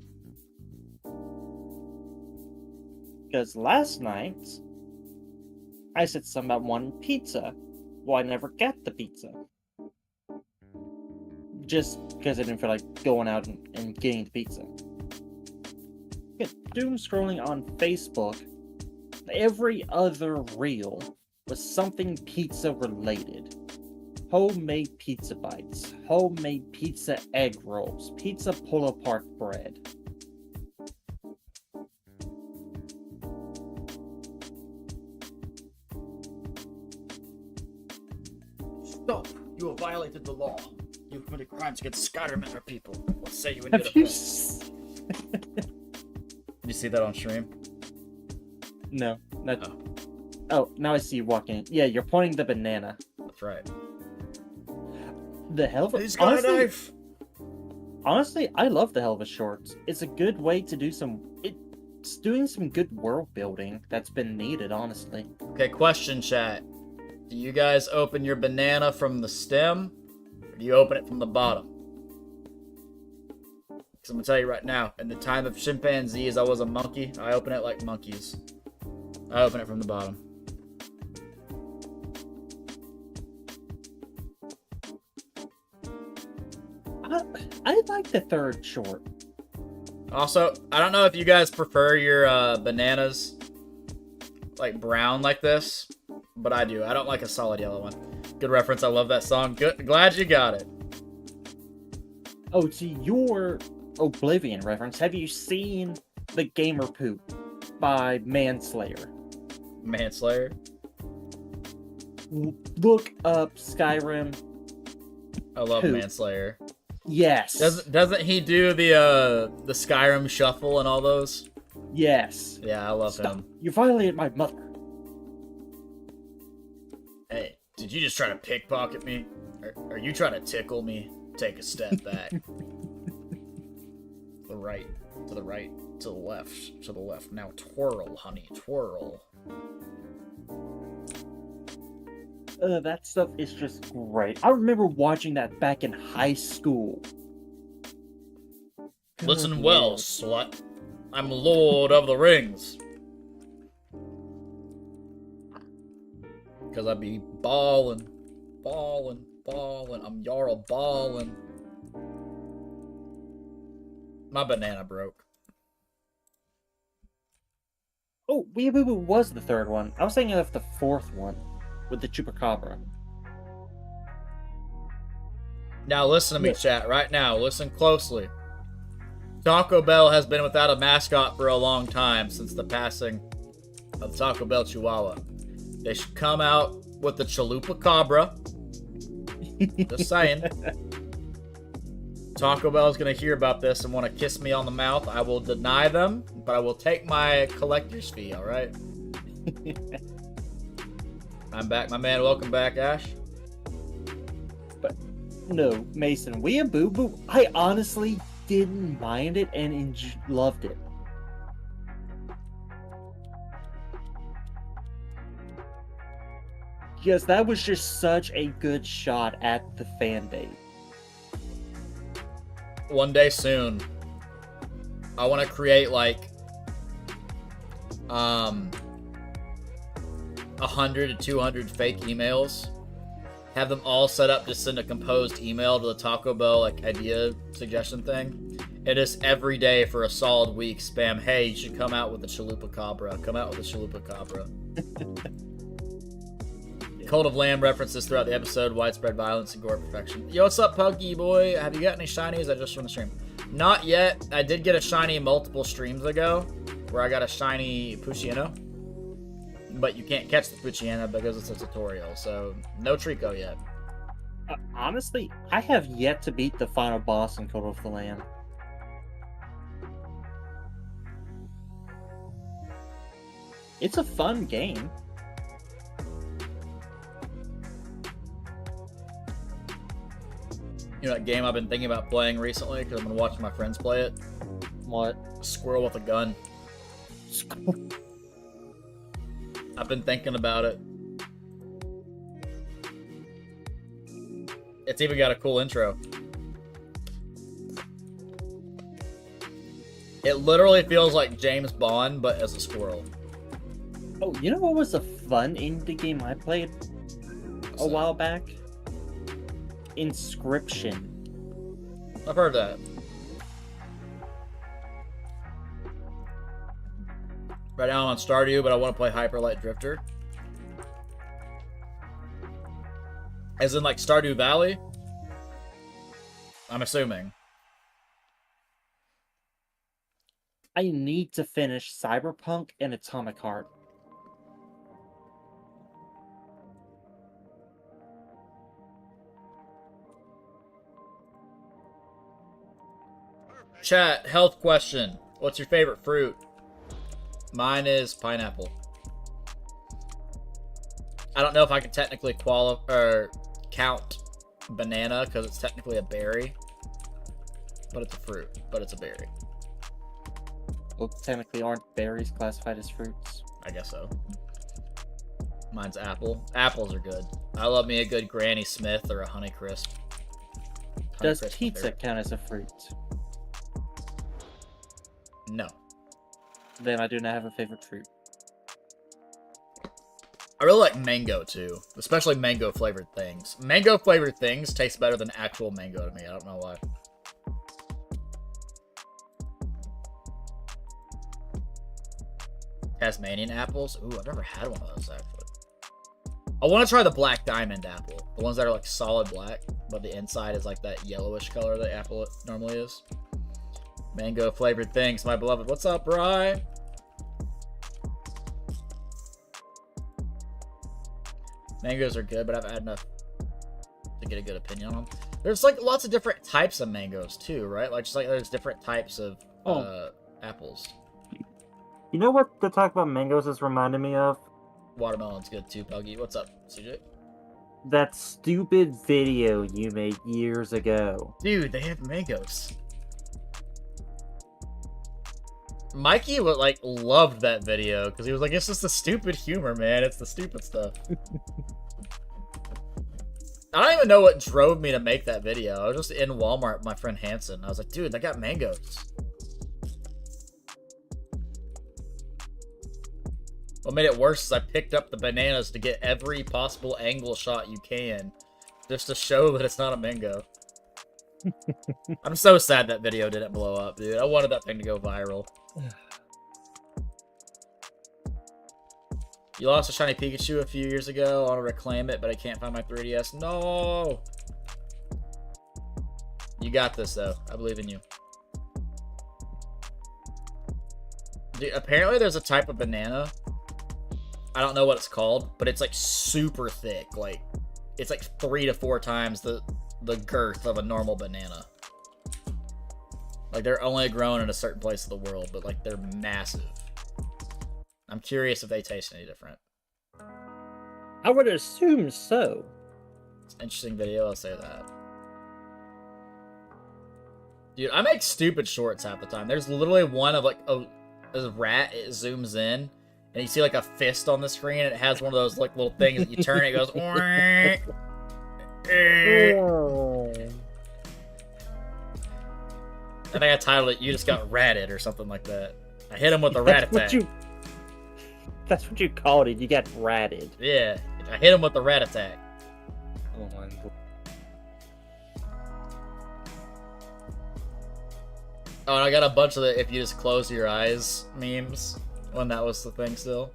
Because last night, I said something about wanting pizza. Well, I never got the pizza. Just because I didn't feel like going out and getting the pizza. Doom scrolling on Facebook, every other reel was something pizza related. Homemade pizza bites, homemade pizza egg rolls, pizza pull-apart bread. Stop! You have violated the law. You have committed crimes against Skyrim people. What say you in Have your you defense? Did you see that on stream? No. Oh, now I see you walking. Yeah, you're pointing the banana. That's right. The hell of a... He's got a knife! Honestly, I love the Helva shorts. It's a good way to do some... It's doing some good world building that's been needed, honestly. Okay, question chat. Do you guys open your banana from the stem, or do you open it from the bottom? Because I'm going to tell you right now, in the time of chimpanzees, I was a monkey. I open it like monkeys. I open it from the bottom. I like the third short. Also, I don't know if you guys prefer your bananas like brown like this, but I do. I don't like a solid yellow one. Good reference. I love that song. Good. Glad you got it. Oh, to your Oblivion reference, have you seen The Gamer Poop by Manslayer? Manslayer? Look up Skyrim. I love Poop. Manslayer. Yes. Doesn't he do the Skyrim shuffle and all those? Yes. Yeah, I love him. You violated my mother. Hey, did you just try to pickpocket me? Are you trying to tickle me? Take a step back. To the right, to the right, to the left, to the left. Now twirl, honey, twirl. That stuff is just great. I remember watching that back in high school. Listen Good well, Lord. slut. I'm Lord of the Rings. Because I be ballin', ballin', ballin'. I'm Jarl ballin'. My banana broke. Oh, Weeaboo was the third one. I was thinking of the fourth one with the Chupacabra. Now listen to me, Yeah. chat, right now. Listen closely. Taco Bell has been without a mascot for a long time since the passing of Taco Bell Chihuahua. They should come out with the Chalupa Cabra. Just saying. Taco Bell is going to hear about this and want to kiss me on the mouth. I will deny them, but I will take my collector's fee, alright? I'm back, my man. Welcome back, Ash. No, Mason, Weeaboo, I honestly didn't mind it and loved it. Because that was just such a good shot at the fan base. One day soon, I want to create like 100 to 200 fake emails, have them all set up to send a composed email to the Taco Bell like idea suggestion thing. It is every day for a solid week spam, hey, you should come out with the Chalupa Cabra. Come out with the Chalupa Cabra. Cult of Lamb references throughout the episode, widespread violence and gore perfection. Yo, what's up, Pokey Boy? Have you got any shinies? I just want to stream. Not yet. I did get a shiny multiple streams ago, where I got a shiny Puchieno. But you can't catch the Puchieno because it's a tutorial, so no Treecko yet. Honestly, I have yet to beat the final boss in Cult of the Lamb. It's a fun game. You know that game I've been thinking about playing recently because I've been watching my friends play it? What? Squirrel with a gun. I've been thinking about it. It's even got a cool intro. It literally feels like James Bond, but as a squirrel. Oh, you know what was a fun indie game I played a while back? Inscription. I've heard that. Right now I'm on Stardew, but I want to play Hyper Light Drifter. As in, like, Stardew Valley? I'm assuming. I need to finish Cyberpunk and Atomic Heart. Chat, health question. What's your favorite fruit? Mine is pineapple. I don't know if I can technically count banana because it's technically a berry. But it's a fruit. But it's a berry. Well, technically aren't berries classified as fruits? I guess so. Mine's apple. Apples are good. I love me a good Granny Smith or a Honey Crisp. Does pizza count as a fruit? No. Then I do not have a favorite fruit. I really like mango too, especially mango flavored things. Mango flavored things taste better than actual mango to me. I don't know why. Tasmanian apples? Ooh, I've never had one of those actually. I want to try the black diamond apple. The ones that are like solid black, but the inside is like that yellowish color the apple normally is. Mango flavored things, my beloved. What's up, Bri? Mangoes are good, but I've had enough to get a good opinion on them. There's like lots of different types of mangoes too, right? Like just like there's different types of apples. You know what the talk about mangoes is reminding me of? Watermelon's good too, Puggy. What's up, CJ? That stupid video you made years ago. Dude, they have mangoes. Mikey would like loved that video because he was like, "It's just the stupid humor, man. It's the stupid stuff." I don't even know what drove me to make that video. I was just in Walmart with my friend Hanson. I was like, "Dude, they got mangoes." What made it worse is I picked up the bananas to get every possible angle shot you can, just to show that it's not a mango. I'm so sad that video didn't blow up, dude. I wanted that thing to go viral. You lost a shiny Pikachu a few years ago. I want to reclaim it, but I can't find my 3DS. No! You got this, though. I believe in you. Dude, apparently there's a type of banana. I don't know what it's called, but it's like super thick. Like, it's like 3 to 4 times the girth of a normal banana. Like, they're only grown in a certain place of the world, but like they're massive. I'm curious if they taste any different. I would assume so. It's an interesting video, I'll say that. Dude, I make stupid shorts half the time. There's literally one of like a rat, it zooms in, and you see like a fist on the screen, and it has one of those like little things that you turn, it goes. I think I titled it, "You Just Got Ratted" or something like that. I hit him with a rat attack. That's what you called it. You got ratted. Yeah, I hit him with the rat attack. Oh my God. Oh, and I got a bunch of the "if you just close your eyes" memes when that was the thing still.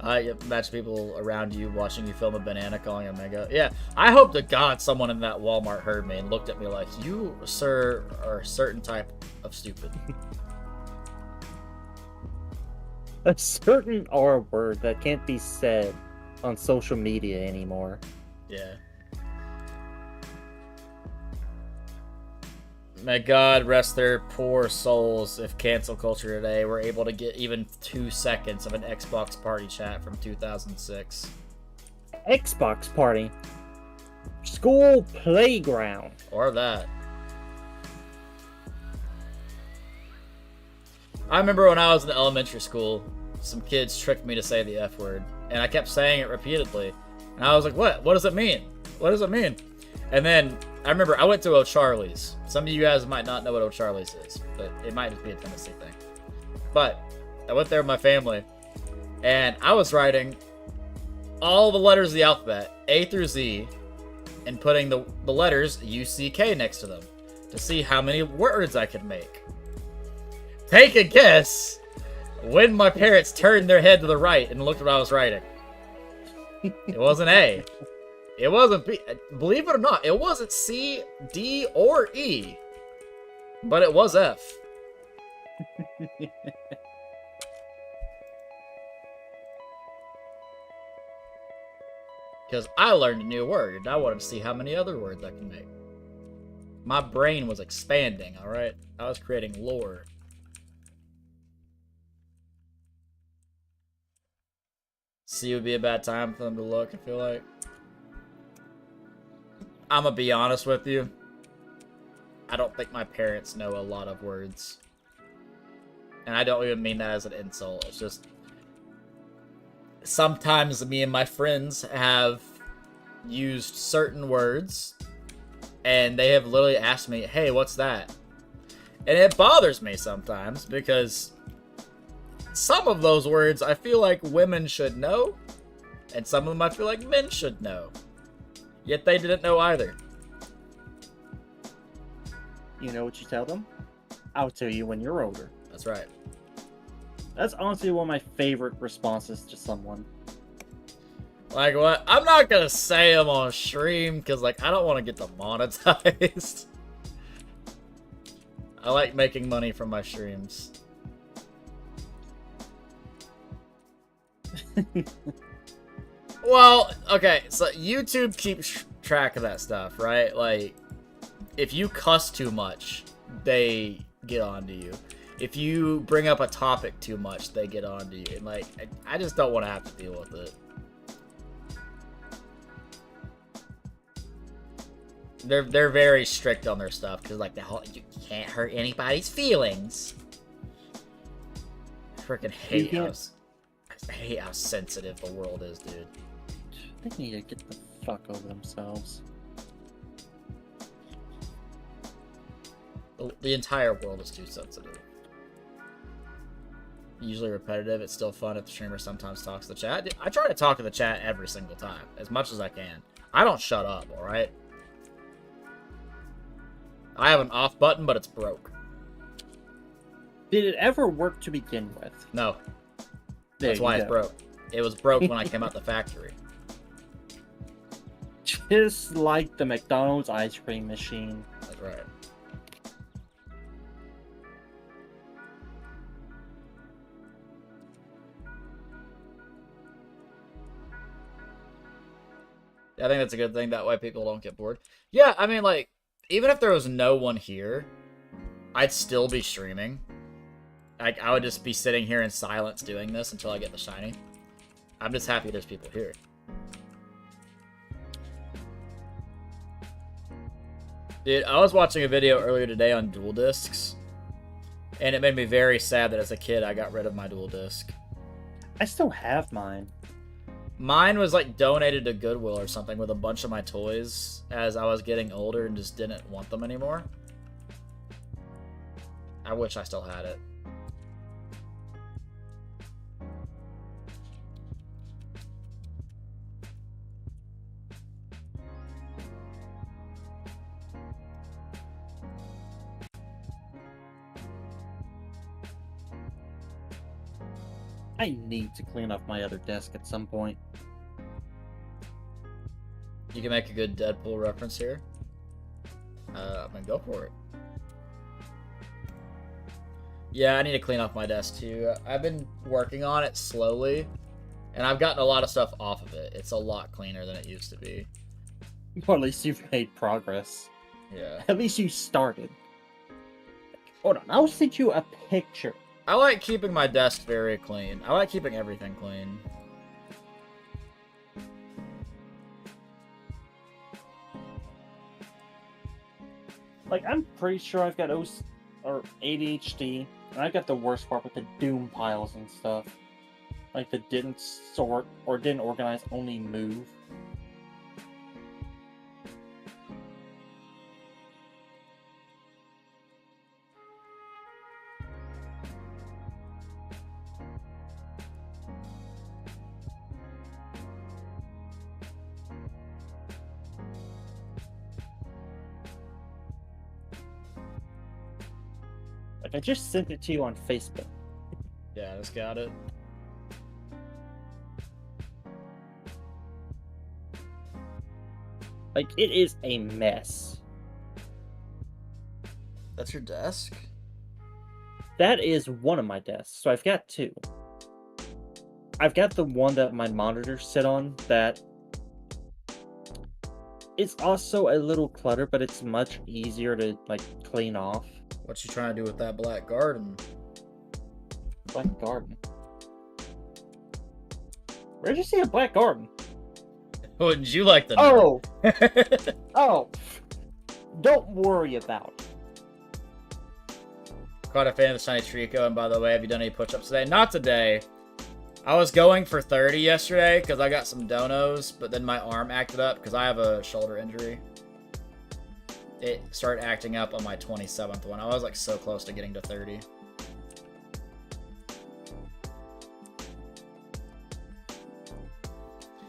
You imagine people around you watching you film a banana calling a mango. Yeah, I hope to God someone in that Walmart heard me and looked at me like, "You, sir, are a certain type of stupid." A certain R word that can't be said on social media anymore. Yeah. May God rest their poor souls if cancel culture today were able to get even 2 seconds of an Xbox party chat from 2006. Xbox party? School playground. Or that. I remember when I was in elementary school, some kids tricked me to say the F word, and I kept saying it repeatedly. And I was like, what? What does it mean? What does it mean? And then I remember I went to O'Charlie's. Some of you guys might not know what O'Charlie's is, but it might just be a Tennessee thing. But I went there with my family, and I was writing all the letters of the alphabet, A through Z, and putting the letters UCK next to them to see how many words I could make. Take a guess when my parents turned their head to the right and looked at what I was writing. It wasn't A. It wasn't B. Believe it or not, it wasn't C, D, or E. But it was F. Because I learned a new word, and I wanted to see how many other words I can make. My brain was expanding, alright? I was creating lore. C would be a bad time for them to look, I feel like. I'm gonna be honest with you. I don't think my parents know a lot of words. And I don't even mean that as an insult. It's just... sometimes me and my friends have used certain words, and they have literally asked me, "Hey, what's that?" And it bothers me sometimes, because some of those words I feel like women should know, and some of them I feel like men should know. Yet they didn't know either. You know what you tell them? I'll tell you when you're older. That's right. That's honestly one of my favorite responses to someone. Like what? I'm not gonna say them on stream because like I don't want to get demonetized. I like making money from my streams. Well, okay, so YouTube keeps track of that stuff, right? Like, if you cuss too much, they get onto you. If you bring up a topic too much, they get onto you. And like, I just don't want to have to deal with it. They're very strict on their stuff because like the whole you can't hurt anybody's feelings. I freaking hate I hate how sensitive the world is, dude. They need to get the fuck over themselves. The entire world is too sensitive. Usually repetitive. It's still fun if the streamer sometimes talks to the chat. I try to talk to the chat every single time, as much as I can. I don't shut up, alright? I have an off button, but it's broke. Did it ever work to begin with? No. That's why it's broke. It was broke when I came out the factory. Just like the McDonald's ice cream machine. That's right. I think that's a good thing. That way people don't get bored. Yeah, I mean, like, even if there was no one here, I'd still be streaming. Like, I would just be sitting here in silence doing this until I get the shiny. I'm just happy there's people here. Dude, I was watching a video earlier today on dual discs, and it made me very sad that as a kid I got rid of my dual disc. I still have mine. Mine was like donated to Goodwill or something with a bunch of my toys as I was getting older and just didn't want them anymore. I wish I still had it. I need to clean up my other desk at some point. You can make a good Deadpool reference here. I'm gonna go for it. Yeah, I need to clean off my desk too. I've been working on it slowly, and I've gotten a lot of stuff off of it. It's a lot cleaner than it used to be. Well, at least you've made progress. Yeah. At least you started. Hold on, I'll send you a picture. I like keeping my desk very clean. I like keeping everything clean. Like, I'm pretty sure I've got ADHD, and I got the worst part with the doom piles and stuff. Like the didn't sort or didn't organize, only move. Like, I just sent it to you on Facebook. Yeah, I just got it. Like, it is a mess. That's your desk? That is one of my desks, so I've got two. I've got the one that my monitors sit on that it's also a little clutter, but it's much easier to, like, clean off. What you trying to do with that black garden? Black garden? Where'd you see a black garden? Wouldn't you like to know? Oh! Oh! Don't worry about it. Quite a fan of the shiny Treecko, and by the way, have you done any push-ups today? Not today. I was going for 30 yesterday because I got some donos, but then my arm acted up because I have a shoulder injury. It started acting up on my 27th one. I was like so close to getting to 30.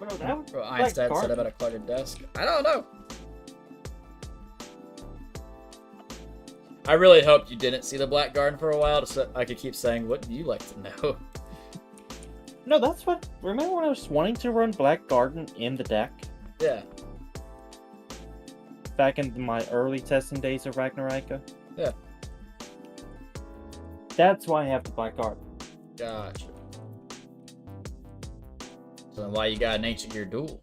Bro, that Bro, Einstein said about a cluttered desk. I don't know. I really hoped you didn't see the Black Garden for a while so I could keep saying, what do you like to know? No, that's what... Remember when I was wanting to run Black Garden in the deck? Yeah. Back in my early testing days of Ragnaraka? Yeah. That's why I have the Black Garden. Gotcha. So then why you got an Ancient Gear Duel?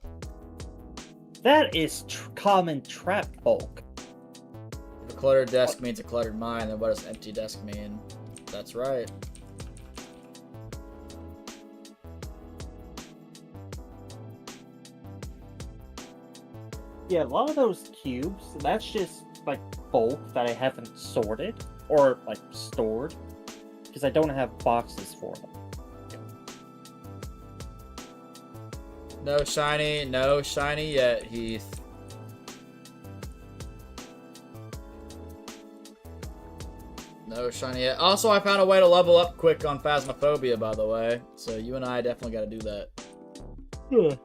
That is common trap bulk. If a cluttered desk means a cluttered mind, then what does empty desk mean? That's right. Yeah, a lot of those cubes, that's just like bulk that I haven't sorted or like stored because I don't have boxes for them. No shiny yet, Heath. No shiny yet. Also, I found a way to level up quick on Phasmophobia, by the way. So you and I definitely got to do that. Yeah.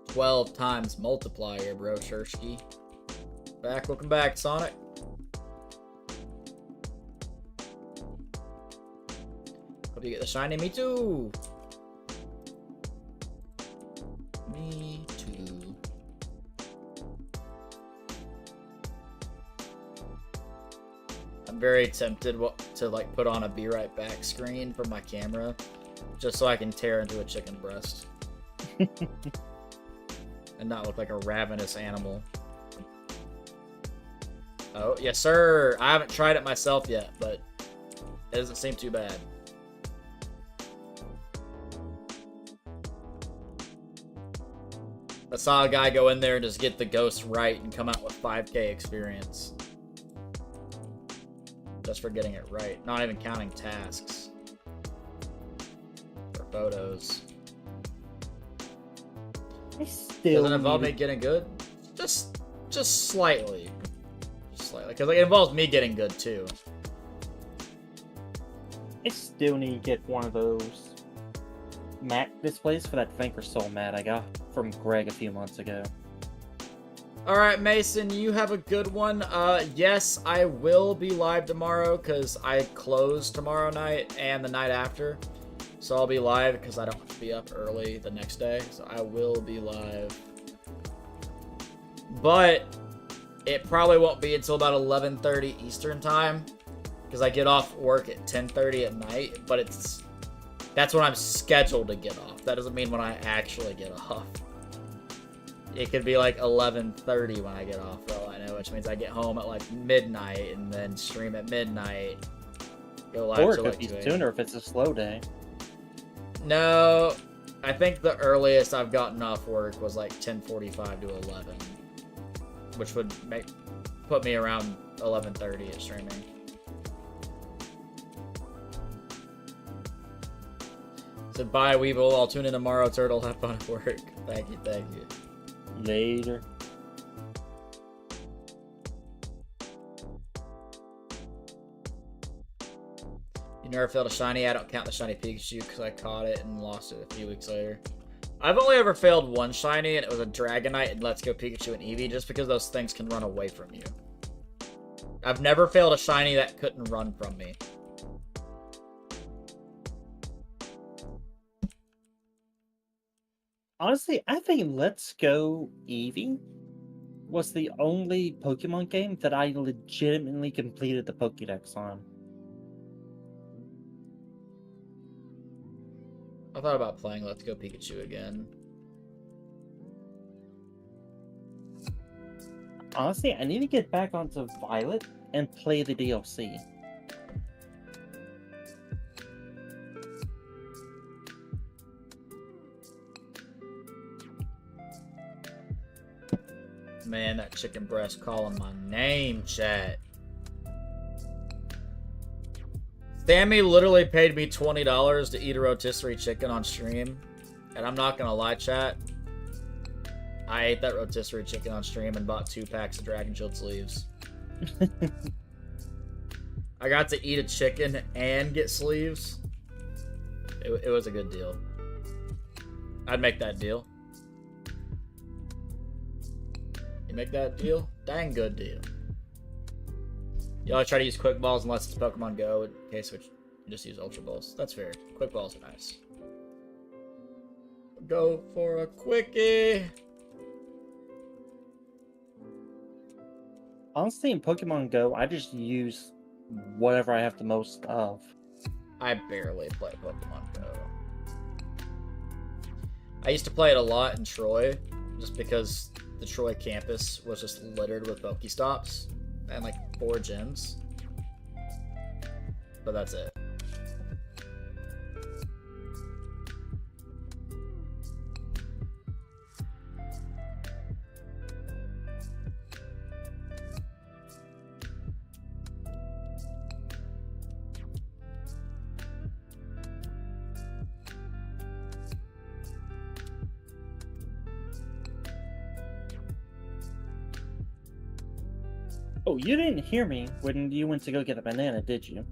12 times multiplier, bro, Shursky. Welcome back, Sonic. Hope you get the shiny. Me too. Me too. I'm very tempted to like put on a be right back screen for my camera, just so I can tear into a chicken breast. And not look like a ravenous animal. Oh, yes, sir. I haven't tried it myself yet, but it doesn't seem too bad. I saw a guy go in there and just get the ghost right and come out with 5K experience. Just for getting it right. Not even counting tasks. Or photos. Does it involve me getting good? Just slightly. Just slightly. Because like, it involves me getting good too. I still need to get one of those mat displays for that Vanquish Soul mat I got from Greg a few months ago. Alright, Mason, you have a good one. Yes, I will be live tomorrow because I close tomorrow night and the night after. So I'll be live because I don't have to be up early the next day. So I will be live. But it probably won't be until about 11:30 Eastern time. Because I get off work at 10:30 at night. But that's when I'm scheduled to get off. That doesn't mean when I actually get off. It could be like 11:30 when I get off for all I know. Which means I get home at like midnight and then stream at midnight. Go live Or it till could like be 2 a.m. sooner if it's a slow day. No, I think the earliest I've gotten off work was like 10:45 to 11, which would put me around 11:30 at streaming. So bye, Weevil. I'll tune in tomorrow. Turtle, have fun at work. Thank you, thank you. Later. You never failed a shiny? I don't count the shiny Pikachu because I caught it and lost it a few weeks later. I've only ever failed one shiny, and it was a Dragonite and Let's Go Pikachu and Eevee, just because those things can run away from you. I've never failed a shiny that couldn't run from me. Honestly, I think Let's Go Eevee was the only Pokemon game that I legitimately completed the Pokédex on. I thought about playing Let's Go Pikachu again. Honestly, I need to get back onto Violet and play the DLC. Man, that chicken breast calling my name, chat. Sammy literally paid me $20 to eat a rotisserie chicken on stream. And I'm not gonna lie, chat. I ate that rotisserie chicken on stream and bought 2 packs of Dragon Shield sleeves. I got to eat a chicken and get sleeves. It was a good deal. I'd make that deal. You make that deal? Dang good deal. You always try to use quick balls unless it's Pokemon Go, in case which you just use Ultra Balls. That's fair. Quick balls are nice. Go for a quickie. Honestly, in Pokemon Go, I just use whatever I have the most of. I barely play Pokemon Go. I used to play it a lot in Troy, just because the Troy campus was just littered with Pokestops and like 4 gyms. But that's it. Oh, you didn't hear me when you went to go get a banana, did you?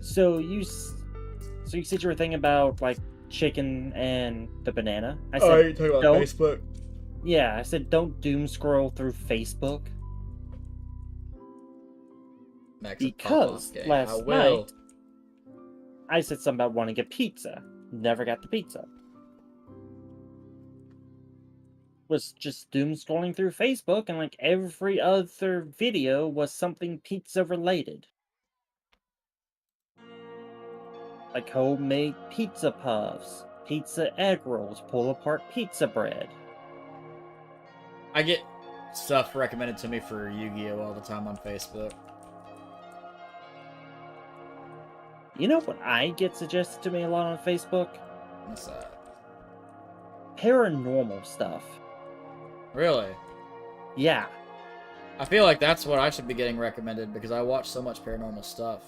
So you said you were thinking about like chicken and the banana. I said, you talking about don't, Facebook? Yeah, I said don't doom scroll through Facebook. Because last night I said something about wanting to get pizza. Never got the pizza. Was just doom scrolling through Facebook, and like every other video was something pizza related. Like homemade pizza puffs, pizza egg rolls, pull apart pizza bread. I get stuff recommended to me for Yu-Gi-Oh! All the time on Facebook. You know what I get suggested to me a lot on Facebook? What's that? Paranormal stuff. Really? Yeah. I feel like that's what I should be getting recommended because I watch so much paranormal stuff.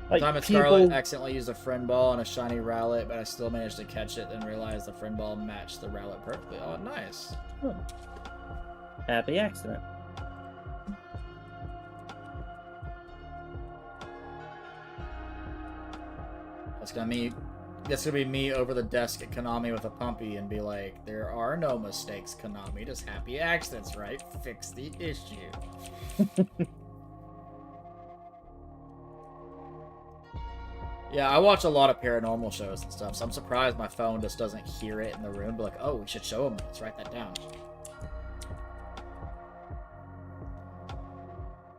One time at Scarlet, accidentally used a friend ball and a shiny Rowlet, but I still managed to catch it and realized the friend ball matched the Rowlet perfectly. Oh, nice. Huh. Happy accident. That's gonna be me over the desk at Konami with a pumpy and be like, there are no mistakes, Konami, just happy accidents, right? Fix the issue. Yeah, I watch a lot of paranormal shows and stuff, so I'm surprised my phone just doesn't hear it in the room. Be like, oh, we should show them. Let's write that down.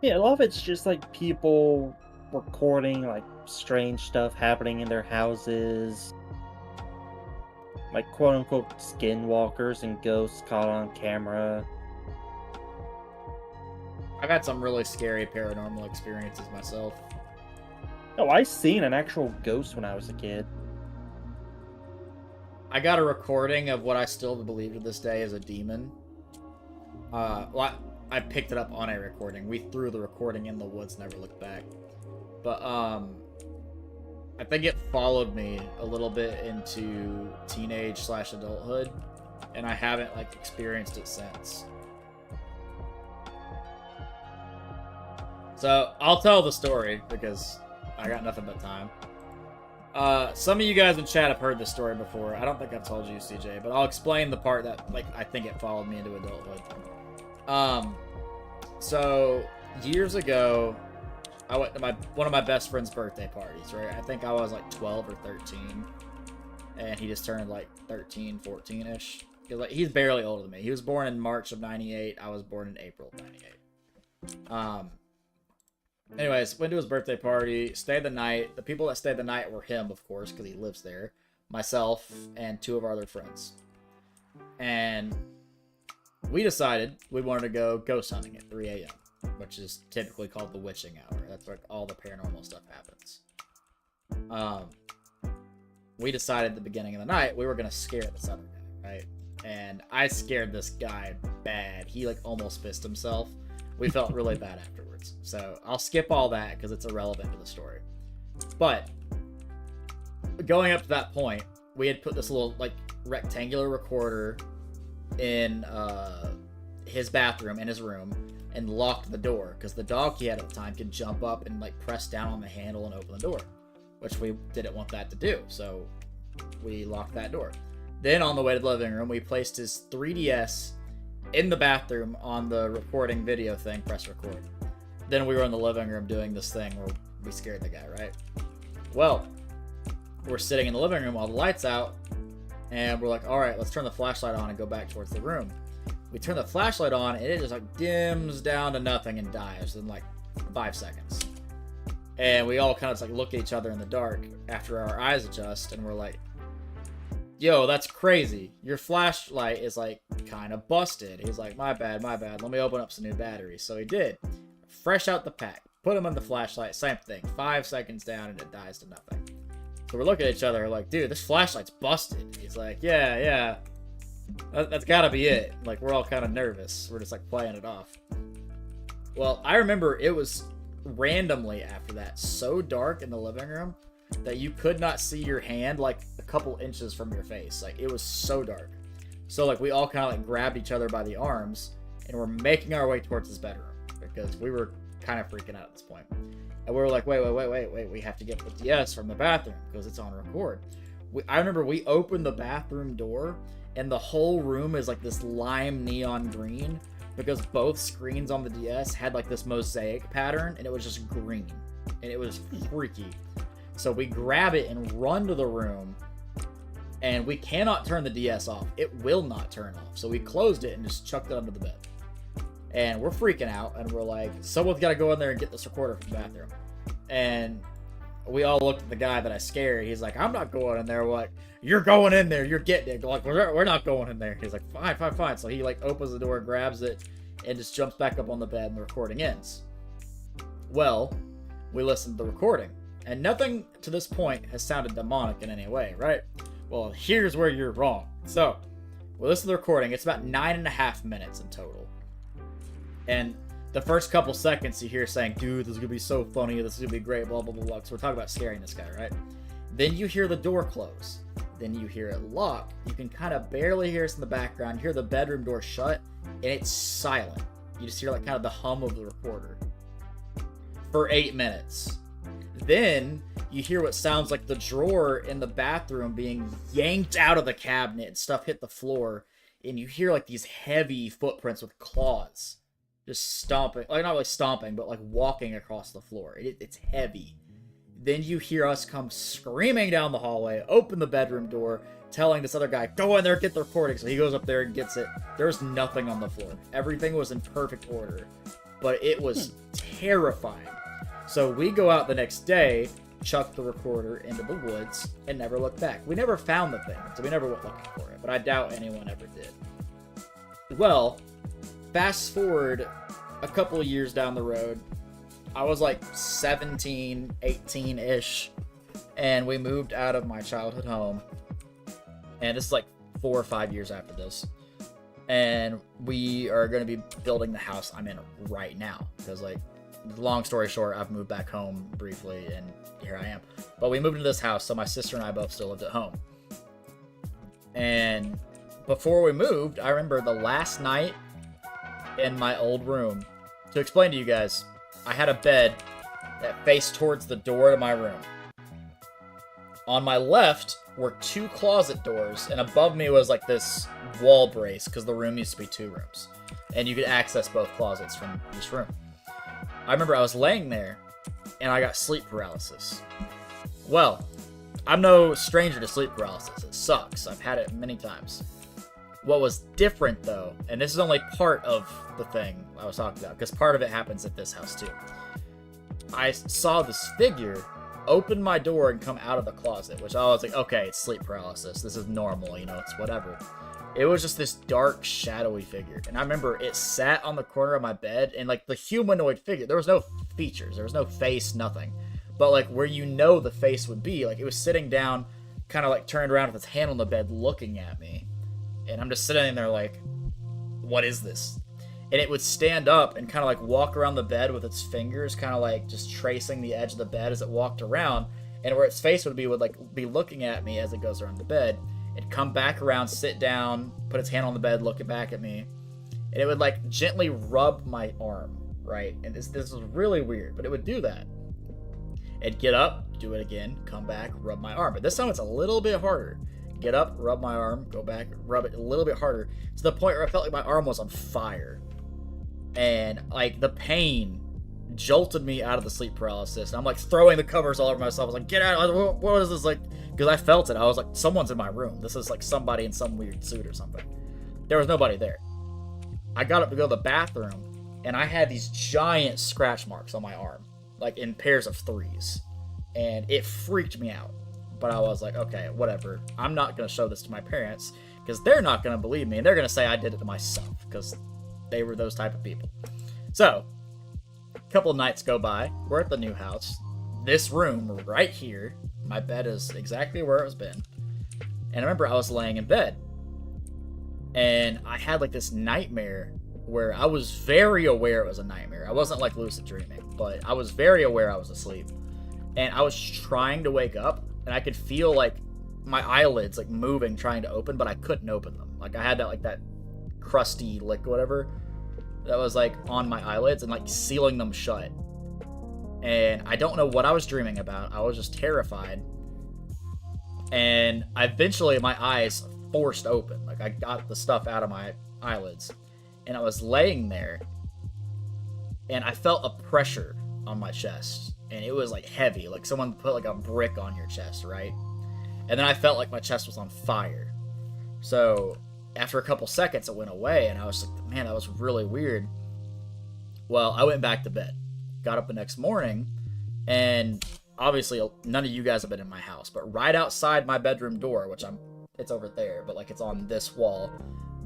Yeah, a lot of it's just like people recording like strange stuff happening in their houses. Like quote unquote skinwalkers and ghosts caught on camera. I've had some really scary paranormal experiences myself. Oh, I seen an actual ghost when I was a kid. I got a recording of what I still believe to this day is a demon. I picked it up on a recording. We threw the recording in the woods, never looked back. But, I think it followed me a little bit into teenage/adulthood, and I haven't, like, experienced it since. So, I'll tell the story, because I got nothing but time. Some of you guys in chat have heard this story before. I don't think I've told you, CJ, but I'll explain the part that, like, I think it followed me into adulthood. So, years ago, I went to one of my best friend's birthday parties, right? I think I was, like, 12 or 13, and he just turned, like, 13, 14-ish. Like, he's barely older than me. He was born in March of 98. I was born in April of 98. Anyways, went to his birthday party, stayed the night. The people that stayed the night were him, of course, because he lives there, myself, and 2 of our other friends. And we decided we wanted to go ghost hunting at 3 a.m., which is typically called the witching hour. That's where all the paranormal stuff happens. We decided at the beginning of the night we were going to scare this other guy, right? And I scared this guy bad. He, like, almost pissed himself. We felt really bad afterwards. So I'll skip all that because it's irrelevant to the story. But going up to that point, we had put this little, like, rectangular recorder in his bathroom, in his room, and locked the door because the dog he had at the time could jump up and, like, press down on the handle and open the door, which we didn't want that to do. So we locked that door. Then on the way to the living room, we placed his 3DS in the bathroom on the recording video thing, press record. Then we were in the living room doing this thing where we scared the guy, right? Well, we're sitting in the living room while the light's out, and we're like, all right, let's turn the flashlight on and go back towards the room. We turn the flashlight on, and it just like dims down to nothing and dies in like 5 seconds. And we all kind of just like look at each other in the dark after our eyes adjust, and we're like, yo, that's crazy. Your flashlight is like kind of busted. He's like, my bad. Let me open up some new batteries. So he did. Fresh out the pack. Put him on the flashlight. Same thing. 5 seconds down and it dies to nothing. So we're looking at each other like, dude, this flashlight's busted. He's like, yeah. That's gotta be it. Like, we're all kind of nervous. We're just like playing it off. Well, I remember it was randomly after that so dark in the living room that you could not see your hand like a couple inches from your face. Like, it was so dark. So like we all kind of like grabbed each other by the arms and we're making our way towards his bedroom because we were kind of freaking out at this point. And we were like, wait, we have to get the DS from the bathroom because it's on record. I remember we opened the bathroom door and the whole room is like this lime neon green because both screens on the DS had like this mosaic pattern and it was just green and it was freaky. So we grab it and run to the room and we cannot turn the DS off. It will not turn off. So we closed it and just chucked it under the bed. And we're freaking out and we're like, someone's got to go in there and get this recorder from the bathroom. And we all looked at the guy that I scared. He's like, I'm not going in there. We're like, you're going in there. You're getting it. Like, we're not going in there. He's like, fine. So he like opens the door, grabs it, and just jumps back up on the bed and the recording ends. Well, we listened to the recording. And nothing to this point has sounded demonic in any way, right? Well, here's where you're wrong. So, we listen to the recording. It's about 9.5 minutes in total. And the first couple seconds you hear saying, dude, this is going to be so funny. This is going to be great, blah, blah, blah, blah. So we're talking about scaring this guy, right? Then you hear the door close. Then you hear it lock. You can kind of barely hear us in the background. You hear the bedroom door shut, and it's silent. You just hear like kind of the hum of the recorder for 8 minutes. Then you hear what sounds like the drawer in the bathroom being yanked out of the cabinet and stuff hit the floor. And you hear like these heavy footprints with claws just stomping, like not really stomping, but like walking across the floor. It's heavy. Then you hear us come screaming down the hallway, open the bedroom door, telling this other guy, go in there, get the recording. So he goes up there and gets it. There's nothing on the floor. Everything was in perfect order, but it was terrifying. So we go out the next day, chuck the recorder into the woods, and never look back. We never found the thing, so we never went looking for it, but I doubt anyone ever did. Well, fast forward a couple of years down the road, I was like 17, 18-ish, and we moved out of my childhood home, and this is like 4 or 5 years after this, and we are going to be building the house I'm in right now, because like, long story short, I've moved back home briefly, and here I am. But we moved into this house, so my sister and I both still lived at home. And before we moved, I remember the last night in my old room. To explain to you guys, I had a bed that faced towards the door to my room. On my left were 2 closet doors, and above me was like this wall brace, because the room used to be 2 rooms. And you could access both closets from each room. I remember I was laying there, and I got sleep paralysis. Well, I'm no stranger to sleep paralysis. It sucks. I've had it many times. What was different, though, and this is only part of the thing I was talking about, because part of it happens at this house, too. I saw this figure open my door and come out of the closet, which I was like, okay, it's sleep paralysis. This is normal, you know, it's whatever. It was just this dark, shadowy figure. And I remember it sat on the corner of my bed, and like the humanoid figure, there was no features, there was no face, nothing. But like where you know the face would be, like it was sitting down, kind of like turned around with its hand on the bed looking at me. And I'm just sitting there like, what is this? And it would stand up and kind of like walk around the bed with its fingers, kind of like just tracing the edge of the bed as it walked around. And where its face would like be looking at me as it goes around the bed. It'd come back around, sit down, put its hand on the bed, looking back at me. And it would like gently rub my arm, right? And this was really weird, but it would do that. It'd get up, do it again, come back, rub my arm. But this time it's a little bit harder. get up, rub my arm, go back, rub it a little bit harder, to the point where I felt like my arm was on fire. And, like, the pain jolted me out of the sleep paralysis. And I'm, like, throwing the covers all over myself. I was like, get out, what is this, like, because I felt it. I was like, someone's in my room. This is, like, somebody in some weird suit or something. There was nobody there. I got up to go to the bathroom, and I had these giant scratch marks on my arm, like, in pairs of 3s. And it freaked me out. But I was like, okay, whatever. I'm not going to show this to my parents, because they're not going to believe me, and they're going to say I did it to myself, because they were those type of people. So, a couple of nights go by. We're at the new house. This room right here, my bed is exactly where it's been. And I remember I was laying in bed, and I had like this nightmare where I was very aware it was a nightmare. I wasn't like lucid dreaming, but I was very aware I was asleep. And I was trying to wake up, and I could feel like my eyelids like moving, trying to open, but I couldn't open them. Like I had that crusty liquid, whatever, that was like on my eyelids and like sealing them shut. And I don't know what I was dreaming about. I was just terrified. And eventually my eyes forced open. Like I got the stuff out of my eyelids. And I was laying there, and I felt a pressure on my chest. And it was like heavy, like someone put like a brick on your chest, right? And then I felt like my chest was on fire. So after a couple seconds, it went away, and I was like, man, that was really weird. Well, I went back to bed, got up the next morning, and obviously none of you guys have been in my house, but right outside my bedroom door, which it's over there, but like it's on this wall,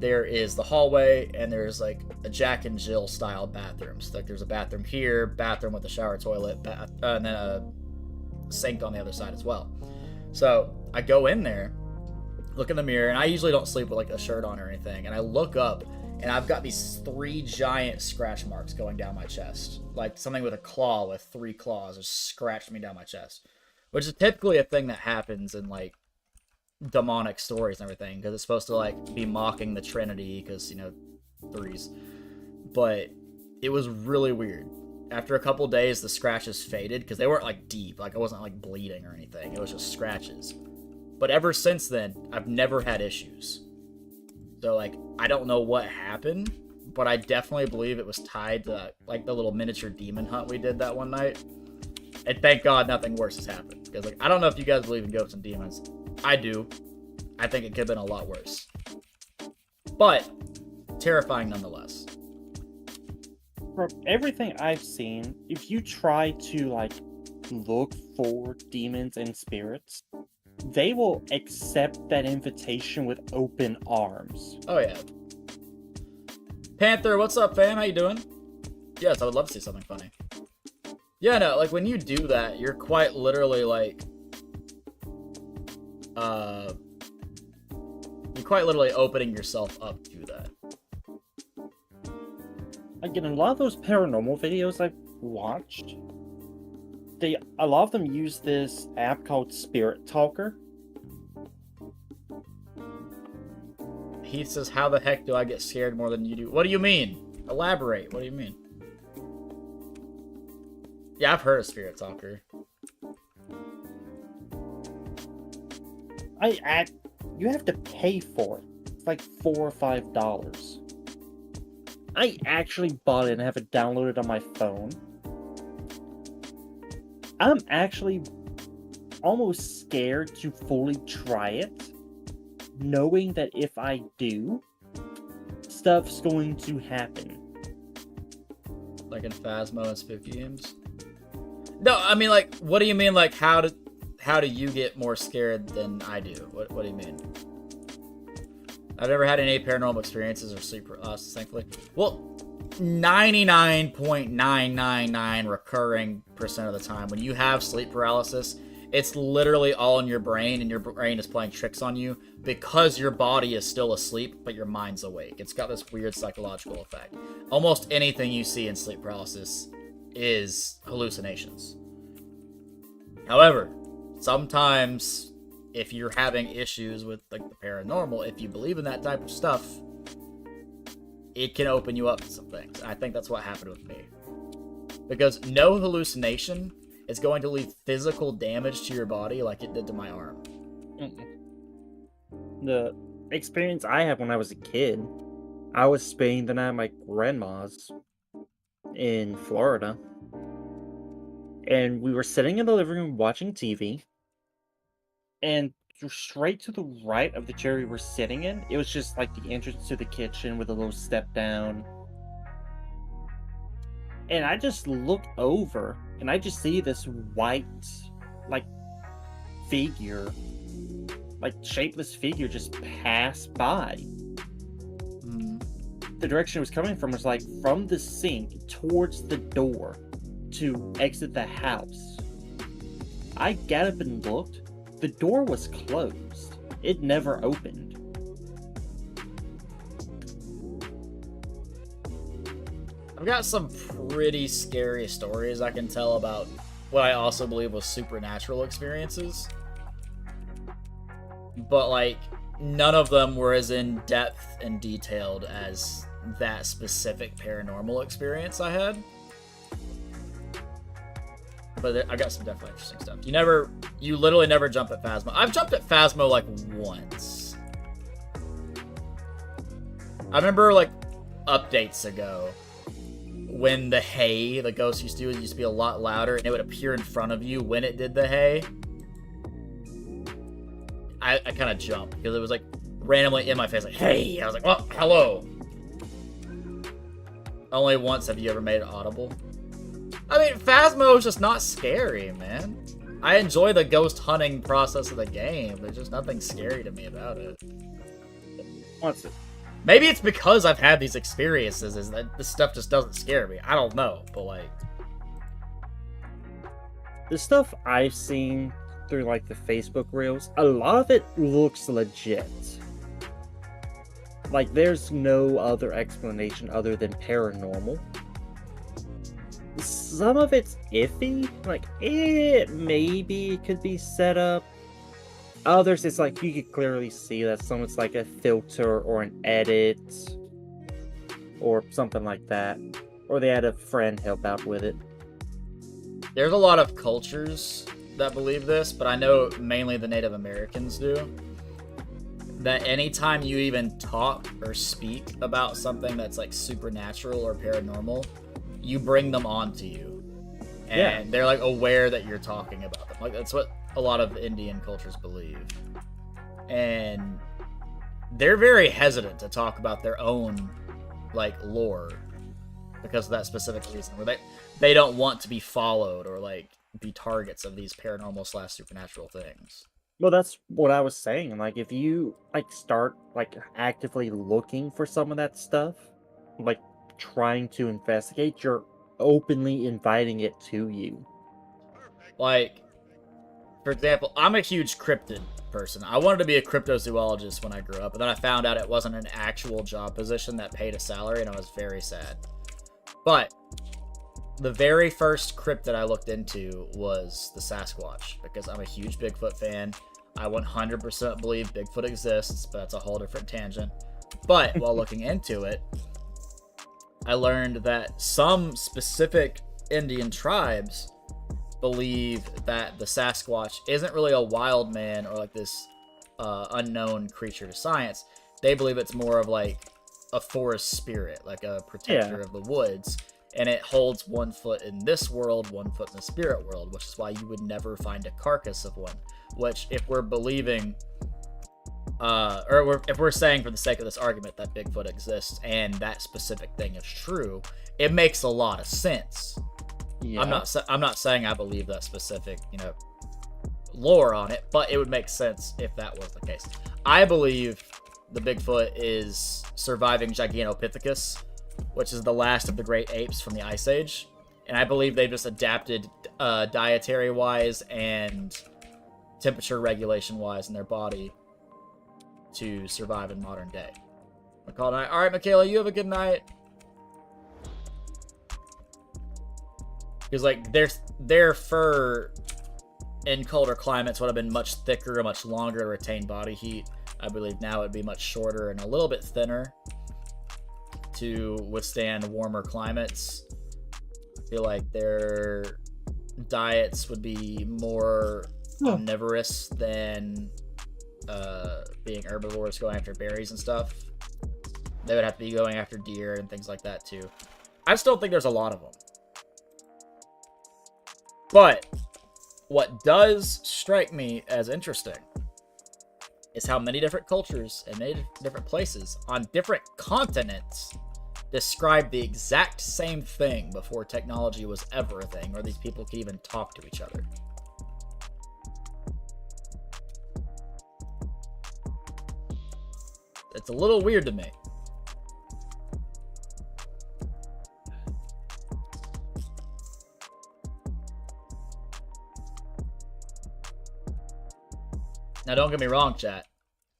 there is the hallway, and there's like a Jack and Jill style bathroom. So like there's a bathroom here, bathroom with a shower toilet, and then a sink on the other side as well. So I go in there, look in the mirror, and I usually don't sleep with like a shirt on or anything, and I look up, and I've got these 3 giant scratch marks going down my chest, like something with a claw with 3 claws just scratched me down my chest, which is typically a thing that happens in like demonic stories and everything, because it's supposed to like be mocking the Trinity, because, you know, 3s. But it was really weird. After a couple days, the scratches faded, because they weren't like deep, like I wasn't like bleeding or anything, it was just scratches. But ever since then, I've never had issues. So like, I don't know what happened, but I definitely believe it was tied to like the little miniature demon hunt we did that one night. And thank God nothing worse has happened, because like, I don't know if you guys believe in ghosts and demons. I do. I think it could have been a lot worse. But terrifying nonetheless. From everything I've seen, if you try to like look for demons and spirits, they will accept that invitation with open arms. Oh yeah. Panther, what's up, fam? How you doing? Yes, I would love to see something funny. Yeah, no, like when you do that, you're quite literally like you're quite literally opening yourself up to that. Again, a lot of those paranormal videos I've watched, a lot of them use this app called Spirit Talker. He says, how the heck do I get scared more than you do? What do you mean? Elaborate. What do you mean? Yeah, I've heard of Spirit Talker. You have to pay for it. It's like $4 or $5. I actually bought it and have it downloaded on my phone. I'm actually almost scared to fully try it, knowing that if I do, stuff's going to happen. Like in Phasmo and spooky games? No, I mean, like, what do you mean, like, how do you get more scared than I do? What do you mean? I've never had any paranormal experiences or sleep paralysis, thankfully. Well, 99.999 recurring % of the time, when you have sleep paralysis, it's literally all in your brain, and your brain is playing tricks on you because your body is still asleep, but your mind's awake. It's got this weird psychological effect. Almost anything you see in sleep paralysis is hallucinations. However, sometimes if you're having issues with like the paranormal, if you believe in that type of stuff, it can open you up to some things. I think that's what happened with me. Because no hallucination is going to leave physical damage to your body like it did to my arm. The experience I had when I was a kid, I was spending the night at my grandma's in Florida, and we were sitting in the living room watching TV, and straight to the right of the chair we were sitting in, it was just like the entrance to the kitchen with a little step down. And I just look over, and I just see this white, like, figure, like, shapeless figure just pass by. The direction it was coming from was, like, from the sink towards the door to exit the house. I got up and looked. The door was closed. It never opened. I've got some pretty scary stories I can tell about what I also believe was supernatural experiences. But, like, none of them were as in-depth and detailed as that specific paranormal experience I had. But I got some definitely interesting stuff. You literally never jump at Phasmo. I've jumped at Phasmo, like, once. I remember, like, updates ago, when the hay the ghost used to be a lot louder, and it would appear in front of you when it did the hay. I kind of jumped, because it was, like, randomly in my face, like, hey! I was like, well, hello! Only once have you ever made it audible. I mean, Phasmo is just not scary, man. I enjoy the ghost hunting process of the game. There's just nothing scary to me about it. What's it? Maybe it's because I've had these experiences, is that this stuff just doesn't scare me. I don't know, but, like... The stuff I've seen through, like, the Facebook reels, a lot of it looks legit. Like, there's no other explanation other than paranormal. Some of it's iffy, like, it maybe could be set up. Others, it's like, you could clearly see that someone's like a filter or an edit, or something like that. Or they had a friend help out with it. There's a lot of cultures that believe this, but I know mainly the Native Americans do. That anytime you even talk or speak about something that's like supernatural or paranormal, you bring them onto you. And they're like aware that you're talking about them. Like, that's what a lot of Indian cultures believe. And they're very hesitant to talk about their own, like, lore because of that specific reason, where they don't want to be followed or, like, be targets of these paranormal / supernatural things. Well, that's what I was saying. Like, if you, like, start, like, actively looking for some of that stuff, like, trying to investigate, you're openly inviting it to you. Like, for example, I'm a huge cryptid person. I wanted to be a cryptozoologist when I grew up, and then I found out it wasn't an actual job position that paid a salary, and I was very sad. But the very first cryptid I looked into was the Sasquatch, because I'm a huge Bigfoot fan. I 100% believe Bigfoot exists, but that's a whole different tangent. But while looking into it, I learned that some specific Indian tribes believe that the Sasquatch isn't really a wild man or like this unknown creature to science. They believe it's more of like a forest spirit, like a protector of the woods. And it holds 1 foot in this world, 1 foot in the spirit world, which is why you would never find a carcass of one. Which, if we're believing, if we're saying for the sake of this argument that Bigfoot exists and that specific thing is true, it makes a lot of sense. Yeah. I'm not saying I believe that specific, lore on it, but it would make sense if that was the case. I believe the Bigfoot is surviving Gigantopithecus, which is the last of the great apes from the Ice Age. And I believe they've just adapted dietary-wise and temperature regulation-wise in their body to survive in modern day. All right, Michaela, you have a good night. Because, like, their fur in colder climates would have been much thicker, much longer to retain body heat. I believe now it'd be much shorter and a little bit thinner to withstand warmer climates. I feel like their diets would be more omnivorous than being herbivores, going after berries and stuff. They would have to be going after deer and things like that too. I still think there's a lot of them. But what does strike me as interesting is how many different cultures and many different places on different continents describe the exact same thing before technology was ever a thing, or these people could even talk to each other. It's a little weird to me. Now, don't get me wrong, chat.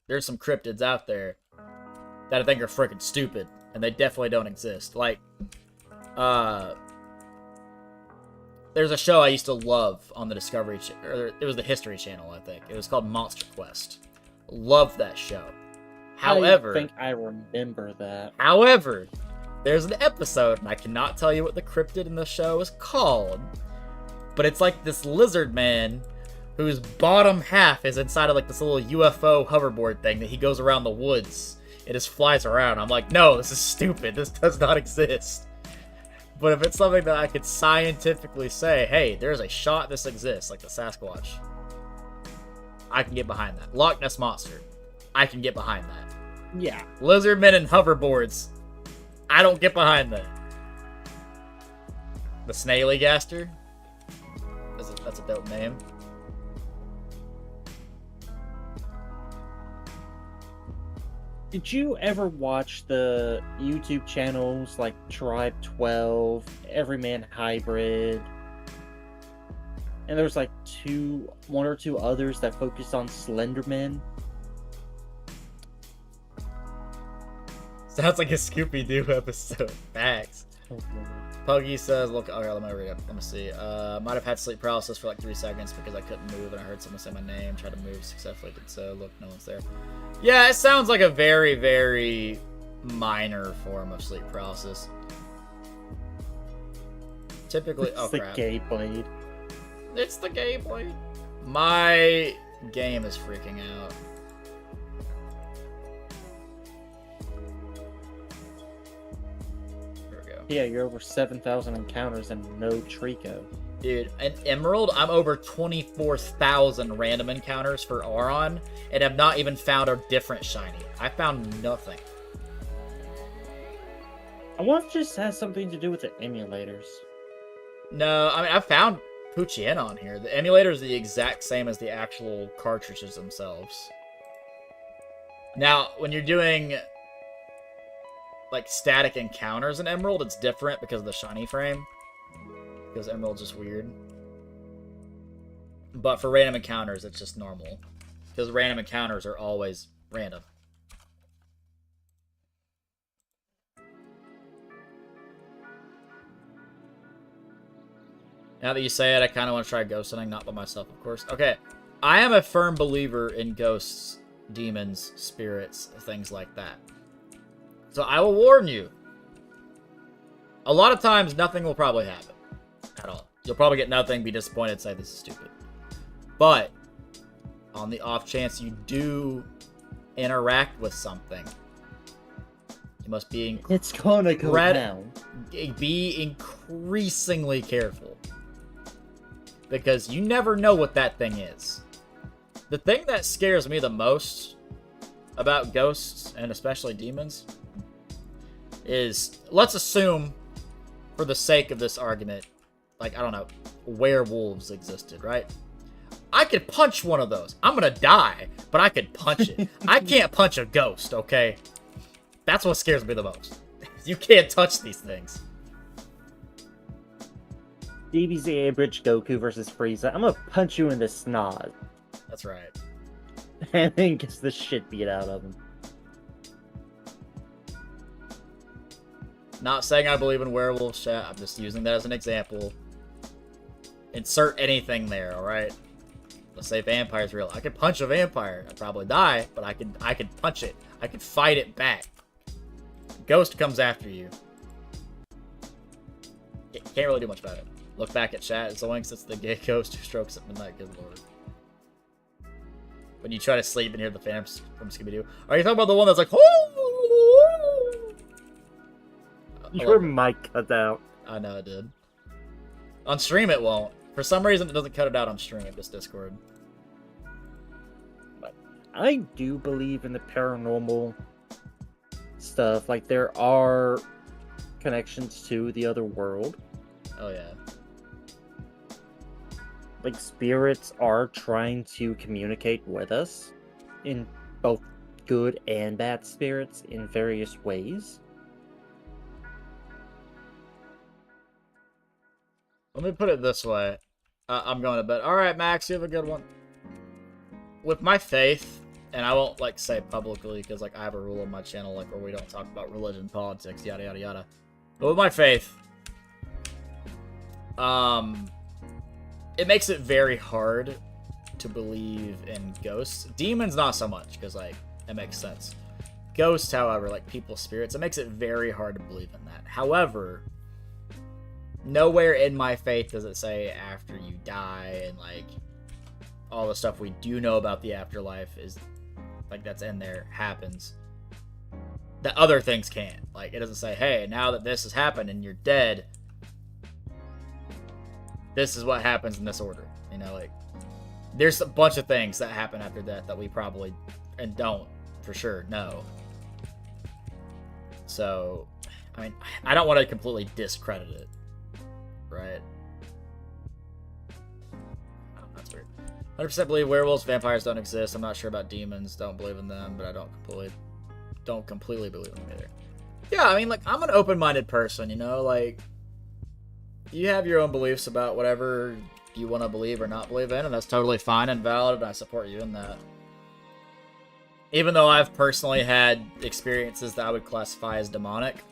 There's some cryptids out there that I think are freaking stupid, and they definitely don't exist. Like, there's a show I used to love on the Discovery Channel, or it was the History Channel, I think. It was called Monster Quest. Loved that show. However, I think I remember that. However, there's an episode, and I cannot tell you what the cryptid in the show is called, but it's like this lizard man whose bottom half is inside of like this little UFO hoverboard thing that he goes around the woods. It just flies around. I'm like, no, this is stupid. This does not exist. But if it's something that I could scientifically say, hey, there's a shot this exists, like the Sasquatch, I can get behind that. Loch Ness Monster, I can get behind that. Yeah. Lizardmen and hoverboards, I don't get behind that. The Snaily Gaster, that's a dope name. Did you ever watch the YouTube channels like Tribe 12, Everyman Hybrid? And there's like one or two others that focus on Slenderman. Sounds like a Scooby-Doo episode. Facts. Puggy says, look, okay, let me read it. Let me see. Might have had sleep paralysis for like 3 seconds because I couldn't move and I heard someone say my name. Tried to move successfully, did so. Look, no one's there. Yeah, it sounds like a very, very minor form of sleep paralysis. Typically, It's the gay blade. It's the gay blade. My game is freaking out. Yeah, you're over 7,000 encounters and no Treecko. Dude, in Emerald, I'm over 24,000 random encounters for Auron, and have not even found a different shiny. I found nothing. I wonder if it just has something to do with the emulators. No, I mean, I found Poochyena on here. The emulator is the exact same as the actual cartridges themselves. Now, when you're doing like static encounters in Emerald, it's different because of the shiny frame. Because Emerald's just weird. But for random encounters, it's just normal. Because random encounters are always random. Now that you say it, I kind of want to try ghost hunting, not by myself, of course. Okay, I am a firm believer in ghosts, demons, spirits, things like that. So I will warn you. A lot of times, nothing will probably happen. At all. You'll probably get nothing, be disappointed, say this is stupid. But, on the off chance you do interact with something, you must be It's gonna go down. Be increasingly careful. Because you never know what that thing is. The thing that scares me the most about ghosts, and especially demons, is, let's assume, for the sake of this argument, like, I don't know, werewolves existed, right? I could punch one of those. I'm gonna die, but I could punch it. I can't punch a ghost, okay? That's what scares me the most. You can't touch these things. DBZ Bridge Goku versus Frieza. I'm gonna punch you in the snot. That's right. And then gets the shit beat out of him. Not saying I believe in werewolves, chat. I'm just using that as an example. Insert anything there, alright? Let's say vampire's real. I could punch a vampire. I'd probably die, but I could punch it. I could fight it back. Ghost comes after you. Can't really do much about it. Look back at chat. Zoinks, it's the gay ghost who strokes at midnight. Good lord. When you try to sleep and hear the phantoms from Scooby-Doo. Are you talking about the one that's like, oh! Your mic cut out. I know it did. On stream it won't. For some reason it doesn't cut it out on stream, this Discord. I do believe in the paranormal stuff. Like, there are connections to the other world. Oh, yeah. Like, spirits are trying to communicate with us in both good and bad spirits in various ways. Let me put it this way. I'm going to bed. Alright, Max, you have a good one. With my faith, and I won't, like, say publicly, because, like, I have a rule on my channel, like, where we don't talk about religion, politics, yada, yada, yada. But with my faith, it makes it very hard to believe in ghosts. Demons, not so much, because, like, it makes sense. Ghosts, however, like people's spirits, it makes it very hard to believe in that. However, nowhere in my faith does it say after you die and, like, all the stuff we do know about the afterlife is, like, that's in there, happens. That other things can't. Like, it doesn't say, hey, now that this has happened and you're dead, this is what happens in this order. You know, like, there's a bunch of things that happen after death that we probably, and don't, for sure, know. So, I mean, I don't want to completely discredit it, right? Oh, that's weird. 100% believe werewolves, vampires don't exist. I'm not sure about demons. Don't believe in them, but I don't completely believe in them either. Yeah, I mean, like, I'm an open-minded person, you know, like, you have your own beliefs about whatever you want to believe or not believe in, and that's totally fine and valid, and I support you in that. Even though I've personally had experiences that I would classify as demonic,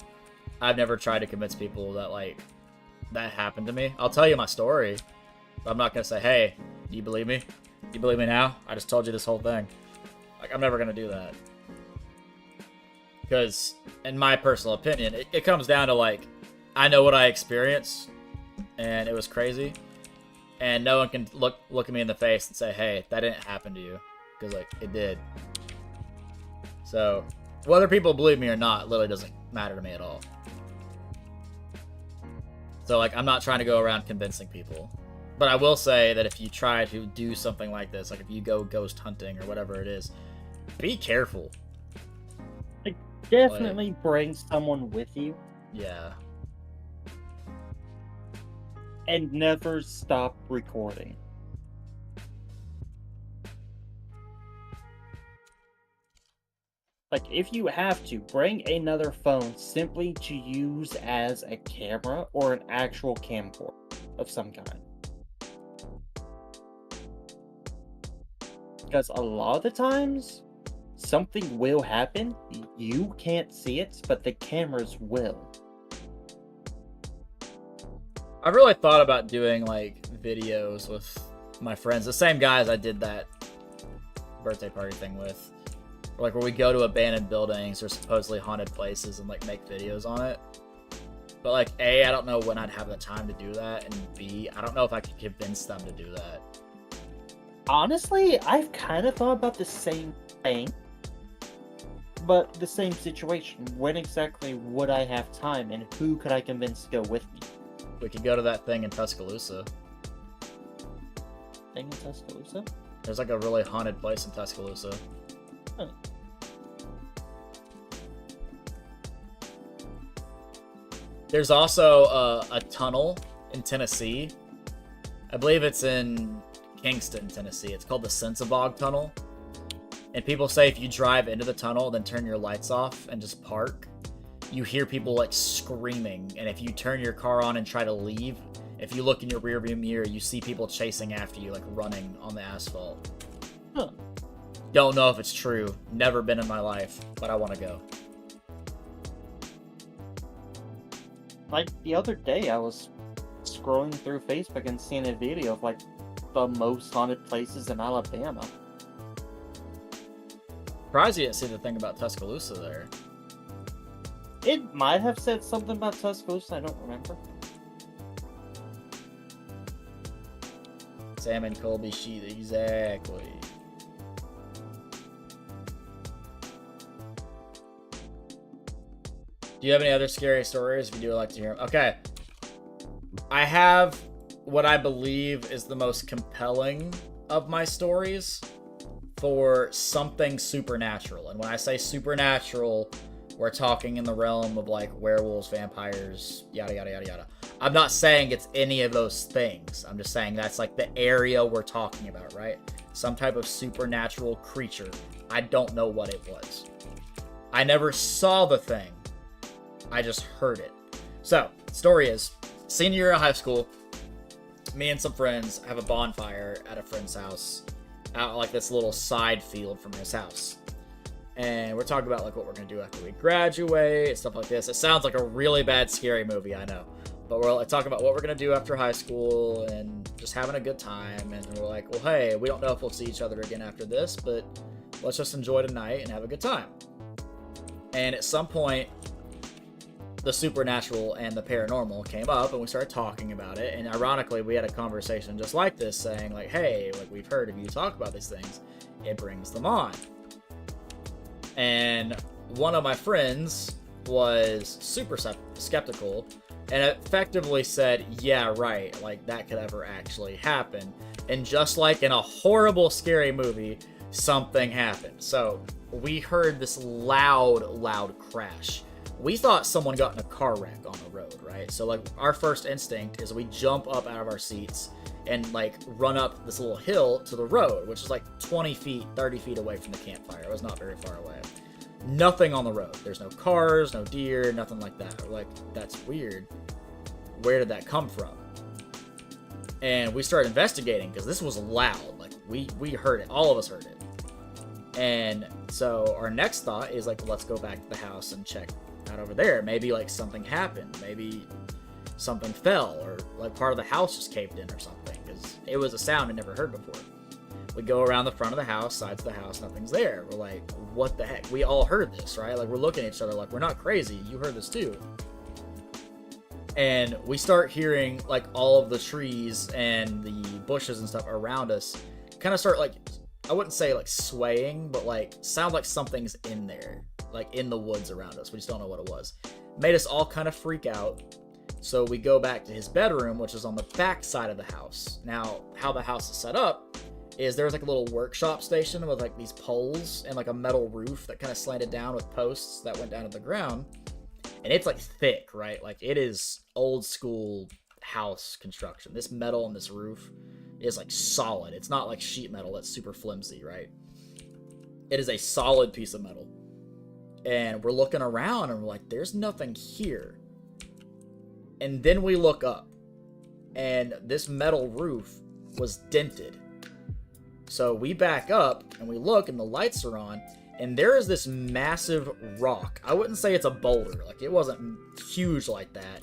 I've never tried to convince people that, like, that happened to me. I'll tell you my story, but I'm not going to say, hey, do you believe me? You believe me now? I just told you this whole thing. Like, I'm never going to do that. Because, in my personal opinion, it comes down to, like, I know what I experienced, and it was crazy, and no one can look at me in the face and say, hey, that didn't happen to you, because, like, it did. So, whether people believe me or not literally doesn't matter to me at all. So, like, I'm not trying to go around convincing people. But I will say that if you try to do something like this, like if you go ghost hunting or whatever it is, be careful. Definitely bring someone with you. Yeah. And never stop recording. Like, if you have to, bring another phone simply to use as a camera or an actual camcorder of some kind. Because a lot of the times, something will happen, you can't see it, but the cameras will. I've really thought about doing, like, videos with my friends, the same guys I did that birthday party thing with. Like, where we go to abandoned buildings or supposedly haunted places and, like, make videos on it. But, like, A, I don't know when I'd have the time to do that, and B, I don't know if I could convince them to do that. Honestly, I've kind of thought about the same thing, but the same situation. When exactly would I have time, and who could I convince to go with me? We could go to that thing in Tuscaloosa. Thing in Tuscaloosa? There's, like, a really haunted place in Tuscaloosa. Huh. There's also a tunnel in Tennessee. I believe it's in Kingston, Tennessee. It's called the Sensabog Tunnel. And people say if you drive into the tunnel, then turn your lights off and just park, you hear people, like, screaming. And if you turn your car on and try to leave, if you look in your rearview mirror, you see people chasing after you, like, running on the asphalt. Huh. Don't know if it's true. Never been in my life, but I want to go. Like, the other day, I was scrolling through Facebook and seeing a video of, like, the most haunted places in Alabama. Surprised you didn't see the thing about Tuscaloosa there. It might have said something about Tuscaloosa, I don't remember. Sam and Colby sheet, exactly. Do you have any other scary stories? If you do, I'd like to hear them. Okay. I have what I believe is the most compelling of my stories for something supernatural. And when I say supernatural, we're talking in the realm of like werewolves, vampires, yada, yada, yada, yada. I'm not saying it's any of those things. I'm just saying that's like the area we're talking about, right? Some type of supernatural creature. I don't know what it was. I never saw the thing. I just heard it. So, story is, senior year of high school, me and some friends have a bonfire at a friend's house, out like this little side field from his house. And we're talking about like what we're gonna do after we graduate and stuff like this. It sounds like a really bad scary movie, I know. But we're like talking about what we're gonna do after high school and just having a good time. And we're like, well, hey, we don't know if we'll see each other again after this, but let's just enjoy tonight and have a good time. And at some point, the supernatural and the paranormal came up, and we started talking about it. And ironically, we had a conversation just like this, saying like, hey, like we've heard of you talk about these things. It brings them on. And one of my friends was super skeptical and effectively said, yeah, right, like that could ever actually happen. And just like in a horrible, scary movie, something happened. So we heard this loud crash. We thought someone got in a car wreck on the road, right? So like our first instinct is we jump up out of our seats and like run up this little hill to the road, which is like 20 feet, 30 feet away from the campfire. It was not very far away. Nothing on the road. There's no cars, no deer, nothing like that. We're like, that's weird. Where did that come from? And we started investigating because this was loud. Like we heard it. All of us heard it. And so our next thought is like, let's go back to the house and check out over there. Maybe like something happened. Maybe something fell, or like part of the house just caved in or something, because it was a sound I'd never heard before. We go around the front of the house, sides of the house, nothing's there. We're like, what the heck? We all heard this, right? Like we're looking at each other like, we're not crazy. You heard this too. And we start hearing like all of the trees and the bushes and stuff around us kind of start like, I wouldn't say like swaying, but like sound like something's in there, like in the woods around us. We just don't know what it was. Made us all kind of freak out. So we go back to his bedroom, which is on the back side of the house. Now, how the house is set up is there's like a little workshop station with like these poles and like a metal roof that kind of slanted down with posts that went down to the ground. And it's like thick, right? Like it is old school house construction. This metal on this roof is like solid. It's not like sheet metal that's super flimsy, right? It is a solid piece of metal. And we're looking around and we're like, there's nothing here. And then we look up and this metal roof was dented. So we back up and we look and the lights are on, and there is this massive rock. I wouldn't say it's a boulder. Like it wasn't huge like that,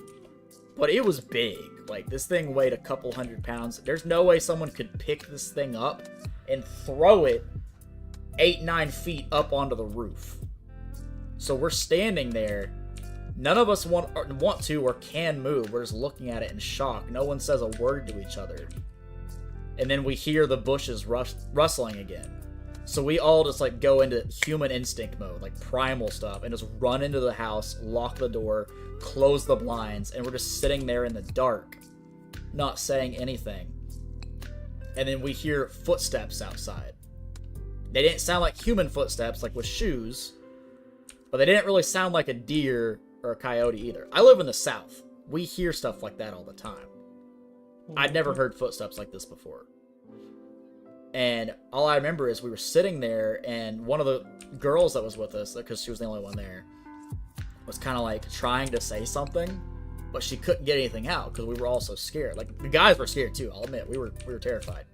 but it was big. Like this thing weighed a couple 100 pounds. There's no way someone could pick this thing up and throw it 8-9 feet up onto the roof. So we're standing there. None of us want to or can move. We're just looking at it in shock. No one says a word to each other. And then we hear the bushes rustling again. So we all just like go into human instinct mode, like primal stuff, and just run into the house, lock the door, close the blinds, and we're just sitting there in the dark, not saying anything. And then we hear footsteps outside. They didn't sound like human footsteps, like with shoes, but they didn't really sound like a deer or a coyote either. I live in the South. We hear stuff like that all the time. I'd never heard footsteps like this before. And all I remember is we were sitting there, and one of the girls that was with us, because she was the only one there, was kind of like trying to say something, but she couldn't get anything out because we were all so scared. Like the guys were scared too, I'll admit. We were terrified.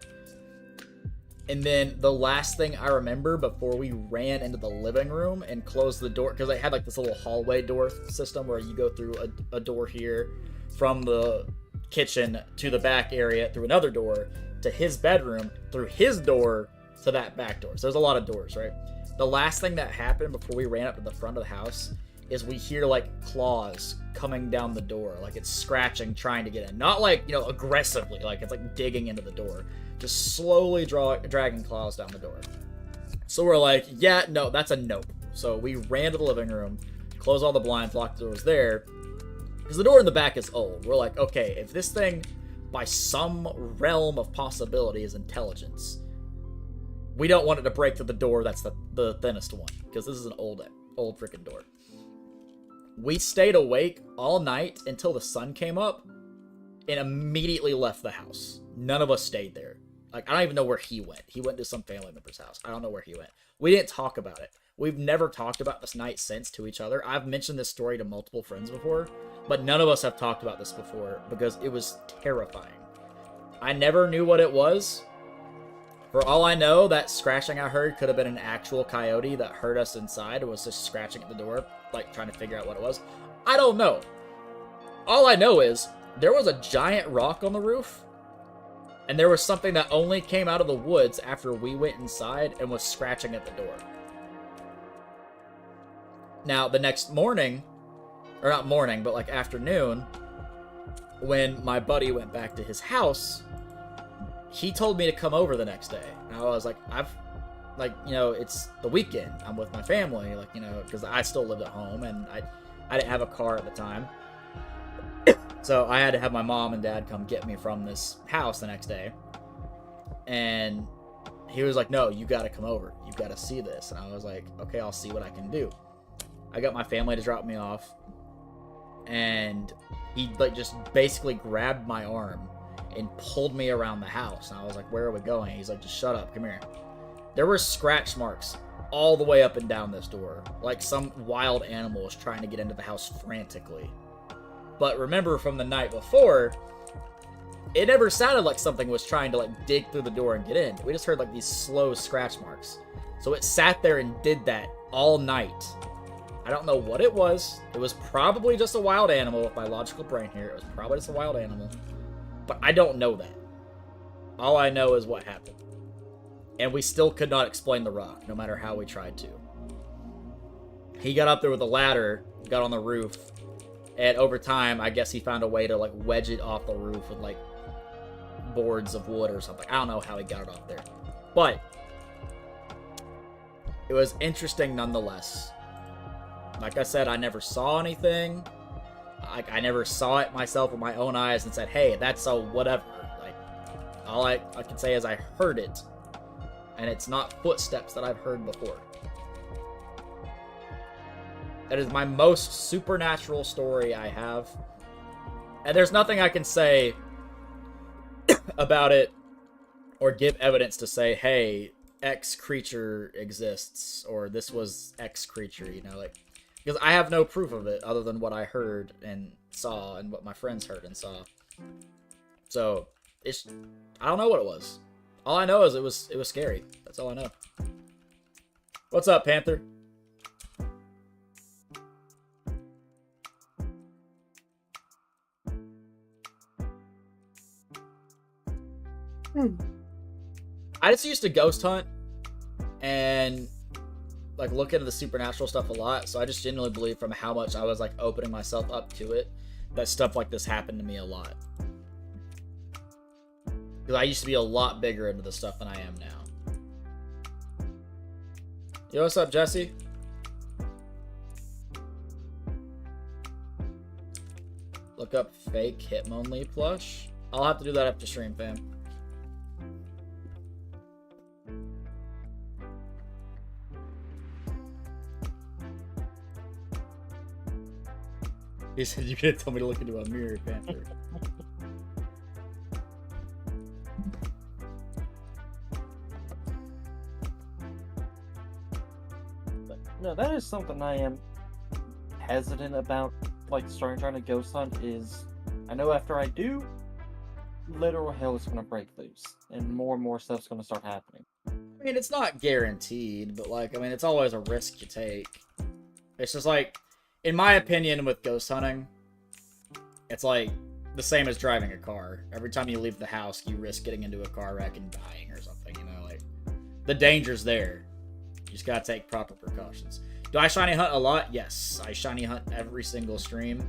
And then the last thing I remember before we ran into the living room and closed the door, because they had like this little hallway door system where you go through a door here from the kitchen to the back area through another door to his bedroom, through his door to that back door. So there's a lot of doors, right? The last thing that happened before we ran up to the front of the house is we hear like claws coming down the door, like it's scratching, trying to get in. Not like, you know, aggressively, like it's like digging into the door, just slowly dragging claws down the door. So we're like, yeah, no, that's a nope. So we ran to the living room, close all the blinds, lock the doors there. Because the door in the back is old. We're like, okay, if this thing, by some realm of possibility, is intelligence, we don't want it to break through the door that's the thinnest one. Because this is an old freaking door. We stayed awake all night until the sun came up and immediately left the house. None of us stayed there. Like, I don't even know where he went. He went to some family member's house. I don't know where he went. We didn't talk about it. We've never talked about this night since to each other. I've mentioned this story to multiple friends before, but none of us have talked about this before because it was terrifying. I never knew what it was. For all I know, that scratching I heard could have been an actual coyote that hurt us inside and was just scratching at the door, like trying to figure out what it was. I don't know. All I know is there was a giant rock on the roof, and there was something that only came out of the woods after we went inside and was scratching at the door. Now, the next morning, or not morning, but like afternoon, when my buddy went back to his house, he told me to come over the next day. And I was like, it's the weekend. I'm with my family, because I still lived at home, and I didn't have a car at the time. So I had to have my mom and dad come get me from this house the next day. And he was like, no, you got to come over. You got to see this. And I was like, okay, I'll see what I can do. I got my family to drop me off. And he just basically grabbed my arm and pulled me around the house. And I was like, where are we going? He's like, just shut up. Come here. There were scratch marks all the way up and down this door. Like some wild animal was trying to get into the house frantically. But remember from the night before, it never sounded like something was trying to dig through the door and get in. We just heard these slow scratch marks. So it sat there and did that all night. I don't know what it was. It was probably just a wild animal with my logical brain here. It was probably just a wild animal. But I don't know that. All I know is what happened. And we still could not explain the rock, no matter how we tried to. He got up there with a ladder, got on the roof, and over time, I guess he found a way to wedge it off the roof with boards of wood or something. I don't know how he got it off there. But it was interesting nonetheless. Like I said, I never saw anything. I never saw it myself with my own eyes and said, hey, that's a whatever. All I can say is I heard it. And it's not footsteps that I've heard before. That is my most supernatural story I have. And there's nothing I can say about it or give evidence to say, hey, X creature exists, or this was X creature, because I have no proof of it other than what I heard and saw and what my friends heard and saw. So, I don't know what it was. All I know is it was scary. That's all I know. What's up, Panther? I just used to ghost hunt and look into the supernatural stuff a lot, so I just genuinely believe from how much I was opening myself up to it that stuff like this happened to me a lot. Because I used to be a lot bigger into this stuff than I am now. Yo, what's up, Jesse? Look up fake Hitmonlee plush. I'll have to do that after stream, fam. He said you're gonna tell me to look into a mirror, Panther. No, that is something I am hesitant about, starting trying to ghost hunt, is I know after I do, literal hell is going to break loose, and more stuff's going to start happening. I mean, it's not guaranteed, but it's always a risk you take. It's just in my opinion, with ghost hunting, it's the same as driving a car. Every time you leave the house, you risk getting into a car wreck and dying or something, the danger's there. You just gotta take proper precautions. Do I shiny hunt a lot? Yes. I shiny hunt every single stream.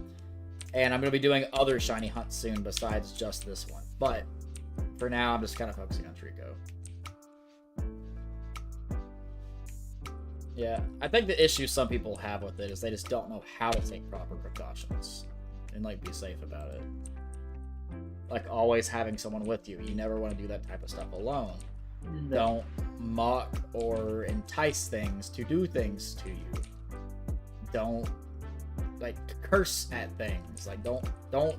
And I'm gonna be doing other shiny hunts soon besides just this one. But for now, I'm just kind of focusing on Treecko. Yeah, I think the issue some people have with it is they just don't know how to take proper precautions and like be safe about it. Like always having someone with you. You never want to do that type of stuff alone. No. Don't mock or entice things to do things to you. Don't like curse at things. Like don't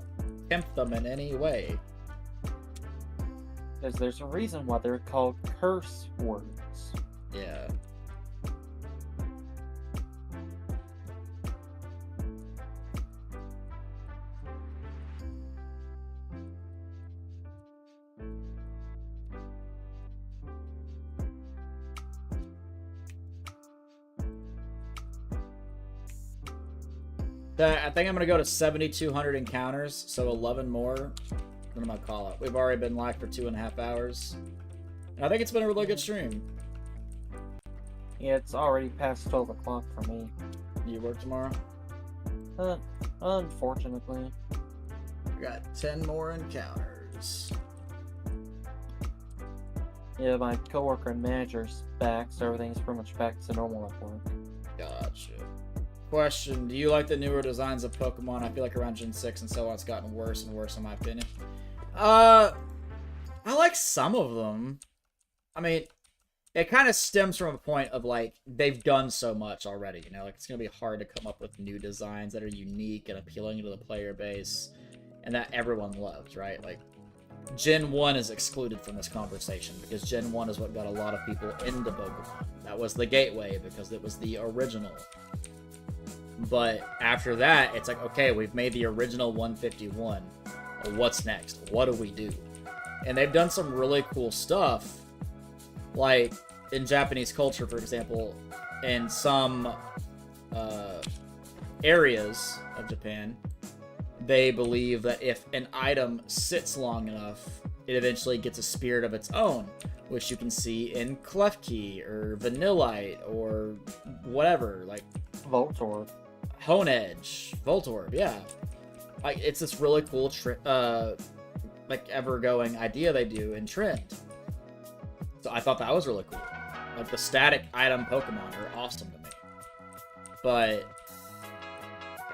tempt them in any way. Because there's a reason why they're called curse words. Yeah. I think I'm going to go to 7,200 encounters, so 11 more. What am I call it? We've already been live for 2.5 hours. And I think it's been a really good stream. Yeah, it's already past 12 o'clock for me. You work tomorrow? Unfortunately. We got 10 more encounters. Yeah, my coworker and manager's back, so everything's pretty much back to normal at work. Gotcha. Question, do you like the newer designs of Pokemon? I feel like around Gen 6 and so on, it's gotten worse and worse in my opinion. I like some of them. I mean, it kind of stems from a point of, like, they've done so much already, you know? Like, it's going to be hard to come up with new designs that are unique and appealing to the player base and that everyone loves, right? Like, Gen 1 is excluded from this conversation because Gen 1 is what got a lot of people into Pokemon. That was the gateway because it was the original. But after that, it's like, okay, we've made the original 151. What's next? What do we do? And they've done some really cool stuff. Like, in Japanese culture, for example, in some areas of Japan, they believe that if an item sits long enough, it eventually gets a spirit of its own, which you can see in Klefki, or Vanillite, or whatever, like... Voltorb. Honedge, Voltorb, yeah. Like, it's this really cool, like, ever-going idea they do in trend. So I thought that was really cool. Like, the static item Pokemon are awesome to me. But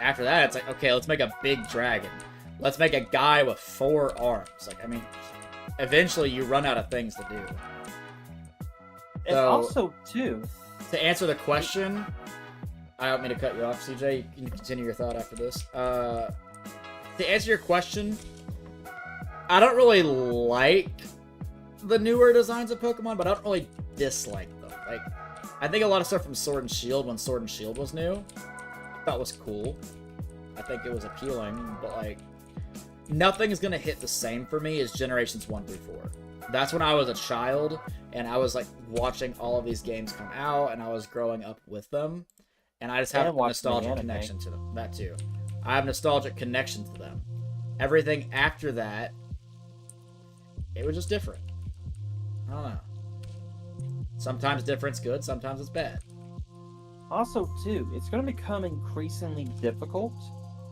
after that, it's like, okay, let's make a big dragon. Let's make a guy with 4 arms. Like, I mean, eventually you run out of things to do. And so, also, too... To answer the question... I don't mean to cut you off, CJ. You can continue your thought after this. To answer your question, I don't really like the newer designs of Pokemon, but I don't really dislike them. Like, I think a lot of stuff from Sword and Shield, when Sword and Shield was new, I thought was cool. I think it was appealing, but, like, nothing is going to hit the same for me as Generations 1 through 4. That's when I was a child, and I was, like, watching all of these games come out, and I was growing up with them. And I just have a nostalgic connection to them. That too. I have a nostalgic connection to them. Everything after that, it was just different. I don't know. Sometimes different's good, sometimes it's bad. Also, too, it's going to become increasingly difficult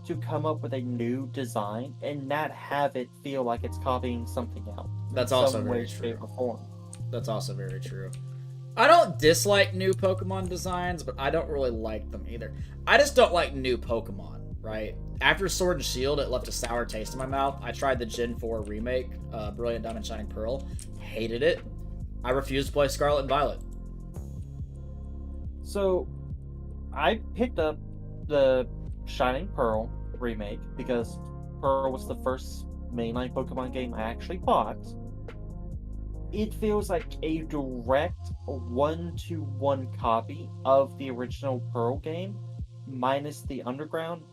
to come up with a new design and not have it feel like it's copying something else. That's also very true. That's also very true. I don't dislike new Pokemon designs, but I don't really like them either. I just don't like new Pokemon, right? After Sword and Shield, it left a sour taste in my mouth. I tried the Gen 4 remake, Brilliant Diamond Shining Pearl. Hated it. I refused to play Scarlet and Violet. So, I picked up the Shining Pearl remake because Pearl was the first mainline Pokemon game I actually bought. It feels like a direct 1-to-1 copy of the original Pearl game, minus the underground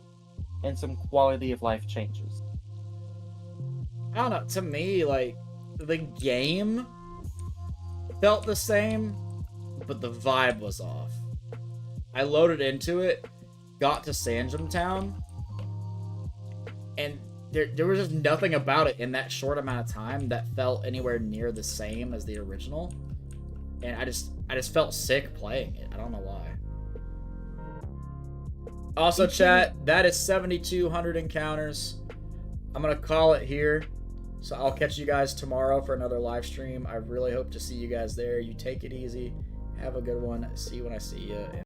and some quality of life changes. I don't know. To me, like, the game felt the same, but the vibe was off. I loaded into it, got to Sanjum Town, and there was just nothing about it in that short amount of time that felt anywhere near the same as the original. And I just felt sick playing it. I don't know why. Also, chat, that is 7,200 encounters. I'm going to call it here. So I'll catch you guys tomorrow for another live stream. I really hope to see you guys there. You take it easy. Have a good one. See you when I see you.